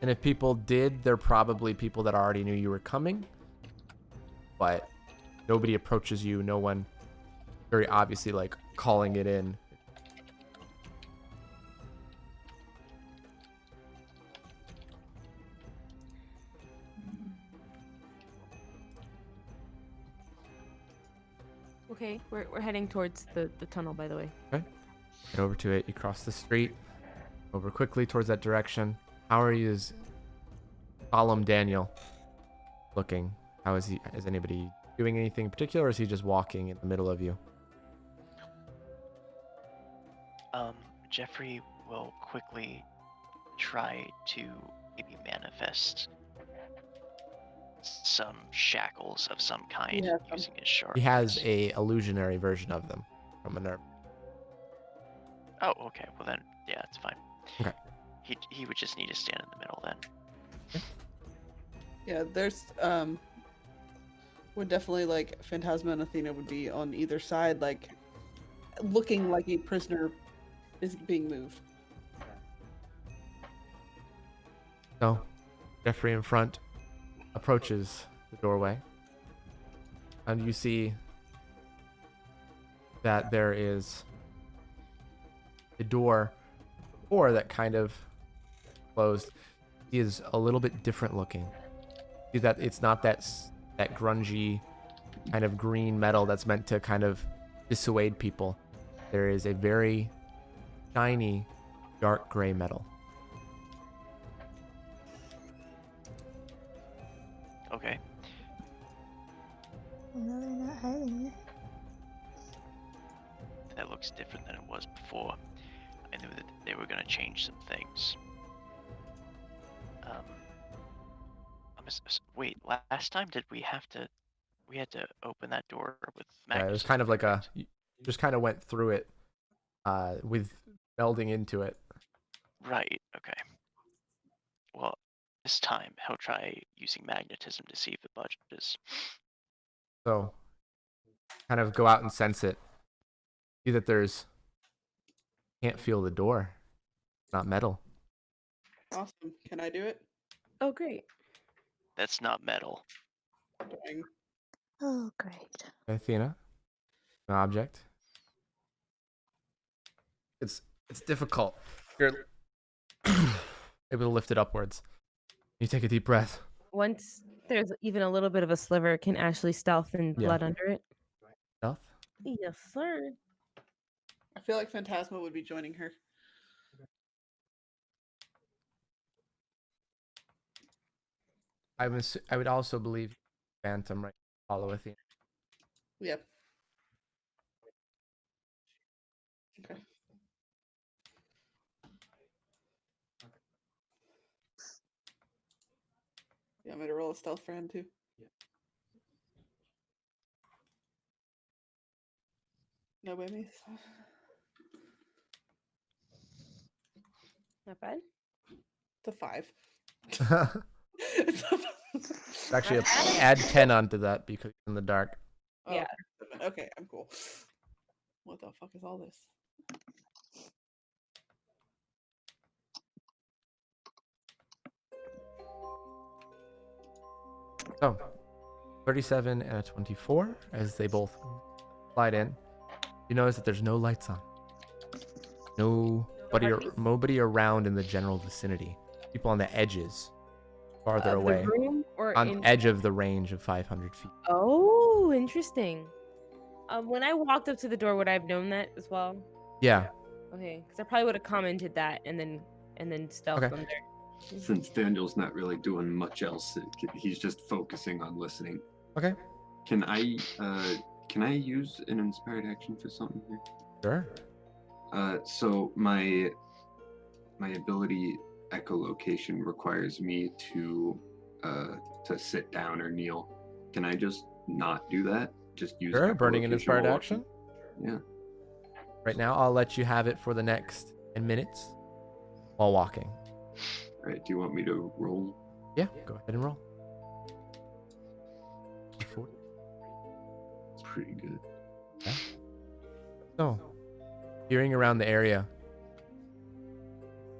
And if people did, they're probably people that already knew you were coming. But nobody approaches you. No one very obviously like calling it in. Okay, we're heading towards the tunnel, by the way. Okay. Get over to it. You cross the street. Over quickly towards that direction. How are you as solemn Daniel looking? How is he? Is anybody doing anything in particular, or is he just walking in the middle of you? Jeffrey will quickly try to maybe manifest some shackles of some kind Yeah, using his sharp. He has words. a illusionary version of them from a nerve. Oh, okay. Well then, yeah, it's fine. Okay. He would just need to stand in the middle then. Yeah, there's would definitely like Phantasma and Athena would be on either side, like looking like a prisoner is being moved. So, Jeffrey in front approaches the doorway, and you see that there is a door that kind of closed. He is a little bit different looking. See that it's not that grungy kind of green metal that's meant to kind of dissuade people. There is a very shiny dark gray metal. Okay. No, they're not hiding it. that looks different than it was before. I knew that they were gonna change some things. Wait, last time did we have to? We had to open that door with Yeah, it was magnetism, kind of like correct? you just kind of went through it, with melding into it. Right. Okay. Well, this time he'll try using magnetism to see if it budges. So, kind of go out and sense it. See that can't feel the door. It's not metal. Awesome. Can I do it? Oh, great. That's not metal. Dang. Oh, great. Athena, an object. It's difficult. You're able to lift it upwards. You take a deep breath. Once there's even a little bit of a sliver, can Ashley stealth and Yeah. blood under it? Stealth. Yes, sir. I feel like Phantasma would be joining her. I would also believe Phantom right follow Athena. Yep. Okay. You want me to roll a stealth for him too? No babies. Not bad. It's a 5. It's actually add 10 onto that because it's in the dark. Oh, Yeah. Okay, I'm cool. What the fuck is all this? So, 37 and a 24 as they both slide in. You notice that there's no lights on. Nobody around in the general vicinity. People on the edges, farther Of away, the room or on in... edge of the range of 500 feet. Oh, interesting. When I walked up to the door, would I have known that as well? Yeah. Okay, because I probably would have commented that and then stealth Okay. from there. Since Daniel's not really doing much else, he's just focusing on listening. Okay. Can I use an inspired action for something here? Sure. So my ability echolocation requires me to sit down or kneel. Can I just not do that? Just use Sure. Burning an echolocation inspired while action. walking? Yeah. Right now, I'll let you have it for the next 10 minutes while walking. All right. Do you want me to roll? Yeah. Go ahead and roll. 40. It's pretty good. So, hearing around the area,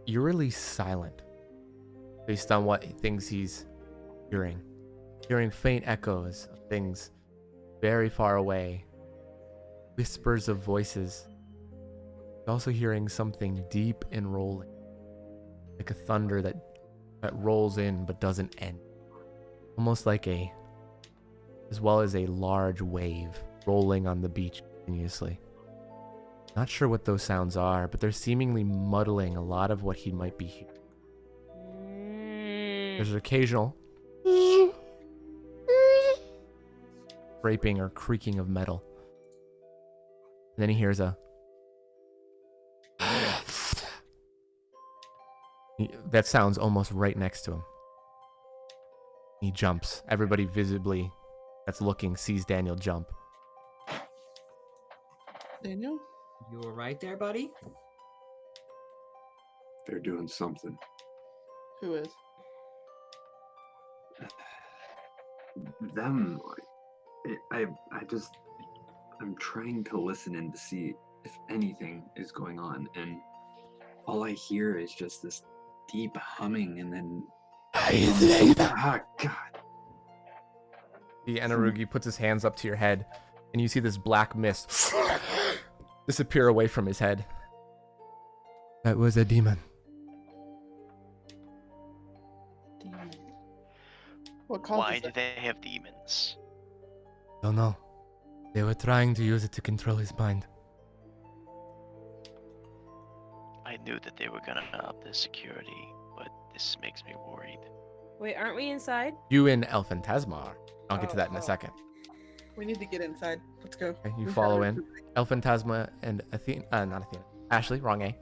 eerily silent based on what things he's hearing. Hearing faint echoes of things very far away, whispers of voices. Also hearing something deep and rolling, like a thunder that rolls in but doesn't end. Almost like as well as a large wave rolling on the beach continuously. Not sure what those sounds are, but they're seemingly muddling a lot of what he might be hearing. There's an occasional scraping or creaking of metal. And then he hears that sounds almost right next to him. He jumps. Everybody visibly that's looking sees Daniel jump. Daniel? You were right there, buddy? They're doing something. Who is? Them. I'm trying to listen in to see if anything is going on, and all I hear is just this deep humming, and then ah, God. The Anarugi puts his hands up to your head, and you see this black mist disappear away from his head. That was a demon. Demon. What Why causes do it? they have demons? Don't know. They were trying to use it to control his mind. I knew that they were gonna up the security, but this makes me worried. Wait, aren't we inside? You and El Phantasma are. I'll get to Oh, that in a oh. second. We need to get inside. Let's go. Okay, you We've follow got in. everything. Elphantasma and Athena, not Athena. Ashley, wrong A.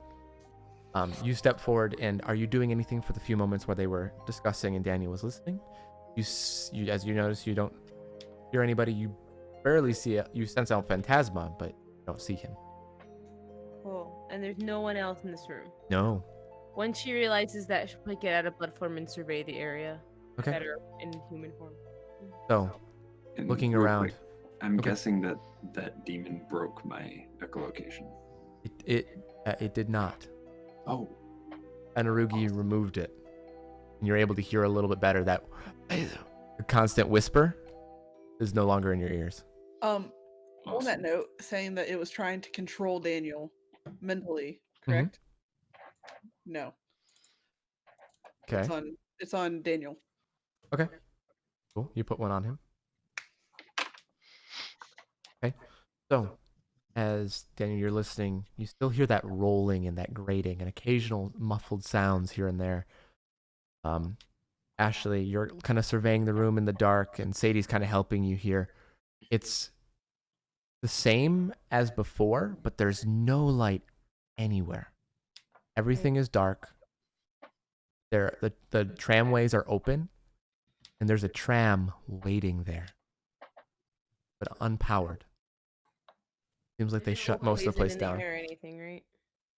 You step forward, and are you doing anything for the few moments where they were discussing and Daniel was listening? You as you notice, you don't hear anybody. You barely see it. You sense Elphantasma, but you don't see him. Cool. And there's no one else in this room. No. Once she realizes that, she'll probably get out of blood form and survey the area Okay. better in human form. So, And looking real around. quick, I'm Okay. guessing that that demon broke my echolocation. It did not. Oh, And Arugi removed it. And you're able to hear a little bit better. That the constant whisper is no longer in your ears. On that awesome. note, saying that it was trying to control Daniel mentally, Mm-hmm. correct? No. Okay. It's on Daniel. Okay. Cool. You put one on him. Okay. So, as Daniel, you're listening, you still hear that rolling and that grating and occasional muffled sounds here and there. Ashley, you're kind of surveying the room in the dark, and Sadie's kind of helping you here. It's the same as before, but there's no light anywhere. Everything is dark. The tramways are open, and there's a tram waiting there, but unpowered. Seems like they There's no shut most of the place poison in down. the air or anything, right?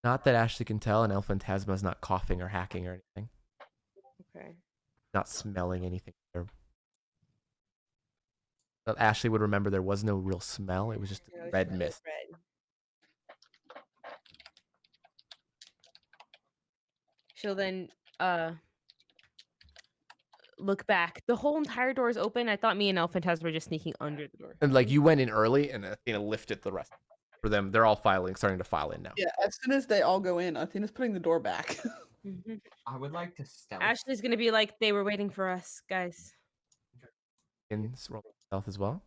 Not that Ashley can tell, and Elphantasma is not coughing or hacking or anything. Okay. Not smelling anything. But Ashley would remember there was no real smell. It was just No, it's red just mist. red. She'll then look back. The whole entire door is open. I thought me and Elphantasma were just sneaking under the door. And like you went in early, and Athena lifted the rest. For them, they're all starting to file in now. Yeah, as soon as they all go in, Athena's putting the door back. I would like to stealth. Ashley's gonna be like, they were waiting for us, guys. In roll stealth as well.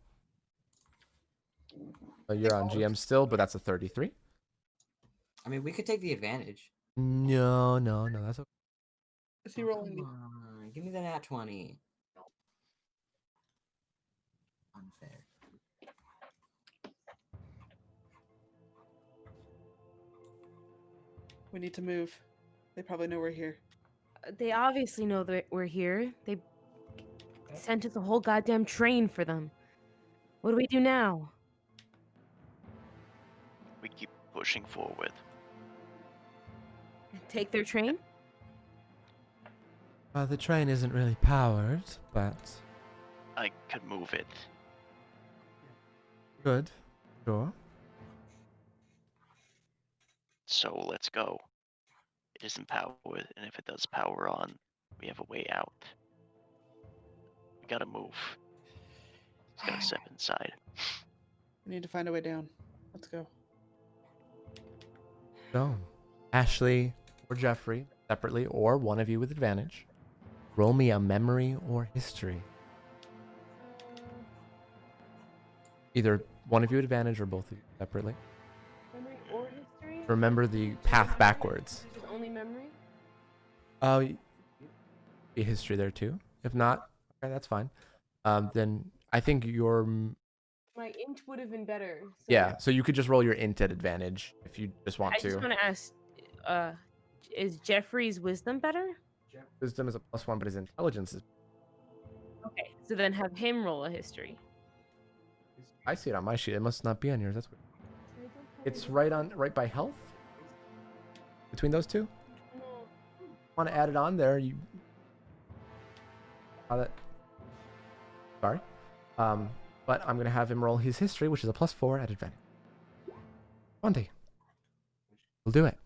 You're on GM still, but that's a 33. I mean, we could take the advantage. No, that's okay. Is he Oh, rolling? come on, give me the nat 20. Unfair. We need to move. They probably know we're here. They obviously know that we're here. They sent us a whole goddamn train for them. What do we do now? We keep pushing forward. Take their train? The train isn't really powered, but I could move it. good. Sure. So let's go. It isn't powered, and if it does power on, we have a way out. We gotta move. Just gotta step inside. We need to find a way down. Let's go. So, Ashley or Jeffrey, separately, or one of you with advantage, roll me a memory or history. Either one of you with advantage or both of you separately. Memory or history? Remember the path backwards. Just only memory? Be history there too. If not, okay, that's fine. Then I think your My int would have been better. So yeah. So you could just roll your int at advantage if you just want I just to. want to ask, is Jeffrey's wisdom better? Wisdom is a +1, but his intelligence is. Okay, so then have him roll a history. I see it on my sheet. It must not be on yours. That's weird. It's right by health. Between those two. Want to add it on there? You. That. Sorry. But I'm gonna have him roll his history, which is a +4 at advantage. Monday. We'll do it.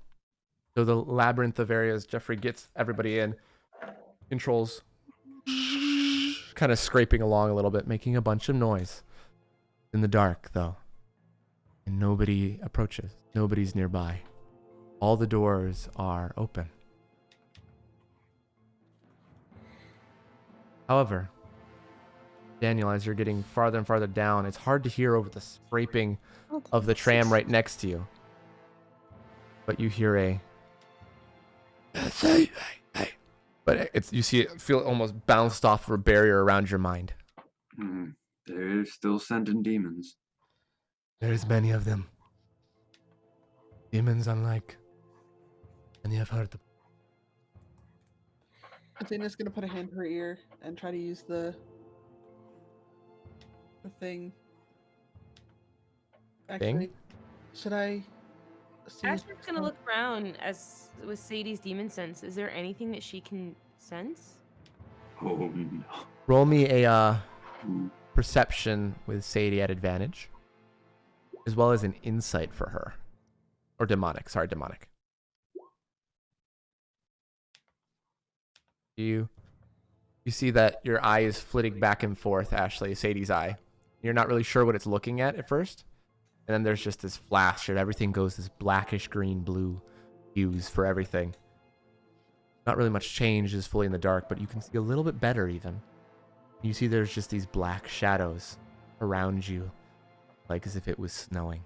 So the labyrinth of areas, Jeffrey gets everybody in, controls, kind of scraping along a little bit, making a bunch of noise. In the dark, though. And nobody approaches. Nobody's nearby. All the doors are open. However, Daniel, as you're getting farther and farther down, it's hard to hear over the scraping of the tram right next to you. But you hear a... But you feel it almost bounced off of a barrier around your mind. Mm. They're still sending demons. There's many of them. Demons unlike any I've heard of. Athena's gonna put a hand to her ear and try to use the thing. Actually, should I see? if Asher's gonna look around as with Sadie's demon sense. Is there anything that she can sense? Oh no. Roll me a Ooh. perception with Sadie at advantage, as well as an insight for her. Or demonic. Sorry, demonic. You see that your eye is flitting back and forth, Ashley, Sadie's eye. You're not really sure what it's looking at first. And then there's just this flash and everything goes this blackish green blue hues for everything. Not really much change, is fully in the dark, but you can see a little bit better even. You see there's just these black shadows around you, like as if it was snowing.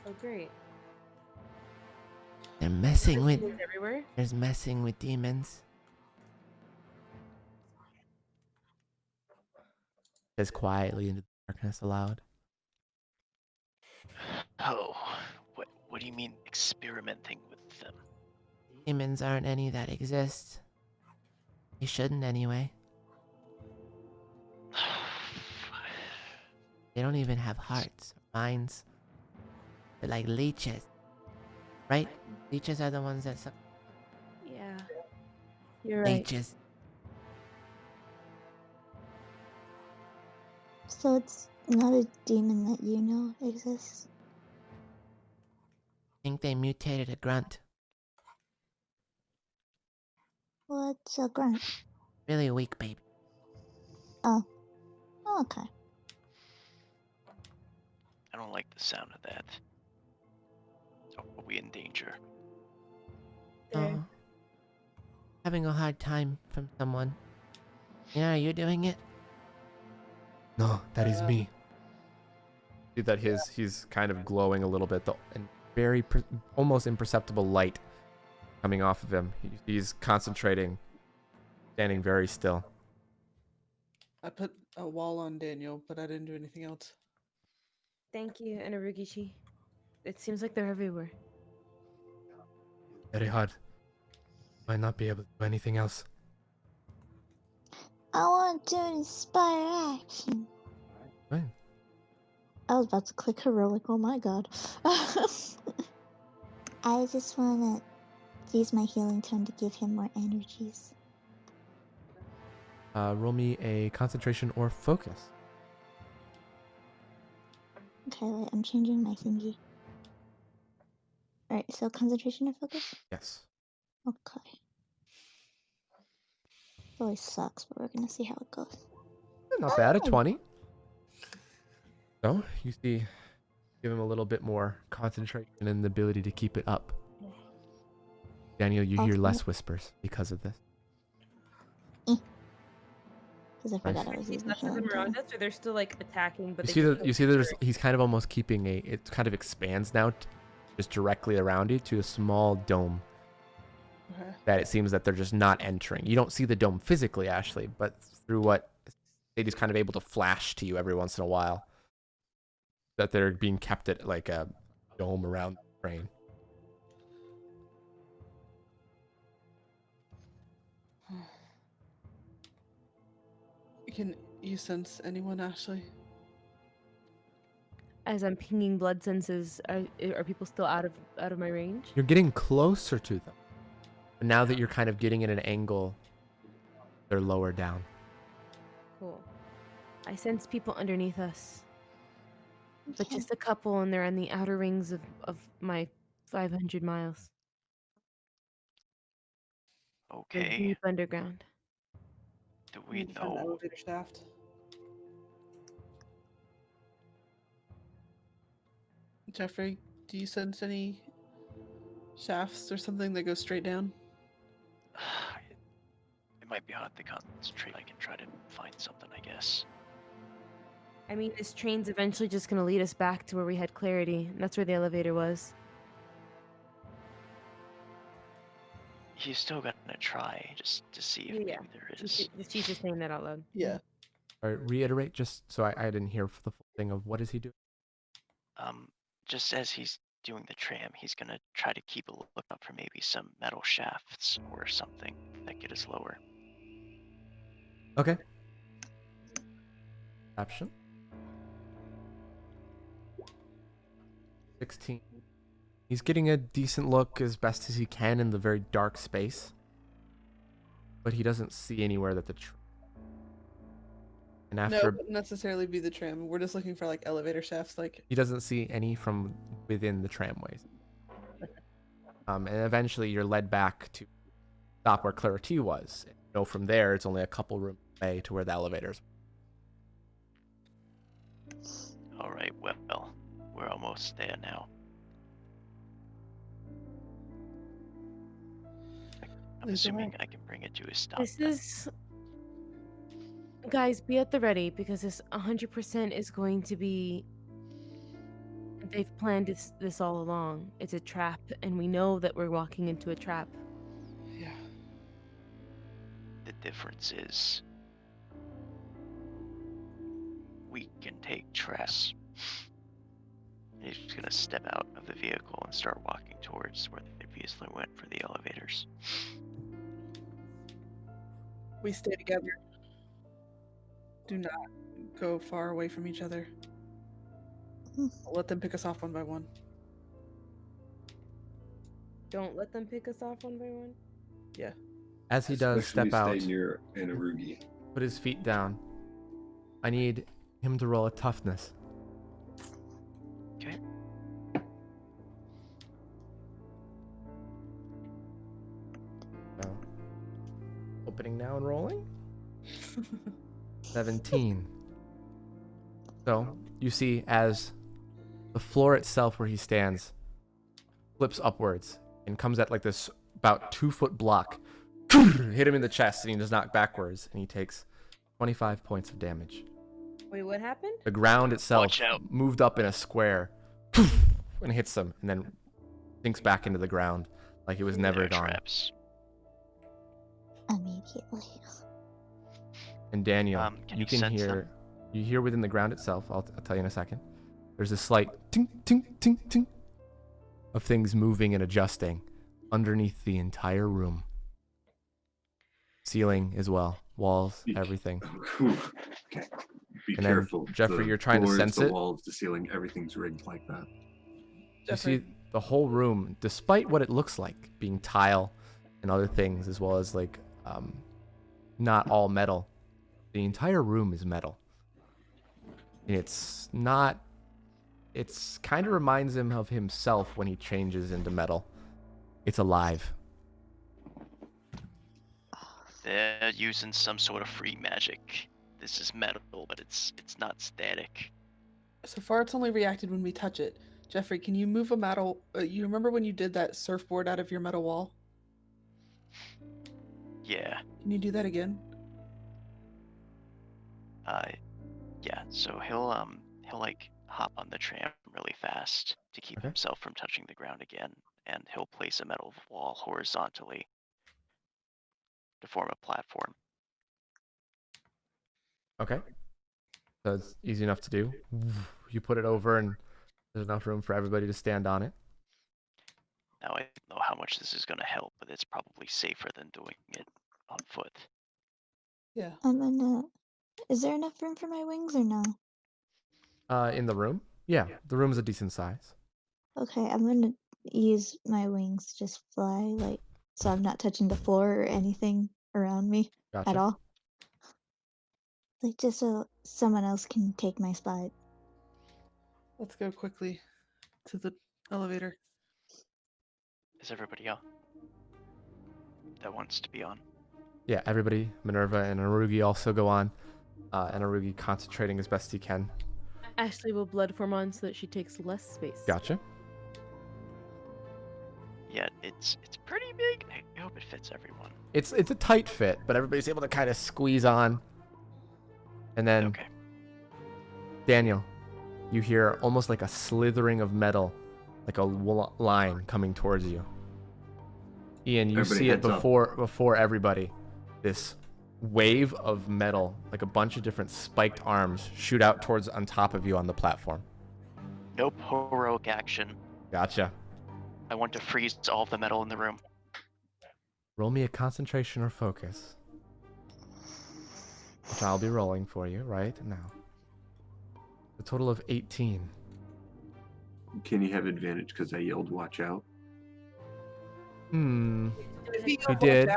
Oh, great. They're messing with... Demons everywhere. There's messing with demons. Says quietly into the darkness aloud. Oh, what do you mean experimenting with them? Demons aren't any that exist. They shouldn't anyway. They don't even have hearts or minds. They're like leeches. Right? Leeches are the ones that suck. Yeah. You're right. Leeches. So it's not a demon that you know exists. I think they mutated a grunt. What's a grunt? Really weak baby. Oh. Okay. I don't like the sound of that. Are we in danger? Oh. Having a hard time from someone. Yeah, are you doing it? No, that is me. See that he's kind of glowing a little bit, though, and very almost imperceptible light coming off of him. He's concentrating, standing very still. I put a wall on Daniel, but I didn't do anything else. Thank you, Anarugichi. It seems like they're everywhere. Very hard. Might not be able to do anything else. I want to inspire action. Right. I was about to click heroic, oh my god. I just want to use my healing tone to give him more energies. Roll me a concentration or focus. Okay, wait, I'm changing my thingy. Alright, so concentration or focus? Yes. Okay. It always sucks, but we're gonna see how it goes. Not bad, a Oh. 20. So, you see, give him a little bit more concentration and the ability to keep it up. Daniel, you hear Okay. less whispers because of this. Because I forgot I was These using my left of healing them around tone. us, or they're still like attacking, but You they see feel that? You see, there's scary. he's kind of almost keeping it kind of expands now, just directly around you to a small dome Okay. that it seems that they're just not entering. You don't see the dome physically, Ashley, but through what Sadie's kind of able to flash to you every once in a while, that they're being kept at like a dome around the train. Can you sense anyone, Ashley? As I'm pinging blood senses, are people still out of my range? You're getting closer to them, but now that you're kind of getting at an angle, they're lower down. Cool. I sense people underneath us, but Okay. just a couple, and they're in the outer rings of my 500 miles. They're Okay. deep underground. Do We we need to find the know? elevator shaft. Jeffrey, do you sense any shafts or something that go straight down? It might be hard to concentrate. I can try to find something, I guess. I mean, this train's eventually just gonna lead us back to where we had clarity, and that's where the elevator was. He's still gonna try just to see if Yeah. maybe there is. She's just saying that out loud. Yeah. Or reiterate just so I didn't hear the full thing of what is he doing. Just as he's doing the tram, he's gonna try to keep a lookout for maybe some metal shafts or something that get us lower. Okay. Option. 16. He's getting a decent look as best as he can in the very dark space. But he doesn't see anywhere that the and No, after it wouldn't necessarily be the tram. We're just looking for like elevator shafts. Like he doesn't see any from within the tramways. And eventually you're led back to stop where Clarity was. You know, from there it's only a couple rooms away to where the elevators. All right, well, we're almost there now. I'm Lead the assuming way. I can bring it to a stop. This then. is. Guys, be at the ready because this 100% is going to be. They've planned this all along. It's a trap, and we know that we're walking into a trap. yeah. The difference is we can take traps. He's just gonna step out of the vehicle and start walking towards where they previously went for the elevators. We stay together. Do not go far away from each other. I'll let them pick us off one by one. Don't let them pick us off one by one. Yeah. As he does Especially step out, Stay near Anarugi. put his feet down. I need him to roll a toughness. Okay. So, opening now and rolling. 17. So, you see as the floor itself where he stands flips upwards and comes at like this about 2-foot block. Hit him in the chest and he does knock backwards and he takes 25 points of damage. Wait, what happened? The ground itself Watch out. moved up in a square and hits him and then sinks back into the ground like it was never There are gone. traps. Immediately. And Daniel, Can you you can sense them? hear, you hear within the ground itself, I'll tell you in a second, there's a slight ting, ting, ting, ting of things moving and adjusting underneath the entire room. Ceiling as well, walls, everything. Okay. Be And then, careful. Jeffrey, The you're trying to floors, sense the it? walls, the ceiling, everything's rigged like that. You see the whole room, despite what it looks like, being tile and other things, as well as like not all metal, the entire room is metal. And it's not, it's kind of reminds him of himself when he changes into metal. It's alive. They're using some sort of free magic. This is metal, but it's not static. So far, it's only reacted when we touch it. Jeffrey, can you move a metal? You remember when you did that surfboard out of your metal wall? Yeah. Can you do that again? Yeah. So he'll like hop on the tram really fast to keep Okay. himself from touching the ground again, and he'll place a metal wall horizontally to form a platform. Okay. So it's easy enough to do. You put it over and there's enough room for everybody to stand on it. Now I don't know how much this is gonna help, but it's probably safer than doing it on foot. Yeah. Is there enough room for my wings or no? In the room? Yeah, the room's a decent size. Okay, I'm gonna use my wings to just fly, like, so I'm not touching the floor or anything around me Gotcha. at all. Like, just so someone else can take my spot. Let's go quickly to the elevator. Is everybody on? That wants to be on. Yeah, everybody, Minerva and Arugi also go on. And Arugi concentrating as best he can. Ashley will blood form on so that she takes less space. Gotcha. Yeah, it's pretty big. I hope it fits everyone. It's a tight fit, but everybody's able to kind of squeeze on. And then, Okay. Daniel, you hear almost like a slithering of metal, like a line coming towards you. Ian, you Everybody see it heads up. before everybody. This wave of metal, like a bunch of different spiked arms, shoot out towards on top of you on the platform. Nope, heroic action. Gotcha. I want to freeze all of the metal in the room. Roll me a concentration or focus, which I'll be rolling for you right now. A total of 18. Can you have advantage because I yelled "Watch out"? If he He did.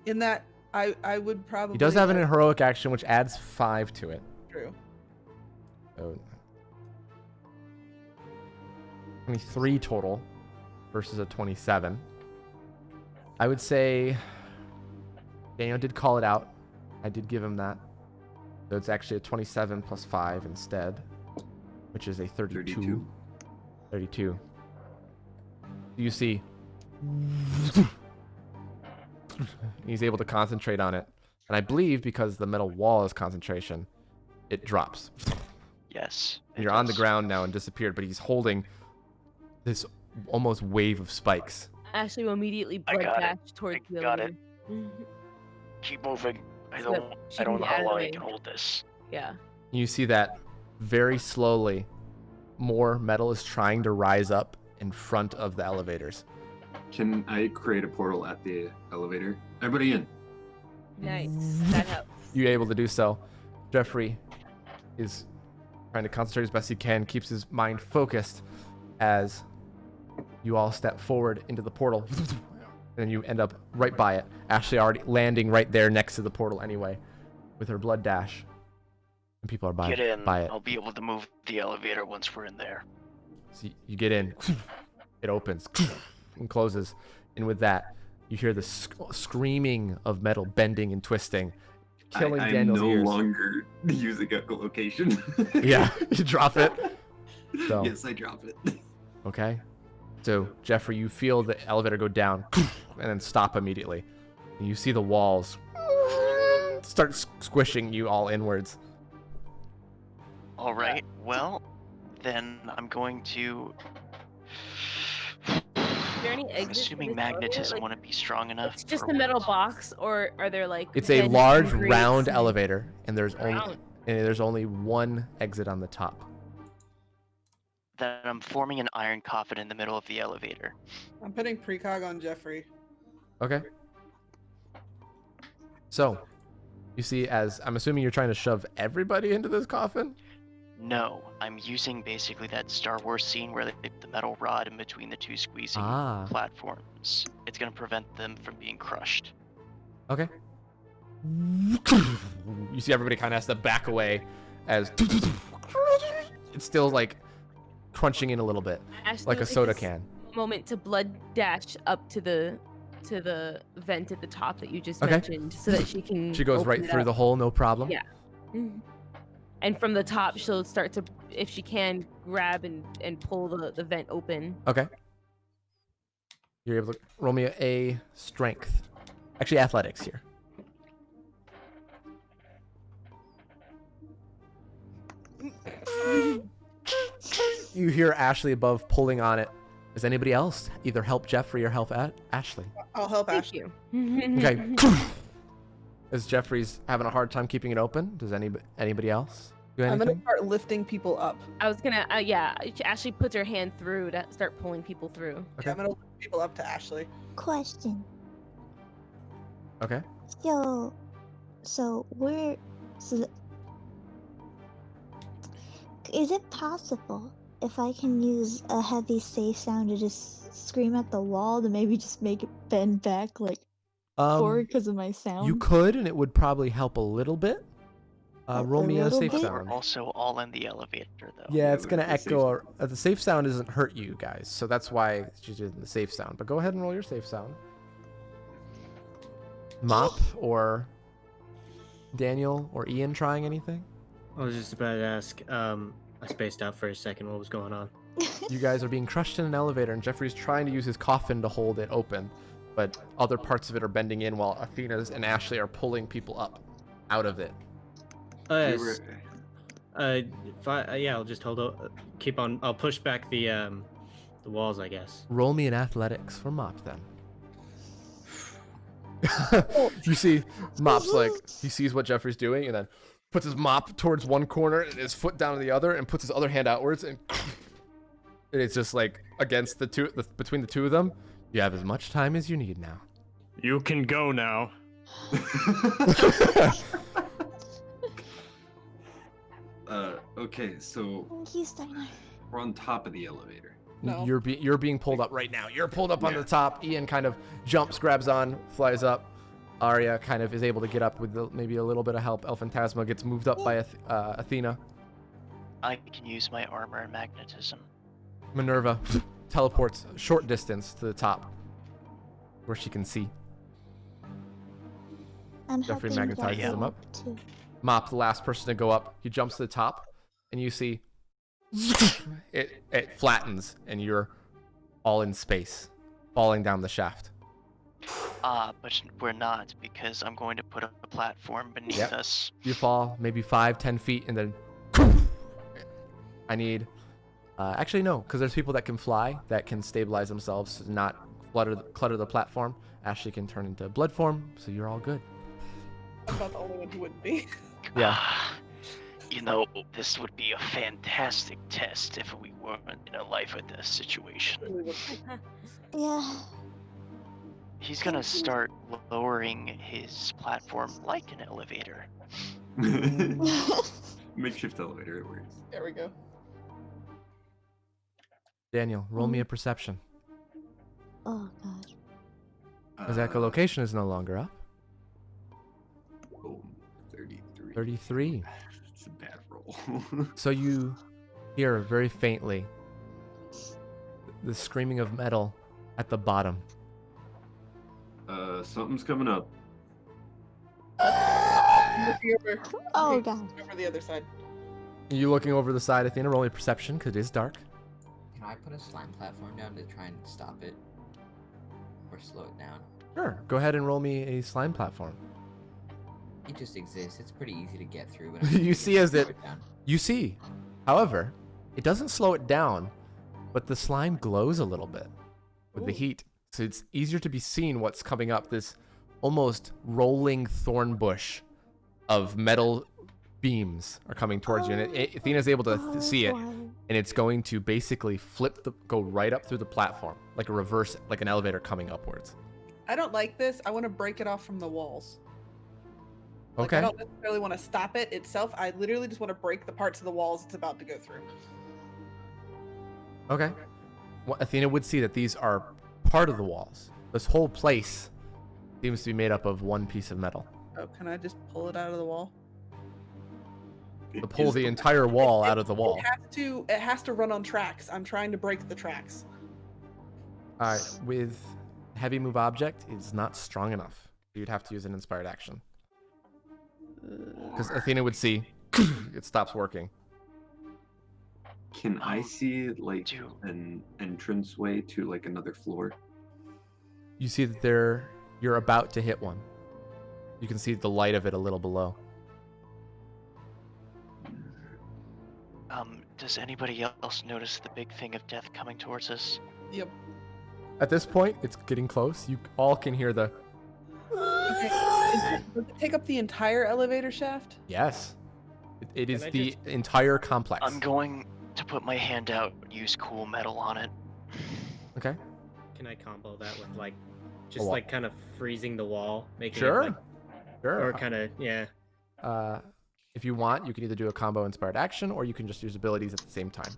In that, I would probably. He does have an heroic action, which adds 5 to it. True. So 23 total versus a 27. I would say Daniel did call it out. I did give him that. So it's actually a 27 plus 5 instead, which is a 32. 32. You see, he's able to concentrate on it. And I believe because the metal wall is concentration, it drops. Yes. You're on the ground now and disappeared, but he's holding this almost wave of spikes. Ashley will immediately I blood got it. dash towards I the got it. elevator. Keep moving. I So don't. she I can don't get know out how of the long I way. can hold this. Yeah. You see that very slowly, more metal is trying to rise up in front of the elevators. Can I create a portal at the elevator? Everybody in. Nice. That helps. You're able to do so. Jeffrey is trying to concentrate as best he can, keeps his mind focused as you all step forward into the portal. And then you end up right by it. Ashley already landing right there next to the portal anyway, with her blood dash. And people are by Get in. it. I'll be able to move the elevator once we're in there. So you get in. It opens and closes. And with that, you hear the screaming of metal bending and twisting, killing I'm Daniel's no ears. longer using echolocation. Yeah, you drop it. So, Yes, I drop it. okay. So, Jeffrey, you feel the elevator go down and then stop immediately. And you see the walls start squishing you all inwards. All right. Well, then I'm going to. Is there any I'm exits for assuming this elevator? magnetism Like, wouldn't be strong enough. it's just or a metal what? box, or are there like? It's a vents large and round grates? elevator, and there's Round. only one exit on the top. Then I'm forming an iron coffin in the middle of the elevator. I'm putting precog on Jeffrey. Okay. So, you see, as I'm assuming you're trying to shove everybody into this coffin? No, I'm using basically that Star Wars scene where they put the metal rod in between the two squeezing Ah. platforms. It's going to prevent them from being crushed. Okay. You see everybody kind of has to back away as it's still like crunching in a little bit, Ashley like will a take soda this can. Moment to blood dash up to the vent at the top that you just Okay. mentioned, so that she can. She goes open right it through up. the hole, no problem. Yeah. Mhm. And from the top, she'll start to, if she can, grab and pull the vent open. Okay. You're able to roll me a strength. Actually, athletics here. You hear Ashley above pulling on it. Does anybody else either help Jeffrey or help Ashley? I'll help Thank Ashley. you. Okay. As Jeffrey's having a hard time keeping it open, does anybody else do I'm anything? gonna start lifting people up. I was gonna, yeah. Ashley puts her hand through to start pulling people through. Okay. Yeah, I'm gonna lift people up to Ashley. Question. Okay. So we're is it possible if I can use a heavy safe sound to just scream at the wall to maybe just make it bend back like forward because of my sound? You could, and it would probably help a little bit. Roll me a little safe bit? We're sound. also all in the elevator, though. Yeah, it's gonna the safe echo. The safe sound doesn't hurt you guys, so that's why she's using the safe sound. But go ahead and roll your safe sound. Mop or Daniel or Ian trying anything? I was just about to ask. I spaced out for a second. What was going on? You guys are being crushed in an elevator, and Jeffrey's trying to use his coffin to hold it open, but other parts of it are bending in while Athena's and Ashley are pulling people up out of it. We Yes. were- Yeah, I'll just hold. Keep on. I'll push back the walls, I guess. Roll me an athletics for Mop then. You see, Mop's like, he sees what Jeffrey's doing and then puts his mop towards one corner and his foot down to the other and puts his other hand outwards and it's just like against between the two of them. You have as much time as you need now. You can go now. Okay, so Thank you, Steiner. we're on top of the elevator. No. You're being pulled up right now. You're pulled up on the top. Ian kind of jumps, grabs on, flies up. Arya kind of is able to get up with maybe a little bit of help. El Phantasma gets moved up by Athena. I can use my armor and magnetism. Minerva teleports a short distance to the top where she can see. I'm Jeffrey helping magnetizes Jeffrey him up. too. Mop, the last person to go up, he jumps to the top, and you see it flattens, and you're all in space, falling down the shaft. But we're not, because I'm going to put up a platform beneath Yep. us. You fall maybe 5-10 feet, and then I need. Actually, no, because there's people that can fly that can stabilize themselves, not clutter the platform. Ashley can turn into blood form, so you're all good. I'm about the only one who wouldn't be. Yeah. You know, this would be a fantastic test if we weren't in a life or death situation. Yeah. He's gonna start lowering his platform like an elevator. Makeshift elevator, it works. There we go. Daniel, roll me a perception. Oh god. His echolocation is no longer up. Oh, 33. 33. It's a bad roll. So you hear very faintly the screaming of metal at the bottom. Something's coming up. Looking over, Oh looking god. over the other side. You looking over the side, Athena, roll me perception because it is dark. Can I put a slime platform down to try and stop it? Or slow it down? Sure. Go ahead and roll me a slime platform. It just exists. It's pretty easy to get through. But You see as slow it- down. You see, however, it doesn't slow it down, but the slime glows a little bit with the heat. So it's easier to be seen what's coming up. This almost rolling thorn bush of metal beams are coming towards you. And Athena's able to see it. And it's going to basically go right up through the platform, like a reverse, like an elevator coming upwards. I don't like this. I want to break it off from the walls. Like, I Okay. don't necessarily want to stop it itself. I literally just want to break the parts of the walls it's about to go through. Okay. Well, Athena would see that these are part of the walls. This whole place seems to be made up of one piece of metal. Oh, can I just pull it out of the wall? To pull the entire wall out of the wall. It has to run on tracks. I'm trying to break the tracks. All right. With heavy move object, it's not strong enough. You'd have to use an inspired action. Because Athena would see it stops working. Can I see like Do- an entranceway to like another floor? You see that you're about to hit one. You can see the light of it a little below. Does anybody else notice the big thing of death coming towards us? Yep. At this point, it's getting close. You all can hear the Okay. Does it take up the entire elevator shaft? yes. It is Can I the just- entire complex. I'm going to put my hand out and use cool metal on it. Okay. Can I combo that with like, just wall. like kind of freezing the wall, making Sure. it like, Sure. or kind of yeah. If you want, you can either do a combo inspired action or you can just use abilities at the same time.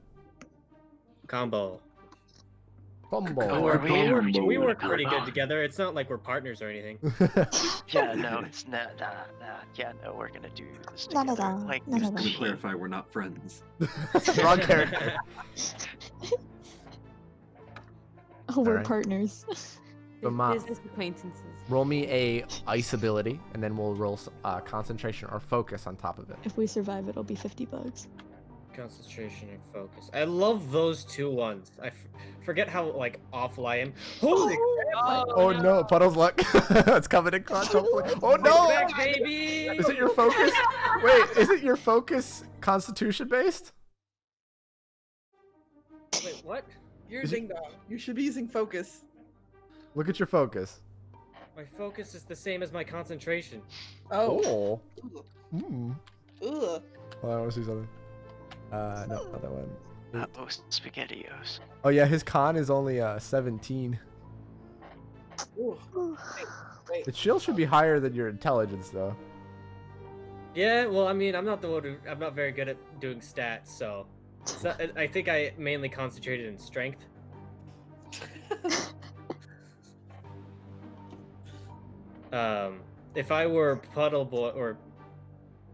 Combo. Combo. Oh, are we- are we We doing work a pretty good combo? together. It's not like we're partners or anything. Yeah, no, it's not. Yeah, no, we're gonna do this Not together. at all. Like, Not this at all. To team. clarify, we're not friends. Wrong character. Oh, we're Alright. partners. So Ma, Business acquaintances. roll me a ice ability, and then we'll roll concentration or focus on top of it. If we survive, it'll be $50. Concentration and focus. I love those two ones. Forget how like awful I am. Holy crap! Oh no, Puddle's luck. It's coming in clutch. Hopefully. Oh no! Back, baby! Is it your focus? Wait, is it your focus Constitution based? Wait, what? You're Is it- ding dong. You should be using focus. Look at your focus. My focus is the same as my concentration. Oh. Hmm. Ugh. Hold on, I want to see something. No, not that one. Oh, SpaghettiOs. Oh yeah, his con is only 17. Ooh. Wait. It still should be higher than your intelligence though. Yeah, well, I mean, I'm not very good at doing stats, so I think I mainly concentrated in strength. If I were Puddle Boy, or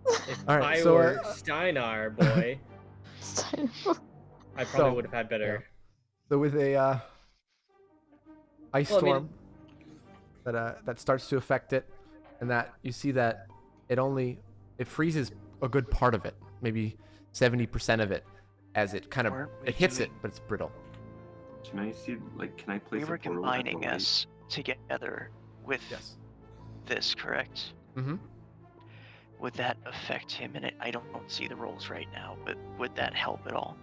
if All right, I so, were Steinar Boy, I probably So, would have had better. So with a ice Well, I mean- storm that starts to affect it, and that you see that it freezes a good part of it, maybe 70% of it, as it kind of Weren't we it hits it, doing- but it's brittle. Can I see, like, can I place We a were portal at the combining light? us together with Yes. this, correct? Mm-hmm. Would that affect him? And I don't see the rolls right now, but would that help at all?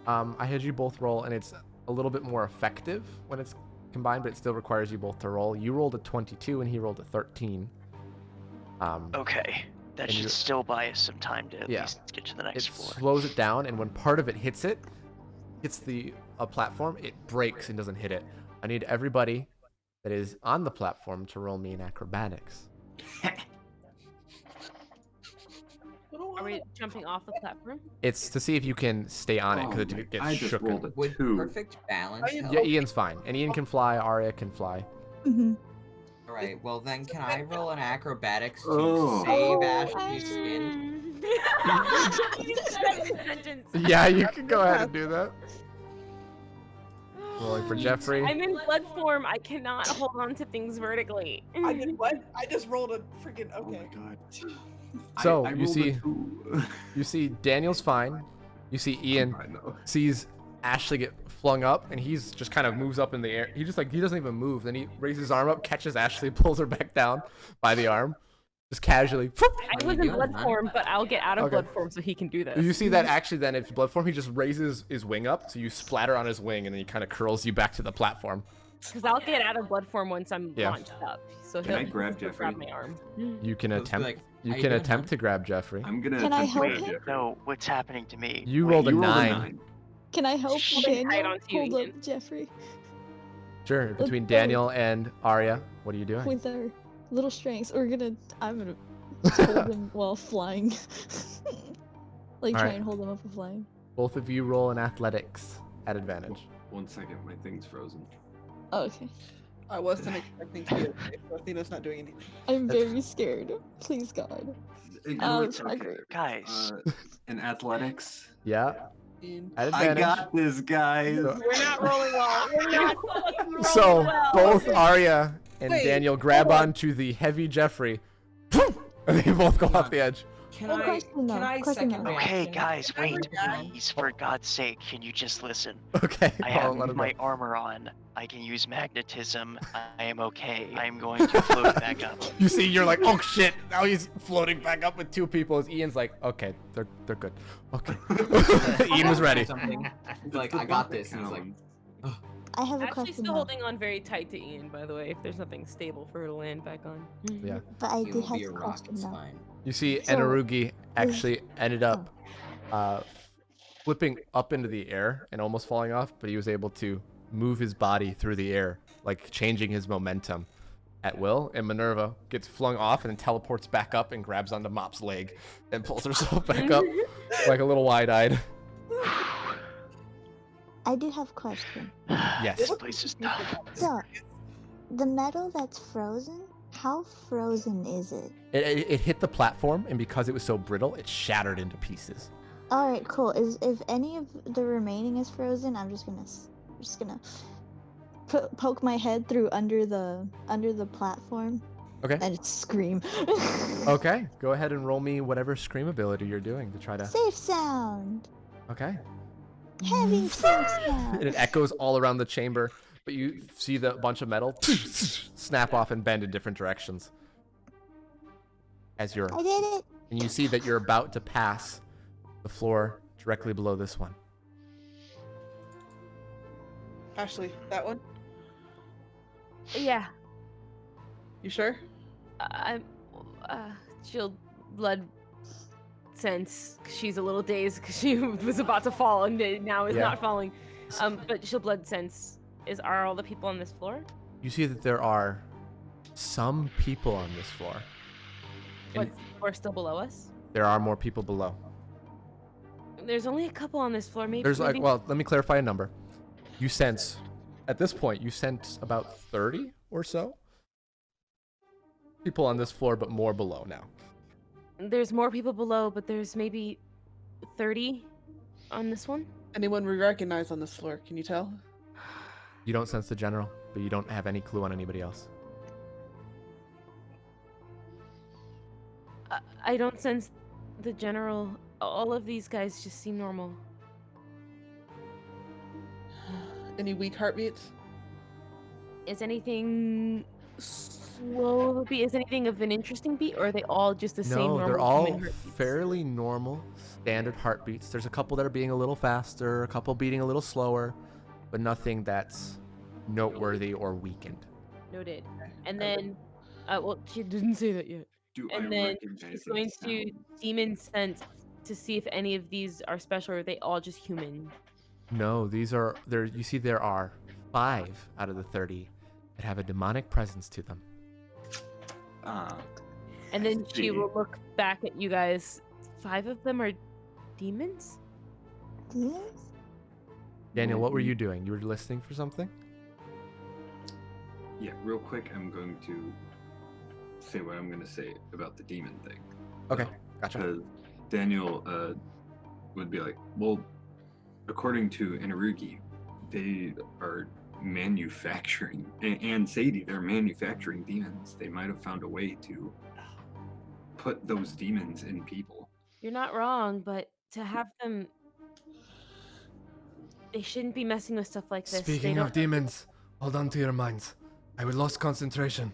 I had you both roll, and it's a little bit more effective when it's combined, but it still requires you both to roll. You rolled a 22, and he rolled a 13. Okay, that And should you- still buy us some time to at Yeah. least get to the It next floor. slows it down, and when part of it hits a platform, it breaks and doesn't hit it. I need everybody that is on the platform to roll me in acrobatics. Are we jumping off the platform? It's to see if you can stay on it, because Oh my- it gets I just shook. rolled a Would 2. perfect balance you help? Yeah, Ian's fine, and Ian can fly. Arya can fly. Mm-hmm. All right. Well, then, can I roll an acrobatics to Oh. save Oh, Ashley's skin? Yeah, you can go ahead and do that. Rolling for Jeffrey. I'm in blood form. I cannot hold on to things vertically. I did what? I just rolled a freaking. Oh my Okay. god. So, I you rolled a see- 2. You see Daniel's fine. You see Ian I know. sees Ashley get flung up, and he's just kind of moves up in the air. He doesn't even move. Then he raises his arm up, catches Ashley, pulls her back down by the arm, just casually. I was in doing, blood huh? form, but I'll get out of Okay. blood form so he can do this. You see that actually then if blood form, he just raises his wing up, so you splatter on his wing, and then he kind of curls you back to the platform. Because I'll get out of blood form once I'm Yeah. launched up. So Can he'll I grab he'll grab Jeffrey? my arm. You can Let's be attempt. like, You "How you can doing, attempt hon?" to grab Jeffrey. I'm gonna Can I attempt to help grab him? Jeffrey. No, what's happening to me? You Wait, rolled a You rolled a 9. 9. Can I help Holding tight Daniel onto you, hold Ian. up Jeffrey Sure. Between go. Daniel and Arya, what are you doing? with our little strengths? I'm gonna hold him while flying. Like All try right. and hold him up while flying. Both of you roll in athletics at advantage. 1 second, my thing's frozen. Oh, okay. I wasn't expecting to be okay. So Athena's not doing anything. I'm very scared. Please God. No, it's it's not okay. great. Guys, In athletics, Yeah, In- at I advantage. got this, guys. So- We're not rolling well. We're not fucking rolling So well. both Arya and Wait, Daniel grab hold on. onto the heavy Jeffrey, and they both go off the edge. Can Well, I? question though, Can I question second though. okay, reaction? guys, wait, guy. please, for God's sake, can you just listen? Okay, I I'll have let him my go. armor on. I can use magnetism. I am okay. I am going to float back up. You see, you're like, oh shit! Now he's floating back up with 2 people. As Ian's like, okay, they're good. Okay. Ian was ready. Something. It's Like, the I got one that this, and he's like, counts. I have a Actually, question still though. holding on very tight to Ian, by the way, if there's nothing stable for her to land back on. Yeah. But I "You did will have be a a rock. question It's though. fine." You see, So- Enarugi actually ended up flipping up into the air and almost falling off, but he was able to move his body through the air, like changing his momentum at will. And Minerva gets flung off and then teleports back up and grabs onto Mop's leg and pulls herself back up, like a little wide-eyed. I do have a question. Yes. This place is tough. So, the metal that's frozen, how frozen is it? It hit the platform, and because it was so brittle, it shattered into pieces. All right, cool. If any of the remaining is frozen, I'm just gonna poke my head through under the platform Okay. and scream. Okay. Go ahead and roll me whatever scream ability you're doing to try to. Safe sound. Okay. Heavy safe sound. And it echoes all around the chamber, but you see the bunch of metal snap off and bend in different directions. As you're, I did it. and you see that you're about to pass the floor directly below this one. Ashley, that one. Yeah. You sure? I'm. She'll blood sense. 'Cause she's a little dazed because she was about to fall and now is Yeah. not falling. But she'll blood sense. Are all the people on this floor? You see that there are some people on this floor. And What's the floor still below us? there are more people below. There's only a couple on this floor. Maybe. There's like, maybe- well, let me clarify a number. You sense, at this point, you sense about 30 or so people on this floor, but more below now. There's more people below, but there's maybe 30 on this one. Anyone we recognize on this floor? Can you tell? You don't sense the general, but you don't have any clue on anybody else. I don't sense the general. All of these guys just seem normal. Any weak heartbeats? Is anything slow beat? Is anything of an interesting beat, or are they all just the same No, normal they're all human heartbeats? fairly normal, standard heartbeats. There's a couple that are beating a little faster, a couple beating a little slower, but nothing that's noteworthy or weakened. Noted. And then, well, she didn't say that yet. Do And I then recognize she's the going to sound? demon sense to see if any of these are special, or are they all just human? No, these are there. You see, there are 5 out of the 30 that have a demonic presence to them. And then I she see. will look back at you guys. 5 of them are demons? Demons? Daniel, what were you doing? You were listening for something? Yeah, real quick, I'm going to say what I'm going to say about the demon thing. Okay, gotcha. Because Daniel would be like, well, according to Inarugi, they are manufacturing, and Sadie, they're manufacturing demons. They might have found a way to put those demons in people. You're not wrong, but to have them. They shouldn't be messing with stuff like this. Speaking They of don't- demons, hold on to your minds. I lost concentration.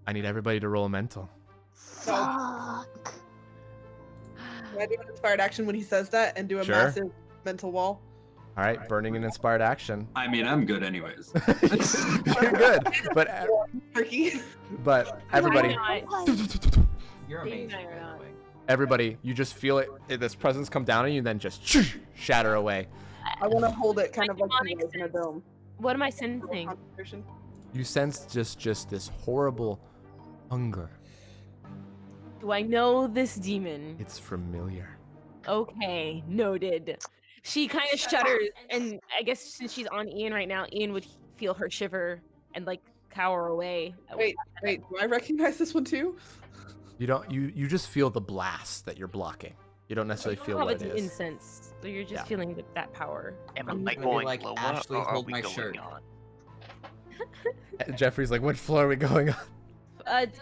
I need everybody to roll a mental. Fuck. Can I do an inspired action when he says that and do a Sure. massive mental wall? All right, burning an inspired action. I mean, I'm good anyways. You're good, but Turkey. everybody, You're Dave and amazing. I are by the not. way. everybody, you just feel it. This presence come down on you, and then just shatter away. I want to hold it kind of like Demonic you guys in a sense. dome. What am I sensing? Concentration. You sense just this horrible hunger. Do I know this demon? It's familiar. Okay, noted. She kind of shudders, and I guess since she's on Ian right now, Ian would feel her shiver and like cower away. Wait, do I recognize this one too? You don't. You just feel the blast that you're blocking. You don't necessarily feel have what a it demon is. sense, so you're just Yeah. feeling that power. Am from- I gonna be going like, lower Ashley, or are hold we my going shirt. on? Jeffrey's like, which floor are we going on?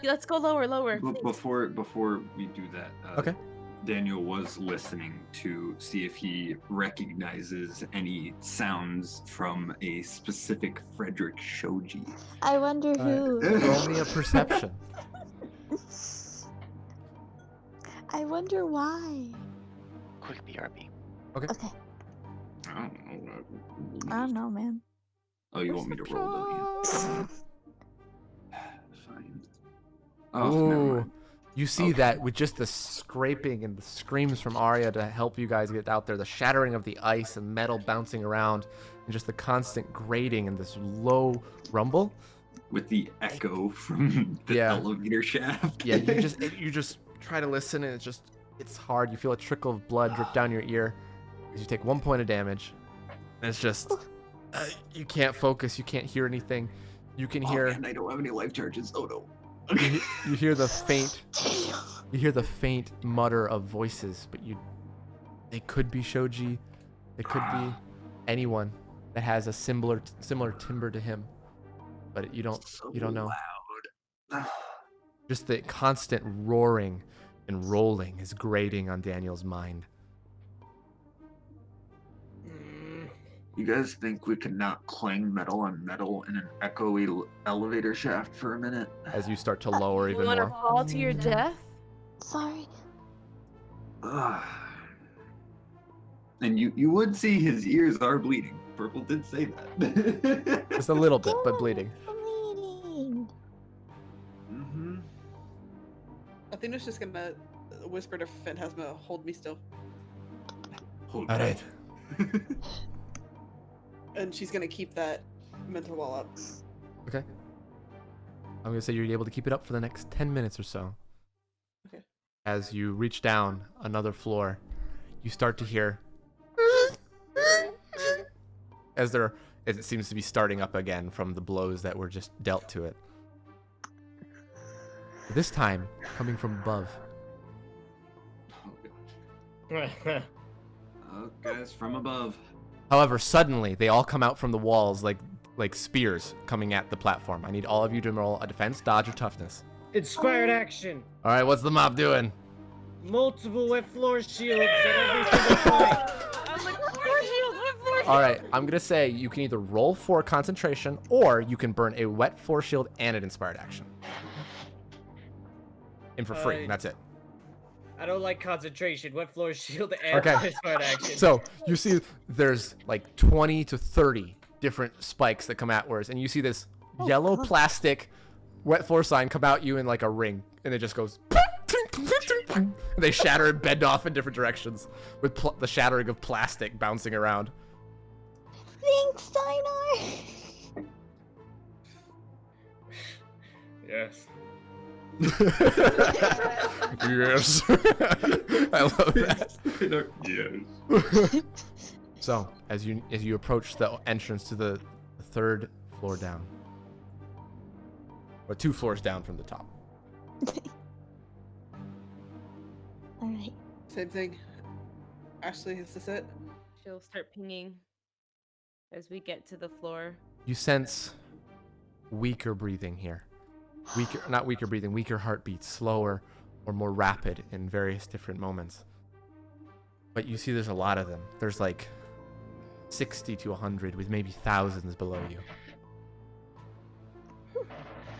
Let's go lower, lower. But please. before we do that, Okay. Daniel was listening to see if he recognizes any sounds from a specific Frederick Shoji. I wonder who. Roll me a perception. I wonder why. Quick BRB. Okay. I don't know. I don't know, man. Oh, you want me to roll, don't you? Fine. Oh, never Ooh. mind. You see Okay. that with just the scraping and the screams from Arya to help you guys get out there, the shattering of the ice and metal bouncing around, and just the constant grating and this low rumble. With the echo from the Yeah. elevator shaft. Yeah, you just try to listen, and it's hard. You feel a trickle of blood drip down your ear as you take 1 point of damage. And it's just you can't focus. You can't hear anything. You can Oh, hear man, I don't have any life charges. Oh no. you hear the faint mutter of voices, but they could be Shoji, they could be anyone that has a similar timbre to him, but you don't know. Loud. Just the constant roaring and rolling is grating on Daniel's mind. You guys think we could not clang metal on metal in an echoey elevator shaft for a minute? As you start to lower You even want to more. fall to your death? Sorry. Ugh. And you would see his ears are bleeding. Purple did say that. Just a little bit, but bleeding. Bleeding. Athena's just gonna whisper to Phantasma, "Hold me still," Hold All right. and she's gonna keep that mental wall up. Okay. I'm gonna say you're able to keep it up for the next 10 minutes or so. Okay. As you reach down another floor, you start to hear as it seems to be starting up again from the blows that were just dealt to it. This time, coming from above. Oh, guys, from above. However, suddenly they all come out from the walls like spears coming at the platform. I need all of you to roll a defense, dodge, or toughness. Inspired action. All right, what's the mob doing? Multiple wet floor shields at every single point. I'm like, wet floor shield, wet floor shield. All right, I'm gonna say you can either roll for concentration or you can burn a wet floor shield and an inspired action. And for free, that's it. I don't like concentration. Wet floor shield and Okay. inspired action. So you see there's like 20 to 30 different spikes that come outwards, and you see this yellow plastic wet floor sign come out you in like a ring, and it just goes and they shatter and bend off in different directions with the shattering of plastic bouncing around. Thanks, Steinar. Yes. Yes. I love that. Yes. So as you approach the entrance to the third floor down, or 2 floors down from the top. All right. Same thing. Ashley, is this it? She'll start pinging as we get to the floor. You sense weaker breathing here. Not weaker breathing, weaker heartbeats, slower or more rapid in various different moments. But you see there's a lot of them. There's like 60 to 100 with maybe thousands below you.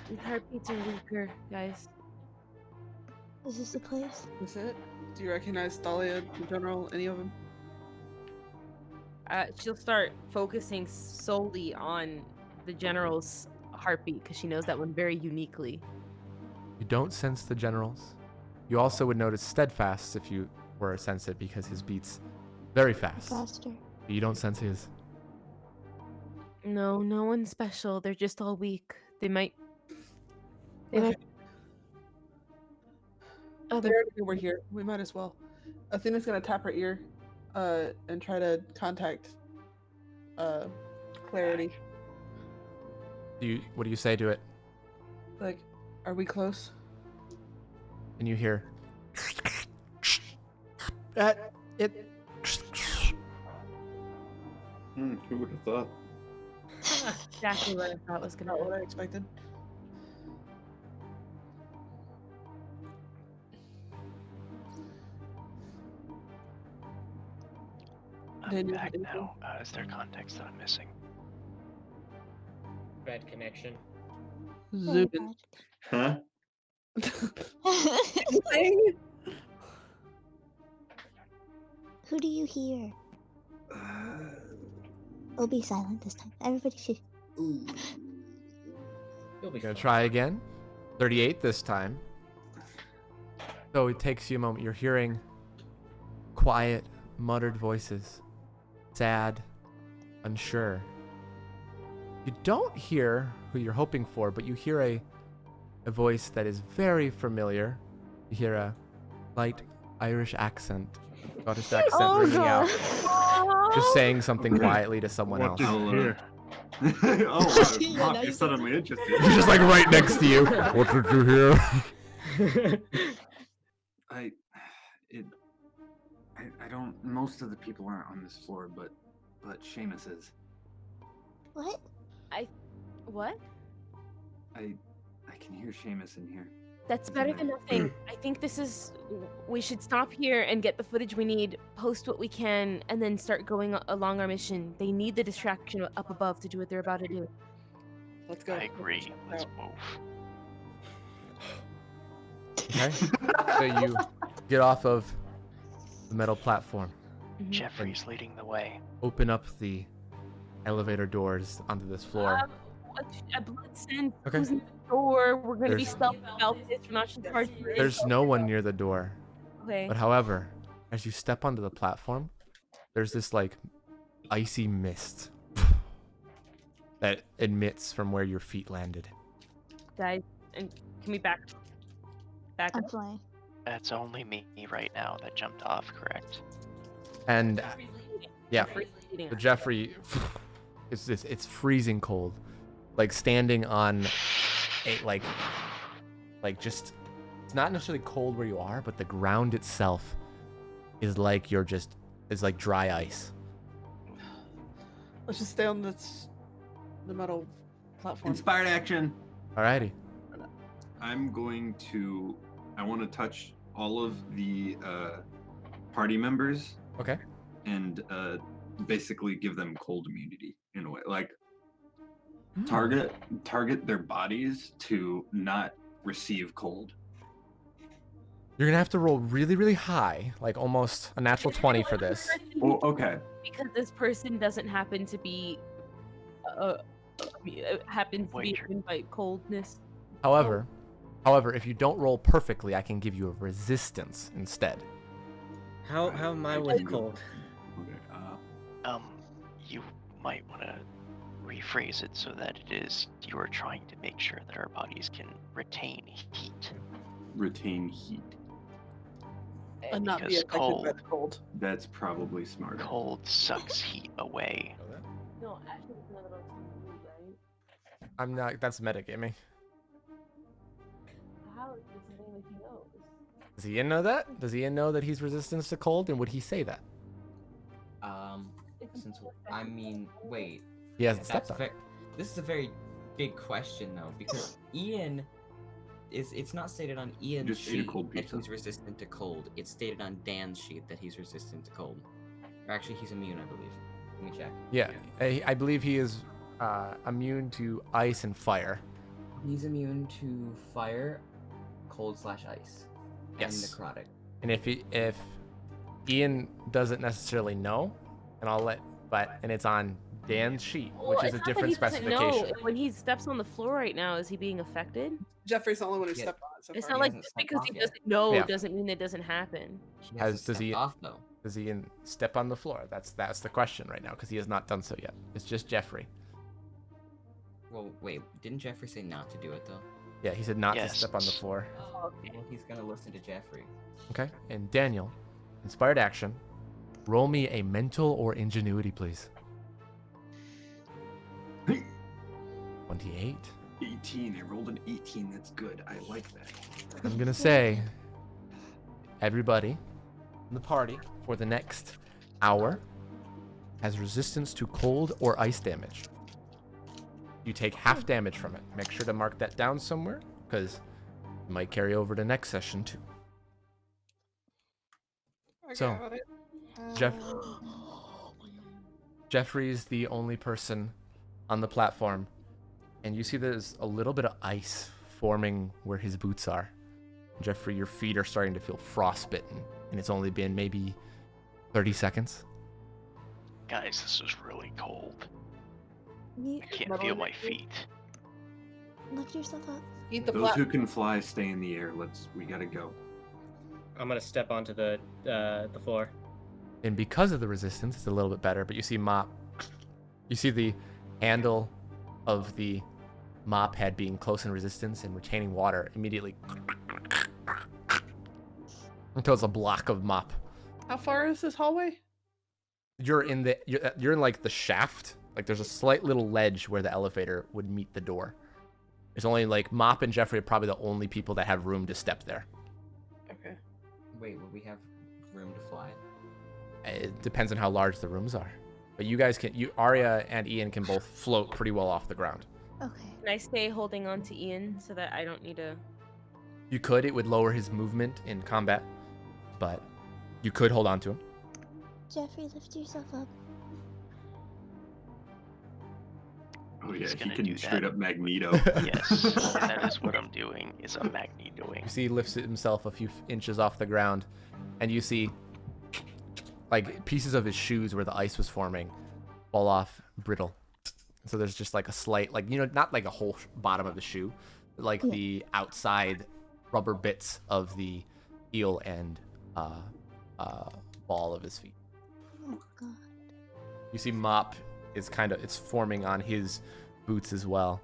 These heartbeats are weaker, guys. Is this the place? Is this it? Do you recognize Dahlia in general? Any of them? She'll start focusing solely on the general's heartbeat because she knows that one very uniquely. You don't sense the generals. You also would notice Steadfast if you were to sense it because his beats very fast. Faster. You don't sense his. No, no one's special. They're just all weak. They might. Okay. Oh, They already know we're here. We might as well. Athena's gonna tap her ear, and try to contact, Clarity. What do you say to it? Like, are we close? And you hear. Who would have thought? exactly what I thought was gonna Not happen. what I expected. I'm Daniel, back anything? now. Is there context that I'm missing? Bad connection. Very Zubin. bad. Huh? Who do you hear? Oh, be silent this time. Everybody should. Ooh. You'll be Gonna fine. try again. 38 this time. So it takes you a moment. You're hearing quiet, muttered voices. Sad, unsure. You don't hear who you're hoping for, but you hear a voice that is very familiar. You hear a light Irish accent, Scottish accent ringing out. Just saying something quietly to someone What else. did you hear? Oh, Yeah, wow, now you're you suddenly interested. He's just like right next to you. What did you hear? I don't. Most of the people aren't on this floor, but Seamus is. What? What? I can hear Seamus in here. That's better than nothing. I think this is. We should stop here and get the footage we need, post what we can, and then start going along our mission. They need the distraction up above to do what they're about to do. Let's go. I agree. Let's move. Okay. So you get off of the metal platform, Mhm. Jeffrey's leading the way. open up the elevator doors onto this floor. a blood sense. Okay. Who's in the door? We're gonna be There's- stealth about this. We're not just parts. There's no one near the door. Okay. But however, as you step onto the platform, there's this like icy mist that emits from where your feet landed. Guys, and can we back I'm up? flying. That's only me right now that jumped off, correct? And yeah, Jeffrey's leading the us. Jeffrey, it's freezing cold, like standing on a like just, it's not necessarily cold where you are, but the ground itself is like is like dry ice. Let's just stay on the metal platform. Inspired action. Alrighty. I want to touch all of the party members Okay. and basically give them cold immunity in a way. Like target their bodies to not receive cold. You're gonna have to roll really, really high, like almost a natural 20 for this. Oh, okay. Because this person doesn't happen to be immune by coldness. However, if you don't roll perfectly, I can give you a resistance instead. How am I with cold? Okay. You might want to rephrase it so that it is you are trying to make sure that our bodies can retain heat. Retain heat. And not be Because affected by the cold. That's probably smarter. Cold sucks heat away. No, actually, it's not about you, right? I'm not. That's metagaming. How is this something that he knows? Does Ian know that? Does Ian know that he's resistant to cold, and would he say that? Since I mean, wait. He hasn't That's stepped on it. this is a very big question though, because Ian it's not stated on Ian's Just ate a sheet cold that pizza. he's resistant to cold. It's stated on Dan's sheet that he's resistant to cold. Or actually, he's immune, I believe. Let me check. Yeah, I believe he is immune to ice and fire. He's immune to fire, cold/ice, Yes. and necrotic. And if Ian doesn't necessarily know, and and it's on Dan's sheet, which is a different specification. When he steps on the floor right now, is he being affected? Jeffrey's the only one who Yeah. stepped on it so It's far. not like hasn't just stepped because off he yet. doesn't know Yeah. doesn't mean it doesn't happen. He Has- hasn't does he- stepped off though. Does Ian step on the floor? That's the question right now, because he has not done so yet. It's just Jeffrey. Well, wait, didn't Jeffrey say not to do it though? Yeah, he said not Yes. to step on the floor. Oh, okay. Well, he's gonna listen to Jeffrey. Okay. And Daniel, inspired action. Roll me a mental or ingenuity, please. 28. 18. I rolled an 18. That's good. I like that. I'm gonna say, everybody in the party for the next hour has resistance to cold or ice damage. You take half damage from it. Make sure to mark that down somewhere, because it might carry over to next session too. So, Jeffrey's the only person on the platform, and you see there's a little bit of ice forming where his boots are. Jeffrey, your feet are starting to feel frostbitten, and it's only been maybe 30 seconds. Guys, this is really cold. You I can't feel my feet. lift yourself up. Eat the Those who plat. can fly, stay in the air. We gotta go. I'm gonna step onto the floor. And because of the resistance, it's a little bit better, but you see you see the handle of the mop head being close in resistance and retaining water immediately until it's a block of mop. How far is this hallway? You're in like the shaft. Like there's a slight little ledge where the elevator would meet the door. There's only like Mop and Jeffrey are probably the only people that have room to step there. Okay. Wait, will we have room to fly? It depends on how large the rooms are. But you guys Arya and Ian can both float pretty well off the ground. Okay. Can I stay holding on to Ian so that I don't need to? You could, it would lower his movement in combat, but you could hold on to him. Jeffrey, lift yourself up. Oh yeah, He's he gonna can do straight that. up Magneto. Yes, that is what I'm doing. Is a magnetoing. You see he lifts himself a few inches off the ground, and you see like pieces of his shoes where the ice was forming fall off, brittle, So there's just like a slight, like, you know, not like a whole bottom of the shoe, but like Yeah. the outside rubber bits of the heel and ball of his feet. Oh god. You see Mop is it's forming on his boots as well.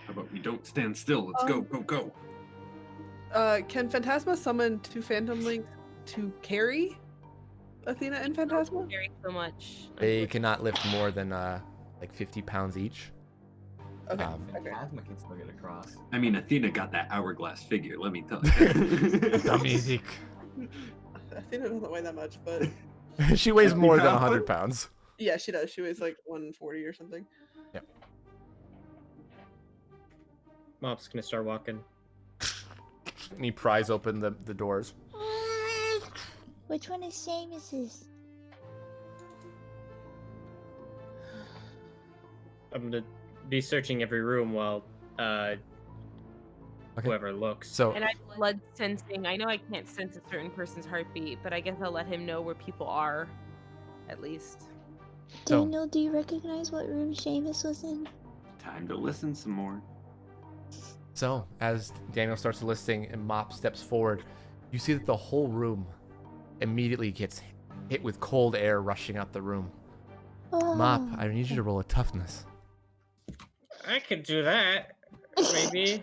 How about we don't stand still? Let's go, go, go. Can Phantasma summon 2 Phantom Links to carry Athena and Phantasma? Very so much. They cannot lift more than like 50 pounds each. Okay. Okay. Plasma can still get across. I mean, Athena got that hourglass figure, let me tell you. Amazing. Athena doesn't weigh that much, but She weighs 50 more than pounds? 100 pounds. yeah, she does. She weighs like 140 or something. Mop's gonna start walking. And he pries open the doors. Which one is Seamus's? I'm gonna be searching every room while whoever looks. So And I blood sensing. I know I can't sense a certain person's heartbeat, but I guess I'll let him know where people are, at least. So- Daniel, do you recognize what room Seamus was in? Time to listen some more. So, as Daniel starts listing and Mop steps forward, you see that the whole room immediately gets hit with cold air rushing out the room. Oh, Mop, I need you to roll a toughness. I could do that. Maybe.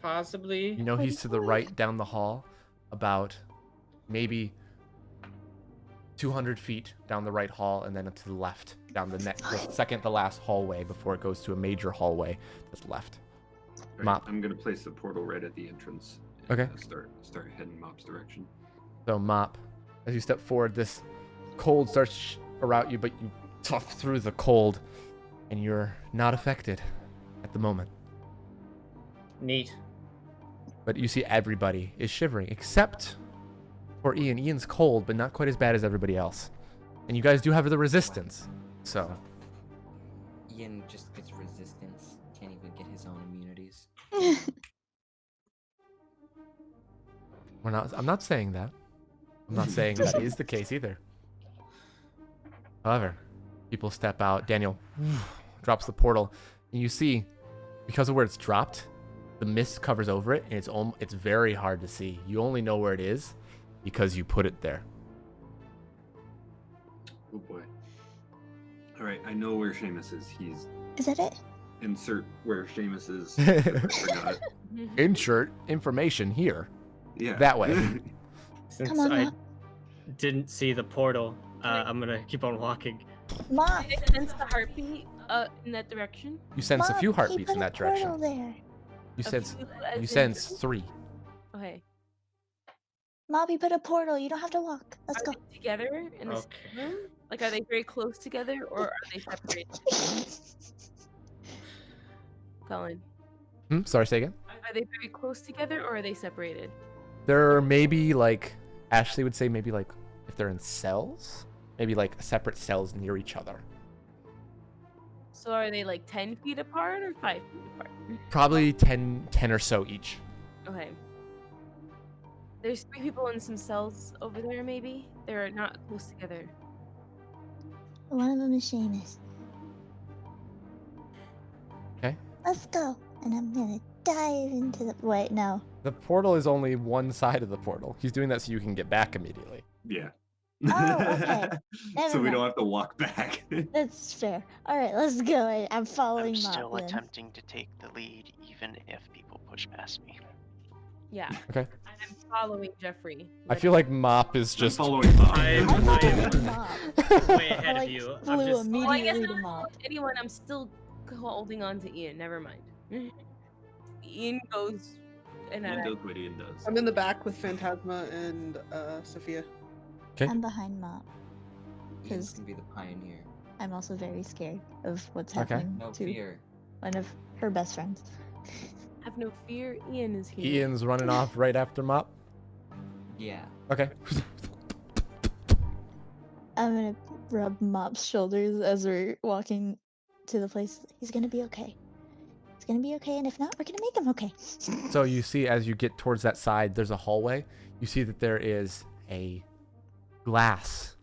Possibly. You know he's to the right down the hall, about maybe 200 feet down the right hall, and then to the left, down the second to last hallway before it goes to a major hallway that's left. Right, Mop. I'm gonna place the portal right at the entrance. Okay. Start heading Mop's direction. So Mop, as you step forward, this cold starts around you, but you tough through the cold, and you're not affected at the moment. Neat. But you see everybody is shivering, except for Ian. Ian's cold, but not quite as bad as everybody else. And you guys do have the resistance, so Ian just gets resistance. Can't even get his own immunities. I'm not saying that. I'm not saying that is the case either. However, people step out. Daniel drops the portal, and you see, because of where it's dropped, the mist covers over it, and it's very hard to see. You only know where it is because you put it there. Oh boy. All right, I know where Seamus is. He's Is that it? insert where Seamus is. I forgot. Insert information here. Yeah. That way. Since Come on, I Mop. didn't see the portal, I'm gonna keep on walking. Mop, Did I sense the heartbeat in that direction? You sense a Mop, few he heartbeats put in a that portal direction. there. You A sense few, as you in sense two? 3. Okay. Mop, he put a portal. You don't have to walk. Let's Are go. they together in the Okay. same room? Like, are they very close together, or are they separated? Colin, Sorry, say again. are they very close together, or are they separated? There may be, like, Ashley would say maybe, like, if they're in cells, maybe, like, separate cells near each other. So are they like 10 feet apart or 5 feet apart? Probably 10 or so each. Okay. There's 3 people in some cells over there, maybe? They're not close together. One of them is Seamus. Okay. Let's go. And I'm gonna dive into the. Wait, no. The portal is only one side of the portal. He's doing that so you can get back immediately. Yeah. Oh, okay. Never So we don't mind. have to walk back. That's fair. All right, let's go. I'm following I'm Mop still then. attempting to take the lead, even if people push past me. Yeah. Okay. I'm following Jeffrey. I feel like Mop is just. I'm following Mop. I am Mop. way ahead I of like you. flew I'm just Oh, I guess immediately I'm to not Mop. following anyone. I'm still holding on to Ian. Never mind. Ian goes and Ian I. does what Ian does. I'm in the back with Phantasma and Sophia. Okay. I'm behind Mop. Ian's 'Cause- gonna be the pioneer. I'm also very scared of what's Okay. happening No to fear. one of her best friends. Have no fear. Ian is here. Ian's running off right after Mop. Yeah. Okay. I'm gonna rub Mop's shoulders as we're walking to the place. He's gonna be okay. He's gonna be okay, and if not, we're gonna make him okay. So you see, as you get towards that side, there's a hallway. You see that there is a glass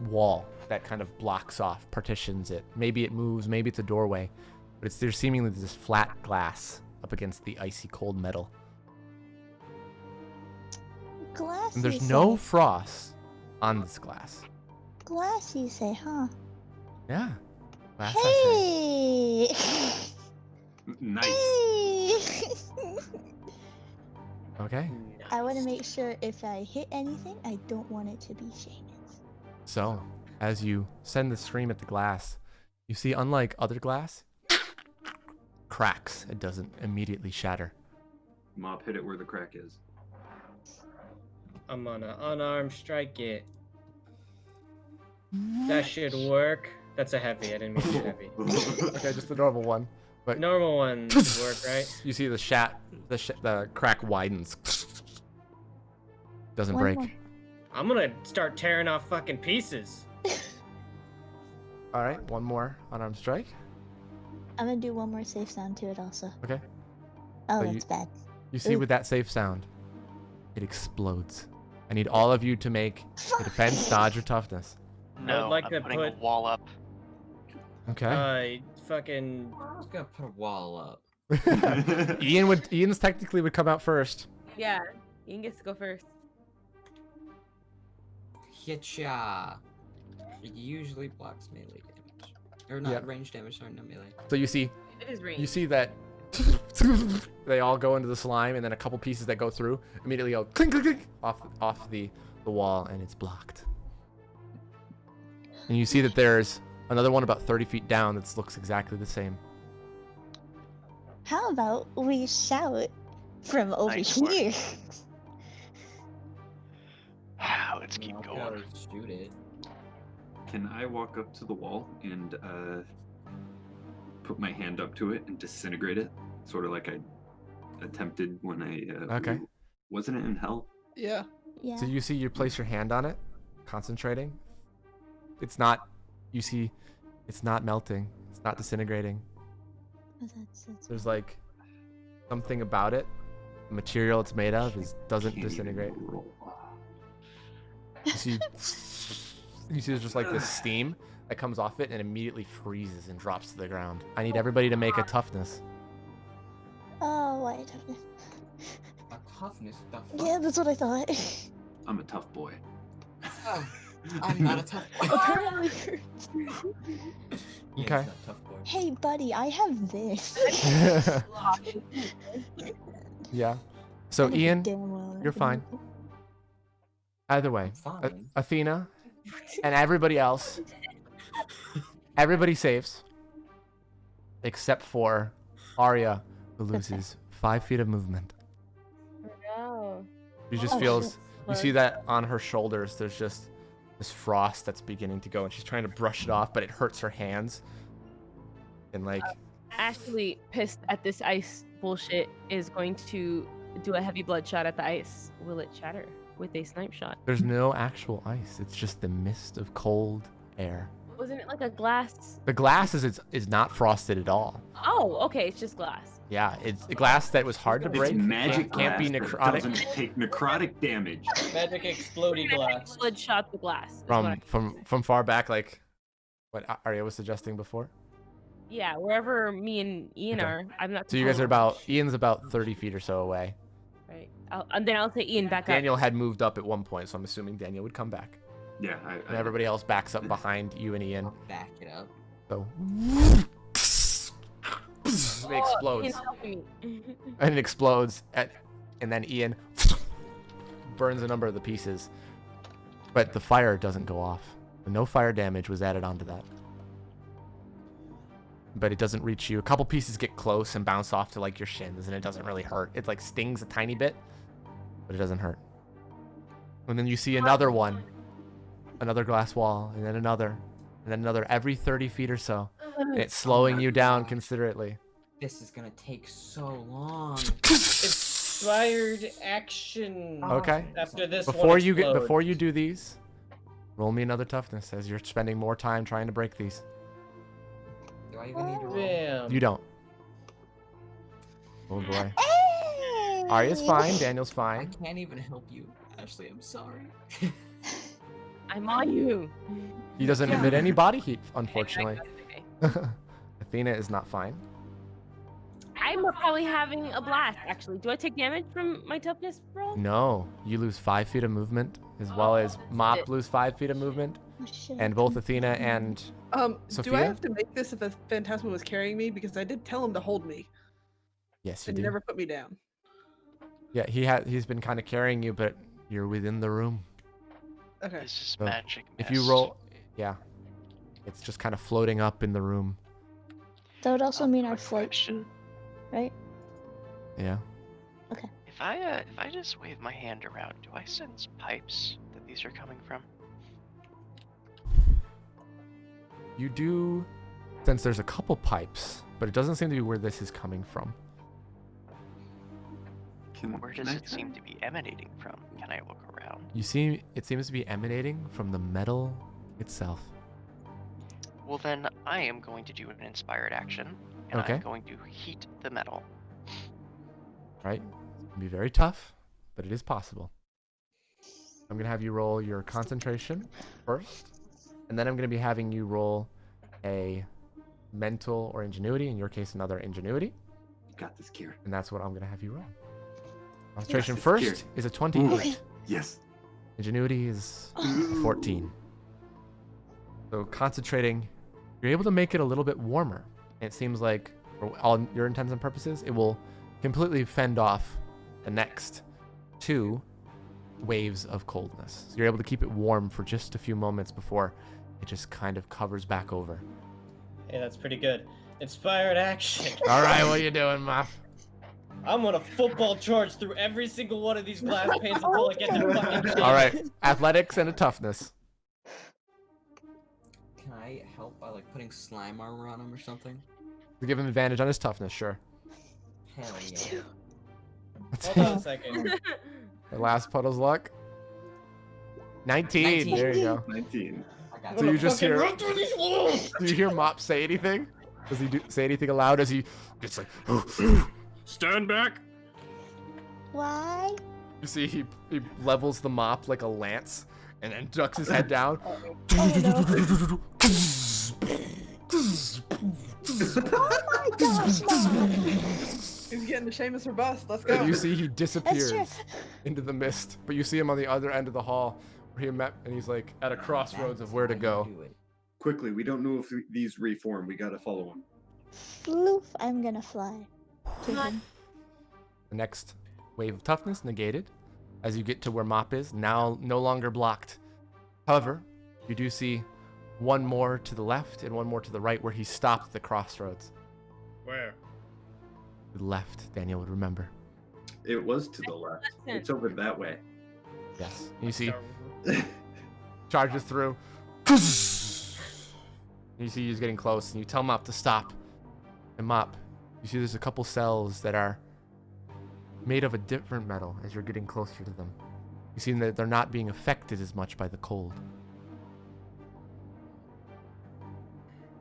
wall that kind of blocks off, partitions it. Maybe it moves, maybe it's a doorway, but there's seemingly this flat glass up against the icy cold metal. Glass. And there's you no say? frost on this glass. Glass, you say, huh? Yeah. Glass, I say. Hey. Nice. Hey. Okay. I want to make sure if I hit anything, I don't want it to be Seamus. So, as you send the scream at the glass, you see, unlike other glass, cracks. It doesn't immediately shatter. Mop, hit it where the crack is. I'm gonna unarmed strike it. That should work. That's a heavy. I didn't mean to heavy. Okay, just the normal one. But Normal one should work, right? you see the crack widens. Doesn't One break. more. I'm gonna start tearing off fucking pieces. All right, one more unarmed strike. I'm gonna do one more safe sound to it also. Okay. Oh, So you- that's bad. You see, Ooh. with that safe sound, it explodes. I need all of you to make a defense, dodge, or toughness. No, like I'm to putting put- a wall up. Okay. Fucking. I was gonna put a wall up. Ian's technically would come out first. Yeah, Ian gets to go first. Hitcha. It usually blocks melee damage. Or not Yeah. range damage, sorry, no melee. So you see It is range. You see that they all go into the slime, and then a couple pieces that go through immediately go clink, clink, clink off the wall, and it's blocked. And you see that there's another one about 30 feet down that looks exactly the same. How about we shout from over Nice work. here? Let's keep I'll going. go shoot it. Can I walk up to the wall and put my hand up to it and disintegrate it? Sort of like I attempted when I Okay. wasn't it in hell? Yeah. Yeah. So you see you place your hand on it, concentrating. It's not, you see, it's not melting. It's not disintegrating. Oh, that's There's like something about it. The material it's made of doesn't Can't even disintegrate. roll. You see there's just like this steam that comes off it and immediately freezes and drops to the ground. I need everybody to make a toughness. Oh, why toughness? A toughness, the fuck? Yeah, that's what I thought. I'm a tough boy. Oh, I'm not a tough boy. Apparently. Ian's Okay. not a tough boy. Hey, buddy, I have this. Yeah. So I know Ian, damn well that you're can fine. happen. Either way, Fine. Athena and everybody else, everybody saves, except for Arya, who loses 5 feet of movement. No. She just Oh, feels, shit. you see that on her shoulders, there's just this frost that's beginning to go, and she's trying to brush it off, but it hurts her hands. And like, Ashley, pissed at this ice bullshit, is going to do a heavy bloodshot at the ice. Will it shatter with a snipe shot? there's no actual ice. It's just the mist of cold air. Wasn't it like a glass? The glass is not frosted at all. Oh, okay, it's just glass. Yeah, it's a glass that was hard to It's break. magic Can't be glass that necrotic. doesn't take necrotic damage. Magic explodey glass. Bloodshot the glass. is what I- From far back, like what Arya was suggesting before. Yeah, wherever me and Ian Okay. are, I'm not. So you guys are tall, about Ian's about 30 feet or so away. right. And then I'll say Ian back Daniel had moved up at one point, so I'm assuming Daniel would come back. Yeah, And everybody else backs up behind you and Ian. I'll back it up. So it up. explodes. Ian's helping me. And it explodes, and then Ian burns a number of the pieces. But the fire doesn't go off. No fire damage was added onto that. But it doesn't reach you. A couple pieces get close and bounce off to like your shins, and it doesn't really hurt. It like stings a tiny bit, but it doesn't hurt. And then you see another one, another glass wall, and then another, and then another every 30 feet or so. And it's slowing you down considerately. This is gonna take so long. Inspired action. Okay. After this one Before explodes. you do these, roll me another toughness as you're spending more time trying to break these. Do I even need to roll? Bam. You don't. Oh boy. Hey! Arya's fine. Daniel's I fine. can't even help you. Ashley, I'm sorry. I'm on you. He doesn't emit any body heat, unfortunately. Okay. Athena is not fine. I'm probably having a blast, actually. Do I take damage from my toughness roll? No, you lose 5 feet of movement, as well as Mop lose 5 feet of movement, Oh, shit. and both Athena and Do I Sophia? have to make this if a Phantasma was carrying me? Because I did tell him to hold me, yes, you and do. he never put me down. Yeah, he's been kind of carrying you, but you're within the room. Okay. This is So, magic. If you mist. roll, yeah, it's just kind of floating up in the room. That would also mean our Quick flight question. speed, right? Yeah. If I just wave my hand around, do I sense pipes that these are coming from? You do sense there's a couple pipes, but it doesn't seem to be where this is coming from. Where does it seem to be emanating from? Can I look around? You see, it seems to be emanating from the metal itself. Well, then I am going to do an inspired action, and Okay. I'm going to heat the metal. Right? It's gonna be very tough, but it is possible. I'm gonna have you roll your concentration first, and then I'm gonna be having you roll a mental or ingenuity. In your case, another ingenuity, You got this, Kieran. and that's what I'm gonna have you roll. Concentration Yes, first Kieran. is a 28. Okay. Yes. Ingenuity is 14. So concentrating, you're able to make it a little bit warmer. And it seems like, for all your intents and purposes, it will completely fend off the next 2 waves of coldness. So you're able to keep it warm for just a few moments before it just kind of covers back over. Hey, that's pretty good. Inspired action. All right, what are you doing, Mop? I'm gonna football charge through every single one of these glass panes until I get to fucking. All right, athletics and a toughness. Can I help by like putting slime armor on him or something? We give him advantage on his toughness, sure. Hell yeah. Hold on a second. The last puddle's luck. 19. 19. There you go. 19. I got So it. you just Fucking hear- run through these walls! Do you hear Mop say anything? Does he say anything aloud as he gets like, Stand back. Why? you see he levels the mop like a lance and then ducks his head down. Oh my gosh, Mom! He's getting the Seamus for bust. Let's And go. you see he That's disappears true. into the mist, but you see him on the other end of the hall where he met, and he's like at a crossroads of where to That's go. how you do it. Quickly, we don't know if these reform. We gotta follow them. Floof, I'm gonna fly to him. The next wave of toughness negated as you get to where Mop is, now no longer blocked. However, you do see one more to the left and one more to the right where he stopped at the crossroads. Where? To the left, Daniel would remember. It was to the left. It's over that way. Yes. You see, Star- charges through. You see he's getting close, and you tell Mop to stop. And Mop, you see there's a couple cells that are made of a different metal as you're getting closer to them. You see that they're not being affected as much by the cold.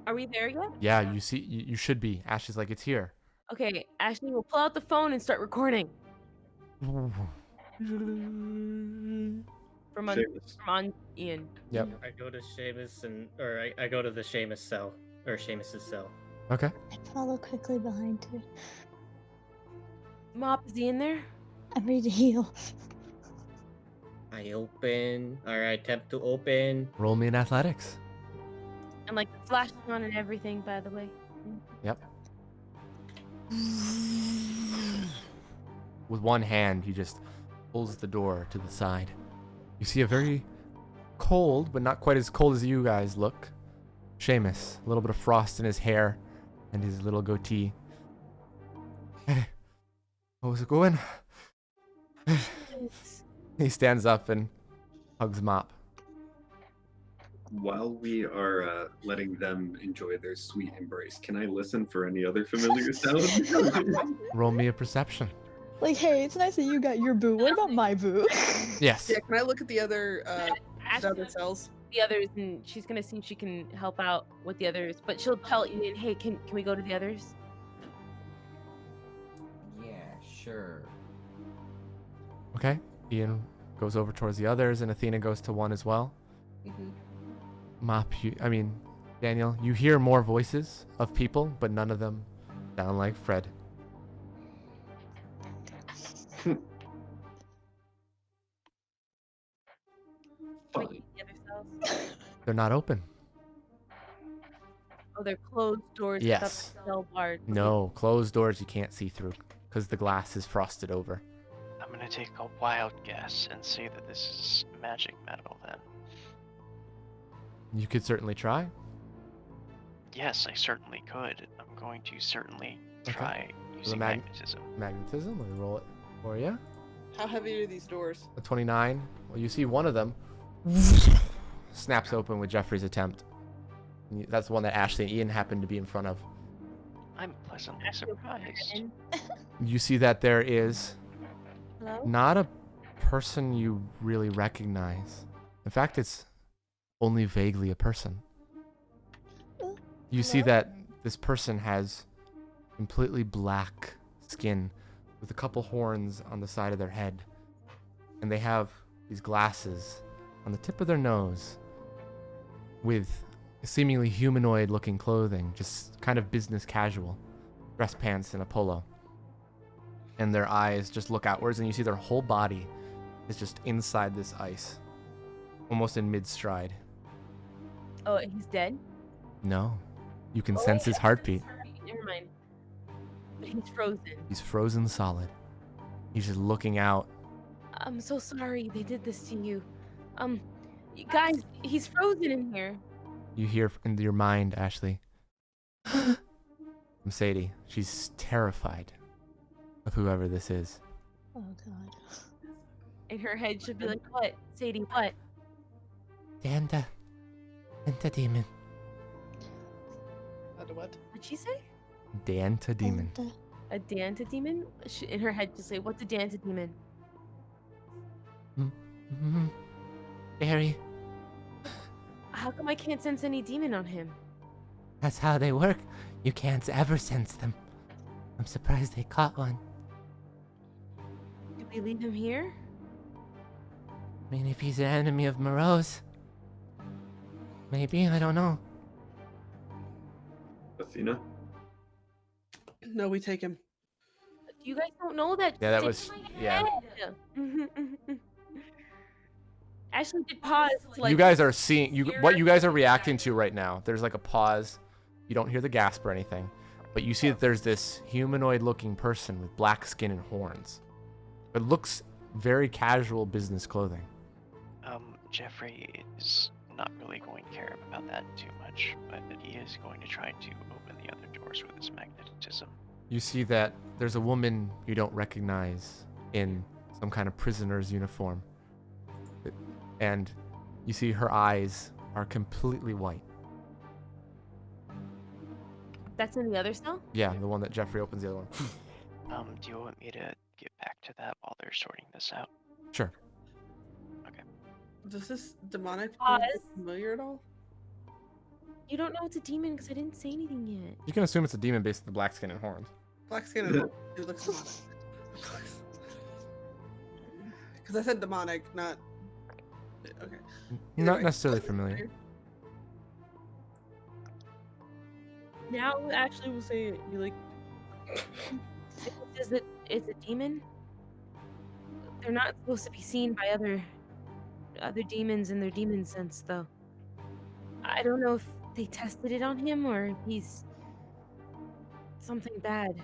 Are we there yet? Yeah, you see, you should be. Ash is like, it's here. Okay, Ashley will pull out the phone and start recording from on Ian. Yep. I go to Seamus I go to the Seamus cell or Seamus's cell. Okay. I follow quickly behind her. Mop, is he in there? I'm ready to heal. I open. All right, attempt to open. Roll me in athletics. And like the flash is on and everything, by the way. Yep. With one hand, he just pulls the door to the side. You see a very cold, but not quite as cold as you guys look. Seamus, a little bit of frost in his hair and his little goatee. Hey, how's it going? He stands up and hugs Mop. While we are letting them enjoy their sweet embrace, can I listen for any other familiar sounds? Roll me a perception. Like, hey, it's nice that you got your boo. What about my boo? Yes. Yeah, can I look at the other cells? The others, and she's gonna see if she can help out with the others. But she'll tell Ian, "Hey, can we go to the others?" Yeah, sure. Okay. Ian goes over towards the others, and Athena goes to one as well. Mm-hmm. Daniel, you hear more voices of people, but none of them sound like Fred. Fine. The other cells? They're not open. Oh, they're closed doors. I thought Yes. they were cell barred. No, closed doors you can't see through because the glass is frosted over. I'm gonna take a wild guess and say that this is magic metal then. You could certainly try. Yes, I certainly could. I'm going to certainly Okay. try So using the magnetism. Magnetism, let me roll it for you. How heavy are these doors? A 29. Well, you see one of them snaps open with Jeffrey's attempt. That's the one that Ashley and Ian happened to be in front of. I'm pleasantly surprised. You see that there is Hello? not a person you really recognize. In fact, it's only vaguely a person. You see that this person has completely black skin with a couple horns on the side of their head. And they have these glasses on the tip of their nose with seemingly humanoid looking clothing, just kind of business casual, dress pants and a polo. And their eyes just look outwards, and you see their whole body is just inside this ice, almost in mid-stride. Oh, he's dead? No, you can sense his heartbeat. Never mind. But he's frozen. He's frozen solid. He's just looking out. I'm so sorry they did this to you. You guys, he's frozen in here. You hear in your mind, Ashley, from Sadie. She's terrified of whoever this is. Oh god. In her head, she'll be like, what? Sadie, what? Danta demon. What? What'd she say? Danta demon. A Danta demon? In her head, just say, what's a Danta demon? Barry, How come I can't sense any demon on him? that's how they work. You can't ever sense them. I'm surprised they caught one. Did we leave him here? I mean, if he's an enemy of Moreau's, maybe, I don't know. Athena? No, we take him. You guys don't know that. Yeah, that It's was, in my yeah. head. Ashley did pause. to, like, You guys are seeing, hear what you guys are reacting to right now. There's like a pause. You don't hear the gasp or anything, but you see that there's this humanoid looking person with black skin and horns. It looks very casual business clothing. Jeffrey is not really going to care about that too much, but he is going to try to open the other doors with his magnetism. You see that there's a woman you don't recognize in some kind of prisoner's uniform. And you see her eyes are completely white. That's in the other cell? Yeah, the one that Jeffrey opens, the other one. Do you want me to get back to that while they're sorting this out? Sure. Does this demonic Pause. look familiar at all? You don't know it's a demon because I didn't say anything yet. You can assume it's a demon based on the black skin and horns. Black skin and it looks demonic. Because I said demonic, not. Okay. Not way, necessarily slightly familiar. Now Ashley will say it. Be like, is it? It's a demon. They're not supposed to be seen by other demons in their demon sense, though. I don't know if they tested it on him or if he's something bad.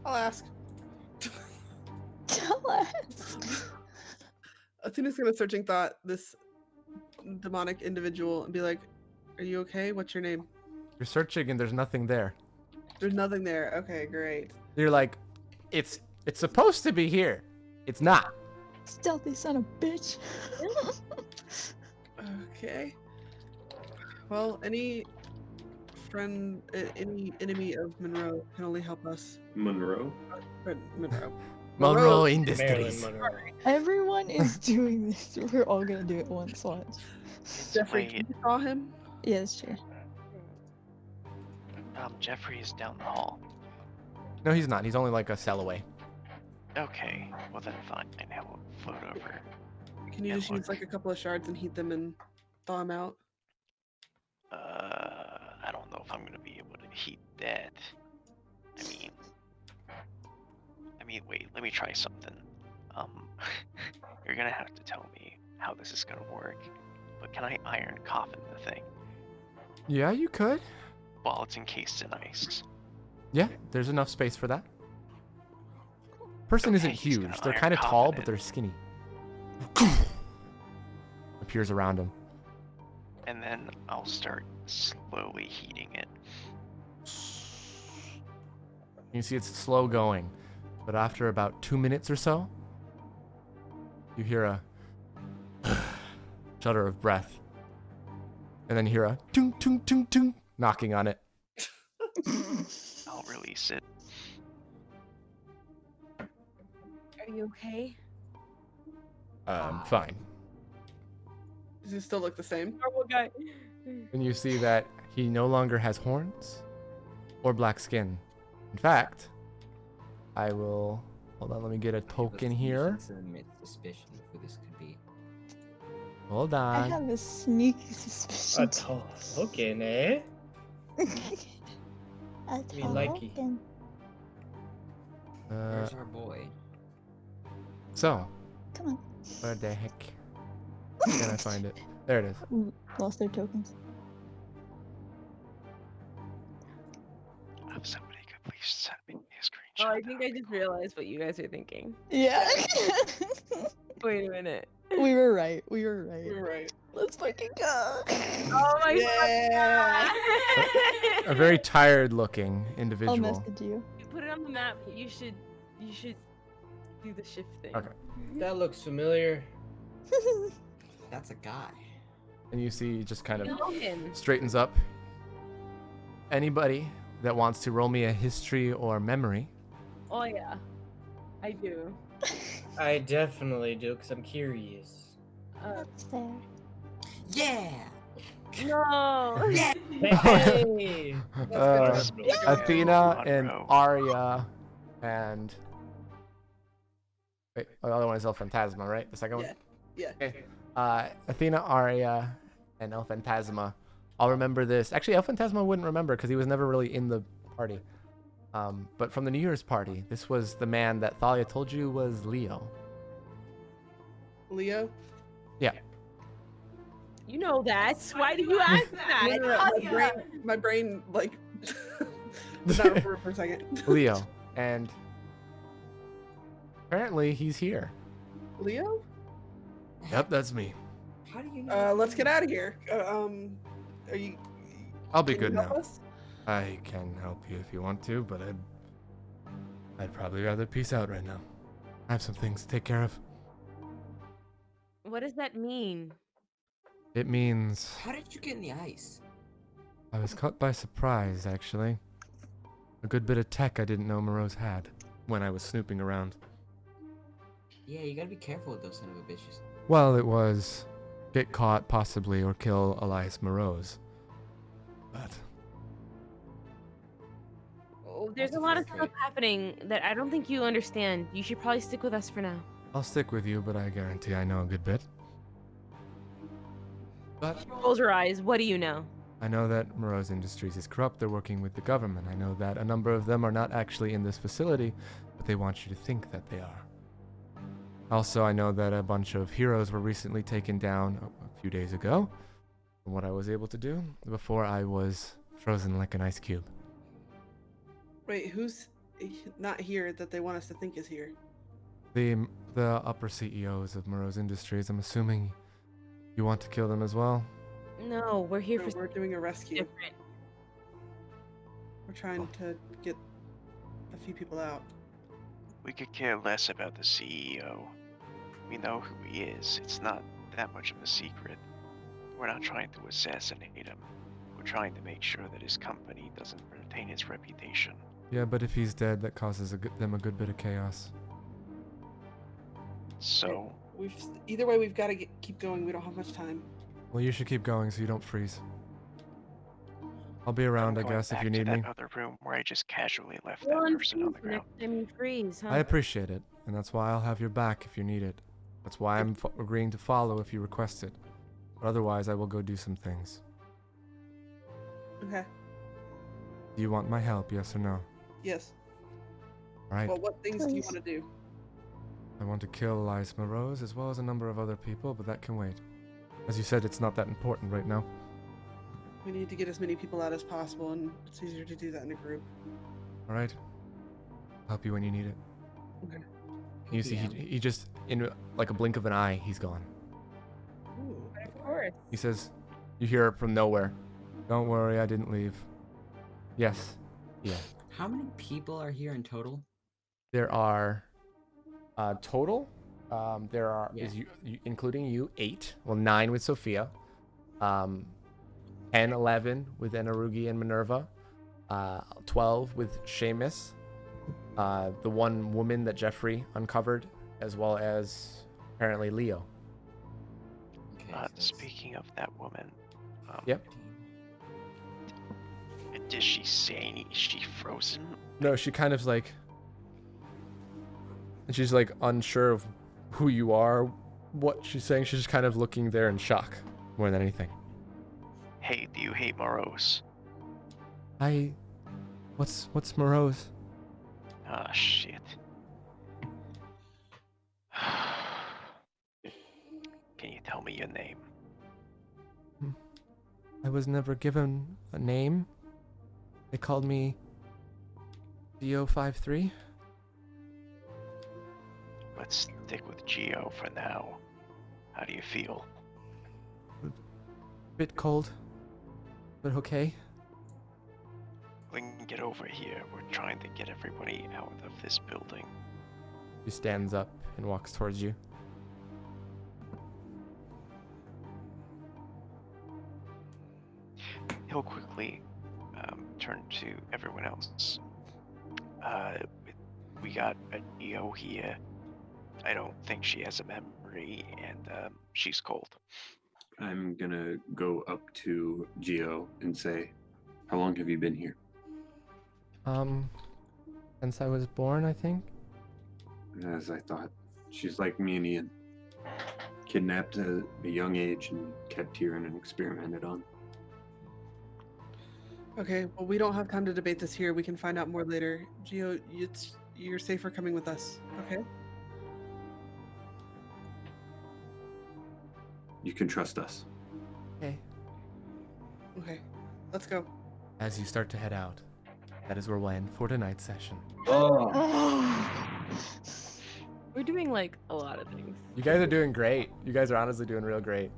I'll ask. Tell us. Athena's gonna searching thought this demonic individual and be like, "Are you okay? What's your name?" You're searching and there's nothing there. There's nothing there. Okay, great. You're like, it's supposed to be here. It's not. Stealthy son of a bitch. Okay. Well, any friend, any enemy of Monroe can only help us. Monroe? Monroe. Monroe Marilyn Industries. Monroe. Everyone is doing this. We're all gonna do it once. Watch. Jeffrey, Wait, you saw him? Yeah, it's true. Jeffrey is down the hall. No, he's not. He's only like a cell away. Okay, well then fine. I will float over Can you And just use look. like a couple of shards and heat them and thaw them out? I don't know if I'm gonna be able to heat that. Wait, let me try something. You're gonna have to tell me how this is gonna work. But can I iron coffin the thing Yeah, you could. while it's encased in ice? Yeah, there's enough space for that. Person isn't Okay, he's gonna huge. They're iron kind of coffin tall, it. but they're skinny. Appears around him. And then I'll start slowly heating it. You see it's slow going, but after about 2 minutes or so, you hear a shudder of breath. And then you hear a tung tung tung tung knocking on it. I'll release it. Are you okay? Fine. Does it still look the same? Normal guy. And you see that he no longer has horns or black skin. In fact, I will... Hold on, let me get a token here. Suspicion of who this could be. Hold I on. have a sneaky A suspicion. token, eh? A Me likey. token. Where's our boy? So, Come on. where the heck can I find it? There it is. Lost their tokens. If somebody could please send me a Oh, screenshot. I think I just realized what you guys are thinking. Yeah. Wait a minute. we were right. We were right. You're right. Let's fucking go. Oh my Yeah. god! A very tired looking I'll individual. message you. You put it on the map. You should do the shift thing. Okay. That looks familiar. That's a guy. And you see he just kind of You know him. straightens up. Anybody that wants to roll me a history or memory, Oh yeah, I do. I definitely do, because I'm curious. That's fair. Yeah! No. Yeah! Hey! That's good. Athena and Monroe. Arya and... Wait, the other one is El Phantasma, right? The second one? Yeah. Okay. Athena, Arya, and El Phantasma. I'll remember this. Actually, El Phantasma wouldn't remember because he was never really in the party. But from the New Year's party, this was the man that Thalia told you was Leo. Leo? Yeah. You know that. Why did you ask that? No, my brain like did not remember for a second. Leo. And apparently he's here. Leo? Yep, that's me. How do you know? Let's get out of here. Are you? I'll be can good you help now. us? I can help you if you want to, but I'd probably rather peace out right now. I have some things to take care of. What does that mean? It means How did you get in the ice? I was caught by surprise, actually. A good bit of tech I didn't know Moreau's had when I was snooping around. Yeah, you gotta be careful with those son of a bitches. Well, it was get caught, possibly, or kill Elias Moreau's. But Oh, there's That's a a lot fair of stuff trade. happening that I don't think you understand. You should probably stick with us for now. I'll stick with you, but I guarantee I know a good bit. But Close your eyes. What do you know? I know that Moreau's Industries is corrupt. They're working with the government. I know that a number of them are not actually in this facility, but they want you to think that they are. Also, I know that a bunch of heroes were recently taken down a few days ago. From what I was able to do before I was frozen like an ice cube. Wait, who's not here that they want us to think is here? The upper CEOs of Moreau's Industries. I'm assuming you want to kill them as well. No, we're here No, for we're doing a rescue. different. We're trying to get a few people out. We could care less about the CEO. We know who he is. It's not that much of a secret. We're not trying to assassinate him. We're trying to make sure that his company doesn't retain its reputation. Yeah, but if he's dead, that causes them a good bit of chaos. So, Either way, we've got to keep going. We don't have much time. Well, you should keep going so you don't freeze. I'll be around, I I'm going guess, if back you to need me. that other room where I just casually left Well, that and person on the freeze ground. next time you freeze, huh? I appreciate it, and that's why I'll have your back if you need it. That's why I'm agreeing to follow if you request it. But otherwise, I will go do some things. Okay. Do you want my help, yes or no? Yes. All right. Well, what things do you Please. want to do? I want to kill Elias Morose as well as a number of other people, but that can wait. As you said, it's not that important right now. We need to get as many people out as possible, and it's easier to do that in a group. All right. I'll help you when you need it. Okay. You see, he just, in like a blink of an eye, he's gone. Ooh. Of course. He says, you hear it from nowhere. Don't worry, I didn't leave. Yes. Yeah. How many people are here in total? There are, total, there are, Yeah. including you, 8. Well, 9 with Sophia. 10, 11 with Enarugi and Minerva. 12 with Seamus. The one woman that Jeffrey uncovered, as well as apparently Leo. Okay, so that's Speaking of that woman, Yep. does she say any? Is she frozen? No, she kind of like, and she's like unsure of who you are, what she's saying. She's just kind of looking there in shock more than anything. Hey, do you hate Morose? What's Morose? Ah, shit. Can you tell me your name? I was never given a name. They called me Dio53. Let's stick with Geo for now. How do you feel? Bit cold, but okay. Ling, get over here. We're trying to get everybody out of this building. She stands up and walks towards you. He'll quickly turn to everyone else. We got a Geo here. I don't think she has a memory, and she's cold. I'm gonna go up to Geo and say, how long have you been here? Since I was born, I think. As I thought. She's like me and Ian. Kidnapped at a young age and kept here and experimented on. Okay, well, we don't have time to debate this here. We can find out more later. Geo, you're safer coming with us, okay? You can trust us. Okay. Okay, let's go. As you start to head out, that is where we'll end for tonight's session. We're doing like a lot of things. You guys are doing great. You guys are honestly doing real great.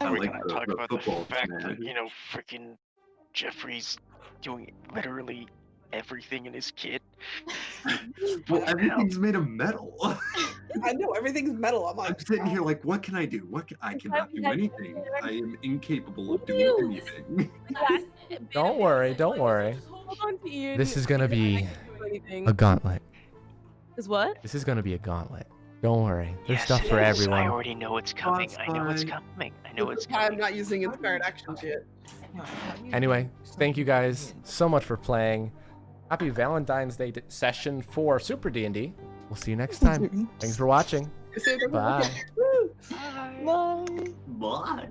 Are we like gonna the- talk the about the football fact that, scenario. freaking Jeffrey's doing literally everything in his kit? Well, everything's made of metal. I know, everything's metal. I'm like, I'm sitting here like, what can I do? I cannot do anything. I am incapable of doing anything. Don't worry, don't worry. Hold on to Ian. This is gonna Ian, I be can't do anything. a gauntlet. Is what? This is gonna be a gauntlet. Don't worry. There's Yes, stuff it for is. I everyone. already know it's coming. I know it's fine. coming. I know this it's is why I'm coming. not using inspired actions yet. Anyway, thank you guys so much for playing. Happy Valentine's Day session for Super D&D. We'll see you next time. Thanks for watching. Say it, everyone. Bye. Woo! Bye. Bye.